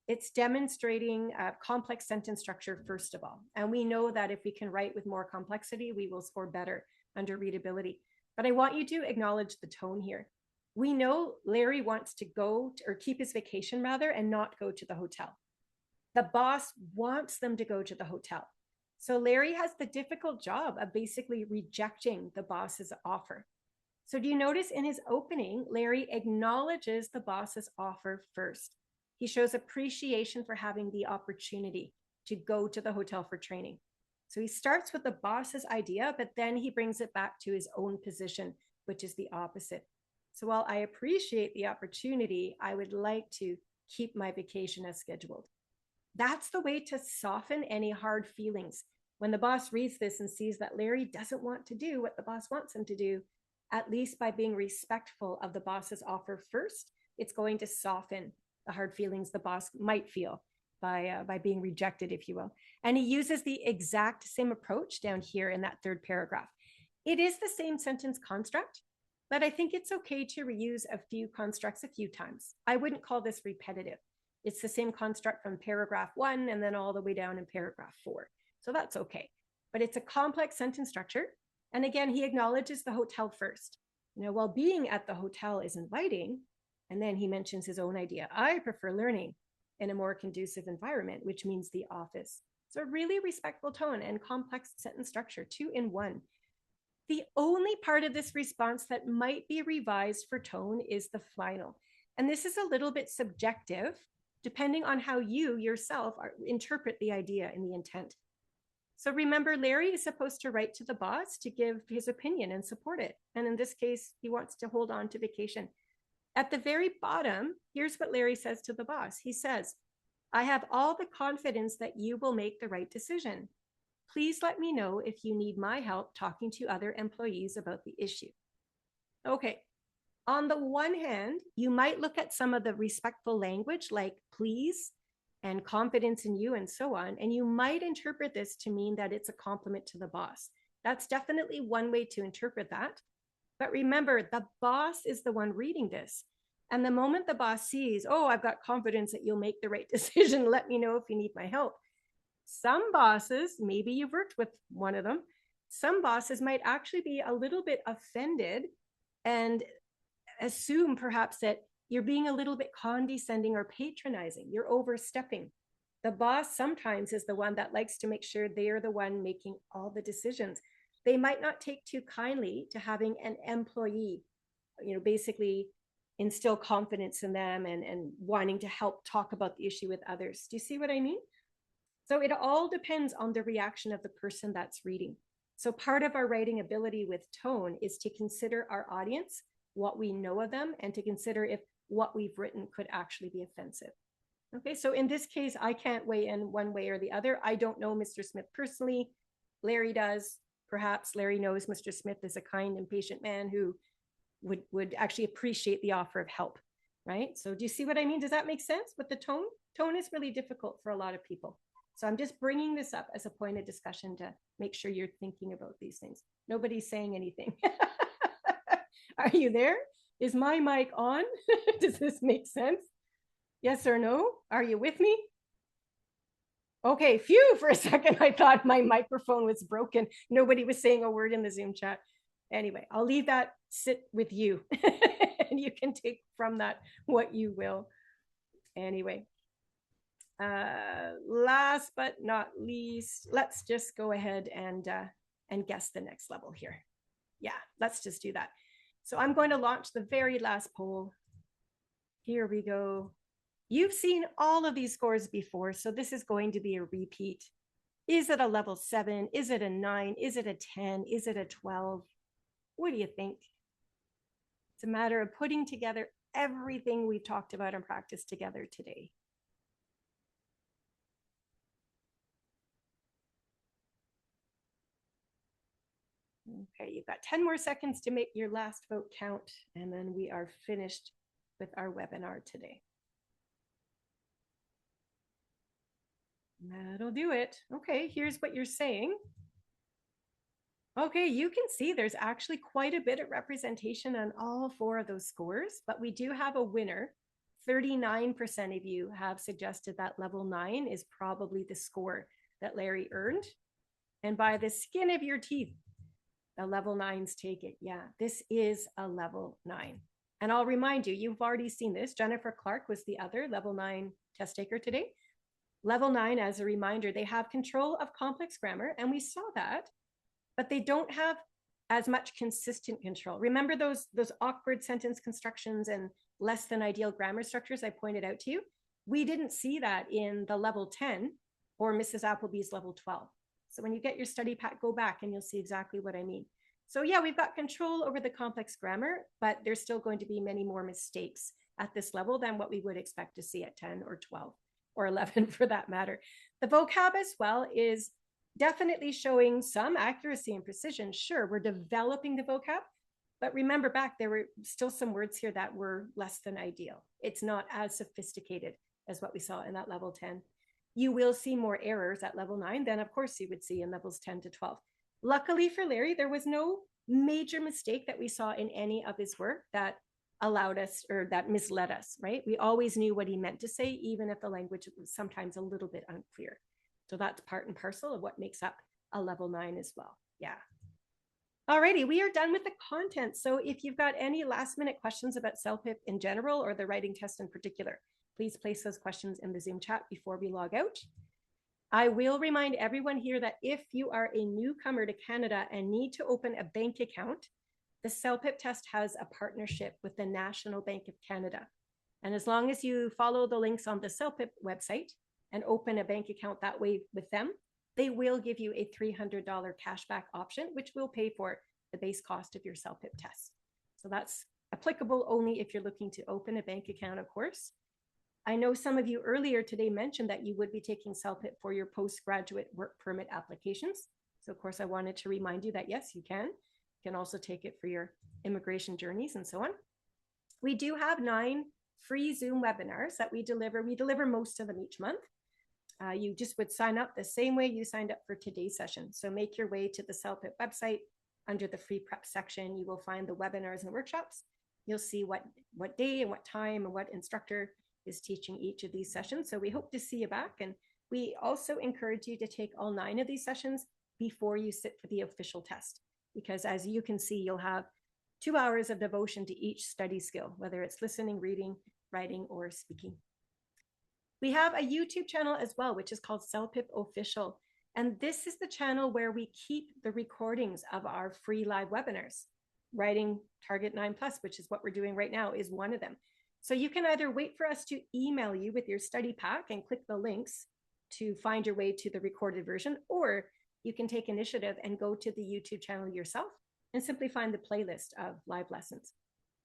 it's demonstrating a complex sentence structure, first of all. And we know that if we can write with more complexity, we will score better under readability. But I want you to acknowledge the tone here. We know Larry wants to go or keep his vacation rather and not go to the hotel. The boss wants them to go to the hotel. So Larry has the difficult job of basically rejecting the boss's offer. So do you notice in his opening, Larry acknowledges the boss's offer first. He shows appreciation for having the opportunity to go to the hotel for training. So he starts with the boss's idea, but then he brings it back to his own position, which is the opposite. So while I appreciate the opportunity, I would like to keep my vacation as scheduled. That's the way to soften any hard feelings. When the boss reads this and sees that Larry doesn't want to do what the boss wants him to do, at least by being respectful of the boss's offer first, it's going to soften the hard feelings the boss might feel by being rejected, if you will. And he uses the exact same approach down here in that third paragraph. It is the same sentence construct, but I think it's okay to reuse a few constructs a few times. I wouldn't call this repetitive. It's the same construct from paragraph 1 and then all the way down in paragraph 4. So that's okay. But it's a complex sentence structure. And again, he acknowledges the hotel first. While being at the hotel is inviting, and then he mentions his own idea. I prefer learning in a more conducive environment, which means the office. So really respectful tone and complex sentence structure, 2 in 1. The only part of this response that might be revised for tone is the final. And this is a little bit subjective, depending on how you yourself interpret the idea and the intent. So remember, Larry is supposed to write to the boss to give his opinion and support it. And in this case, he wants to hold on to vacation. At the very bottom, here's what Larry says to the boss. He says, I have all the confidence that you will make the right decision. Please let me know if you need my help talking to other employees about the issue. Okay. On the one hand, you might look at some of the respectful language like please and confidence in you and so on, and you might interpret this to mean that it's a compliment to the boss. That's definitely one way to interpret that. But remember, the boss is the one reading this. And the moment the boss sees, oh, I've got confidence that you'll make the right decision, let me know if you need my help. Some bosses, maybe you've worked with one of them, some bosses might actually be a little bit offended and assume perhaps that you're being a little bit condescending or patronizing. You're overstepping. The boss sometimes is the one that likes to make sure they are the one making all the decisions. They might not take too kindly to having an employee, basically instill confidence in them and wanting to help talk about the issue with others. Do you see what I mean? So it all depends on the reaction of the person that's reading. So part of our writing ability with tone is to consider our audience, what we know of them, and to consider if what we've written could actually be offensive. Okay, so in this case, I can't weigh in one way or the other. I don't know Mr. Smith personally. Larry does. Perhaps Larry knows Mr. Smith is a kind and patient man who would actually appreciate the offer of help, right? So do you see what I mean? Does that make sense with the tone? Tone is really difficult for a lot of people. So I'm just bringing this up as a point of discussion to make sure you're thinking about these things. Nobody's saying anything. Are you there? Is my mic on? Does this make sense? Yes or no? Are you with me? Okay, phew, for a second, I thought my microphone was broken. Nobody was saying a word in the Zoom chat. Anyway, I'll leave that sit with you and you can take from that what you will. Anyway, last but not least, let's just go ahead and guess the next level here. Yeah, let's just do that. So I'm going to launch the very last poll. Here we go. You've seen all of these scores before, so this is going to be a repeat. Is it a level 7? Is it a 9? Is it a 10? Is it a 12? What do you think? It's a matter of putting together everything we've talked about and practiced together today? Okay, you've got 10 more seconds to make your last vote count, and then we are finished with our webinar today. That'll do it. Okay, here's what you're saying. Okay, you can see there's actually quite a bit of representation on all 4 of those scores, but we do have a winner. 39% of you have suggested that level 9 is probably the score that Larry earned. And by the skin of your teeth, the level 9s take it. Yeah, this is a level 9. And I'll remind you, you've already seen this. Jennifer Clark was the other level 9 test taker today. Level 9, as a reminder, they have control of complex grammar, and we saw that, but they don't have as much consistent control. Remember those awkward sentence constructions and less than ideal grammar structures I pointed out to you? We didn't see that in the level 10 or Mrs. Appleby's level 12. So when you get your study pack, go back and you'll see exactly what I mean. So yeah, we've got control over the complex grammar, but there's still going to be many more mistakes at this level than what we would expect to see at 10 or 12 or 11 for that matter. The vocab as well is definitely showing some accuracy and precision. Sure, we're developing the vocab, but remember back, there were still some words here that were less than ideal. It's not as sophisticated as what we saw in that level 10. You will see more errors at level 9 than, of course, you would see in levels 10 to 12. Luckily for Larry, there was no major mistake that we saw in any of his work that allowed us or that misled us, right? We always knew what he meant to say, even if the language was sometimes a little bit unclear. So that's part and parcel of what makes up a level 9 as well. Yeah. Alrighty, we are done with the content. So if you've got any last minute questions about CELPIP in general or the writing test in particular, please place those questions in the Zoom chat before we log out. I will remind everyone here that if you are a newcomer to Canada and need to open a bank account, the CELPIP test has a partnership with the National Bank of Canada. And as long as you follow the links on the CELPIP website and open a bank account that way with them, they will give you a $300 cashback option, which will pay for the base cost of your CELPIP test. So that's applicable only if you're looking to open a bank account, of course. I know some of you earlier today mentioned that you would be taking CELPIP for your postgraduate work permit applications. So of course, I wanted to remind you that yes, you can. You can also take it for your immigration journeys and so on. We do have 9 free Zoom webinars that we deliver. We deliver most of them each month. You just would sign up the same way you signed up for today's session. So make your way to the CELPIP website. Under the free prep section, you will find the webinars and workshops. You'll see what day and what time and what instructor is teaching each of these sessions. So we hope to see you back. And we also encourage you to take all 9 of these sessions before you sit for the official test. Because as you can see, you'll have 2 hours of devotion to each study skill, whether it's listening, reading, writing, or speaking. We have a YouTube channel as well, which is called CELPIP Official. And this is the channel where we keep the recordings of our free live webinars. Writing Target 9+, which is what we're doing right now, is one of them. So you can either wait for us to email you with your study pack and click the links to find your way to the recorded version, or you can take initiative and go to the YouTube channel yourself and simply find the playlist of live lessons.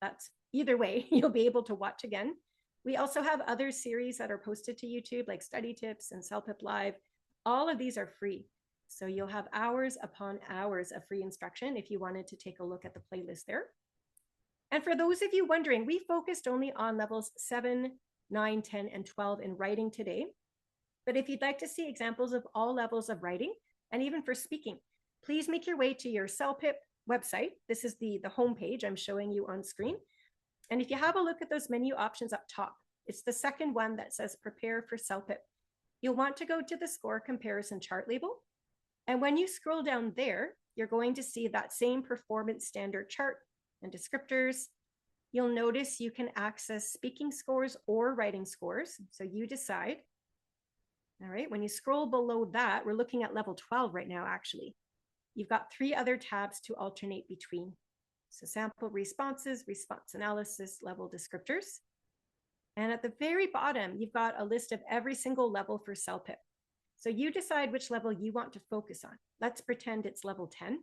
That's either way, you'll be able to watch again. We also have other series that are posted to YouTube, like Study Tips and CELPIP Live. All of these are free. So you'll have hours upon hours of free instruction if you wanted to take a look at the playlist there. And for those of you wondering, we focused only on levels 7, 9, 10, and 12 in writing today. But if you'd like to see examples of all levels of writing, and even for speaking, please make your way to your CELPIP website. This is the homepage I'm showing you on screen. And if you have a look at those menu options up top, it's the second one that says Prepare for CELPIP. You'll want to go to the score comparison chart label. And when you scroll down there, you're going to see that same performance standard chart and descriptors. You'll notice you can access speaking scores or writing scores. So you decide. All right, when you scroll below that, we're looking at level 12 right now, actually. You've got 3 other tabs to alternate between. So sample responses, response analysis, level descriptors. And at the very bottom, you've got a list of every single level for CELPIP. So you decide which level you want to focus on. Let's pretend it's level 10.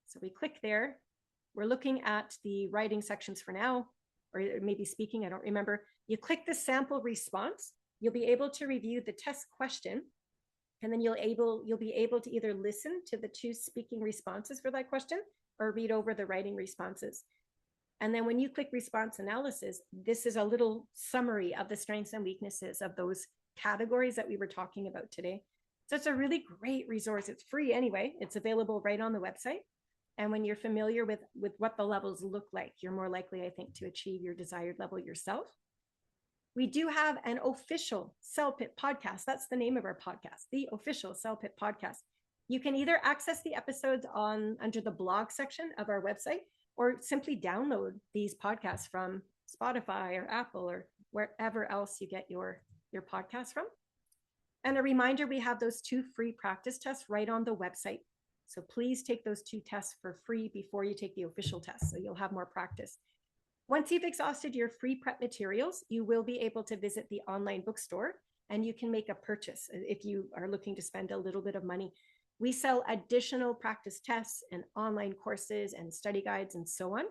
So we click there. We're looking at the writing sections for now. or maybe speaking, I don't remember. You click the sample response, you'll be able to review the test question, and then you'll be able to either listen to the 2 speaking responses for that question or read over the writing responses. And then when you click response analysis, this is a little summary of the strengths and weaknesses of those categories that we were talking about today. So it's a really great resource. It's free anyway. It's available right on the website. And when you're familiar with what the levels look like, you're more likely, I think, to achieve your desired level yourself. We do have an official CELPIP podcast. That's the name of our podcast, the official CELPIP podcast. You can either access the episodes under the blog section of our website, or simply download these podcasts from Spotify or Apple or wherever else you get your podcasts from. And a reminder, we have those 2 free practice tests right on the website. So please take those 2 tests for free before you take the official test, so you'll have more practice. Once you've exhausted your free prep materials, you will be able to visit the online bookstore and you can make a purchase if you are looking to spend a little bit of money. We sell additional practice tests and online courses and study guides and so on.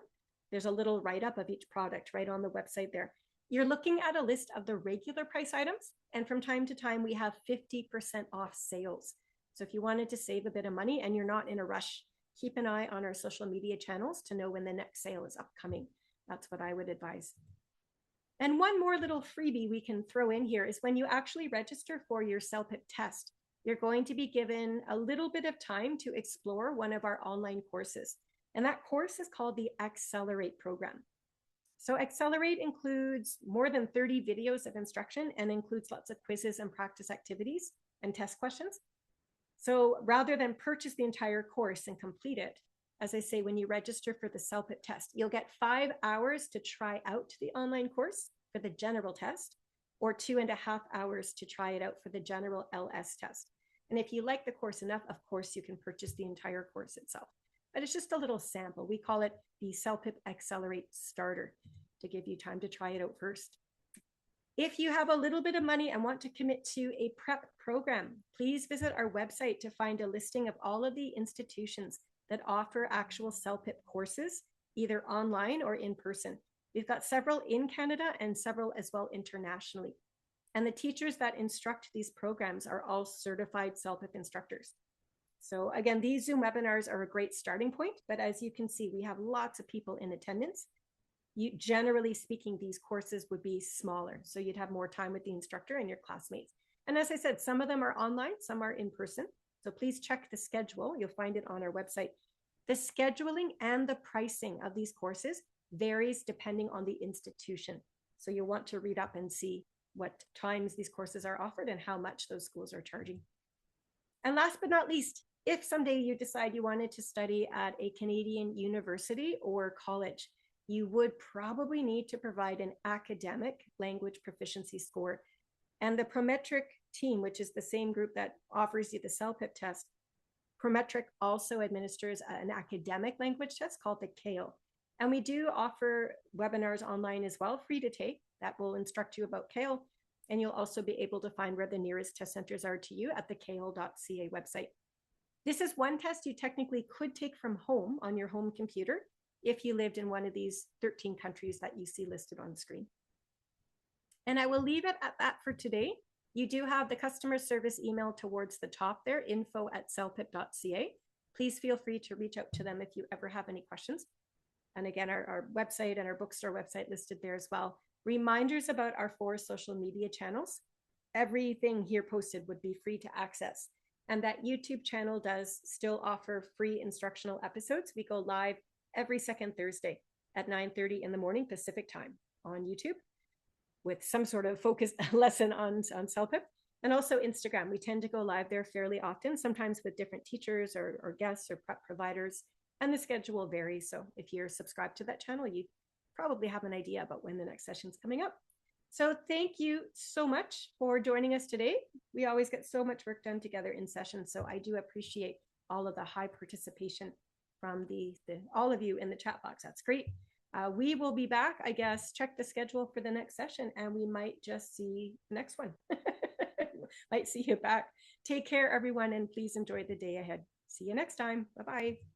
There's a little write-up of each product right on the website there. You're looking at a list of the regular price items, and from time to time, we have 50% off sales. So if you wanted to save a bit of money and you're not in a rush, keep an eye on our social media channels to know when the next sale is upcoming. That's what I would advise. And one more little freebie we can throw in here is when you actually register for your CELPIP test, you're going to be given a little bit of time to explore one of our online courses. And that course is called the Accelerate program. So Accelerate includes more than 30 videos of instruction and includes lots of quizzes and practice activities and test questions. So rather than purchase the entire course and complete it, as I say, when you register for the CELPIP test, you'll get 5 hours to try out the online course for the general test, or 2.5 hours to try it out for the general LS test. And if you like the course enough, of course, you can purchase the entire course itself. But it's just a little sample. We call it the CELPIP Accelerate Starter to give you time to try it out first. If you have a little bit of money and want to commit to a prep program, please visit our website to find a listing of all of the institutions that offer actual CELPIP courses, either online or in person. We've got several in Canada and several as well internationally. And the teachers that instruct these programs are all certified CELPIP instructors. So again, these Zoom webinars are a great starting point, but as you can see, we have lots of people in attendance. Generally speaking, these courses would be smaller, so you'd have more time with the instructor and your classmates. And as I said, some of them are online, some are in person. So please check the schedule. You'll find it on our website. The scheduling and the pricing of these courses varies depending on the institution. So you'll want to read up and see what times these courses are offered and how much those schools are charging. And last but not least, if someday you decide you wanted to study at a Canadian university or college, you would probably need to provide an academic language proficiency score. And the Prometric team, which is the same group that offers you the CELPIP test, Prometric also administers an academic language test called the CALE. And we do offer webinars online as well, free to take, that will instruct you about CALE. And you'll also be able to find where the nearest test centers are to you at the cale.ca website. This is one test you technically could take from home on your home computer if you lived in one of these 13 countries that you see listed on the screen. And I will leave it at that for today. You do have the customer service email towards the top there, info@celpip.ca. Please feel free to reach out to them if you ever have any questions. And again, our website and our bookstore website listed there as well. Reminders about our 4 social media channels. Everything here posted would be free to access. And that YouTube channel does still offer free instructional episodes. We go live every second Thursday at 9:30 in the morning Pacific time on YouTube with some sort of focused lesson on CELPIP. And also Instagram. We tend to go live there fairly often, sometimes with different teachers or guests or prep providers. And the schedule varies. So if you're subscribed to that channel, you probably have an idea about when the next session is coming up. So thank you so much for joining us today. We always get so much work done together in session. So I do appreciate all of the high participation from all of you in the chat box. That's great. We will be back, I guess, check the schedule for the next session, and we might just see the next one. Might see you back. Take care, everyone, and please enjoy the day ahead. See you next time. Bye-bye.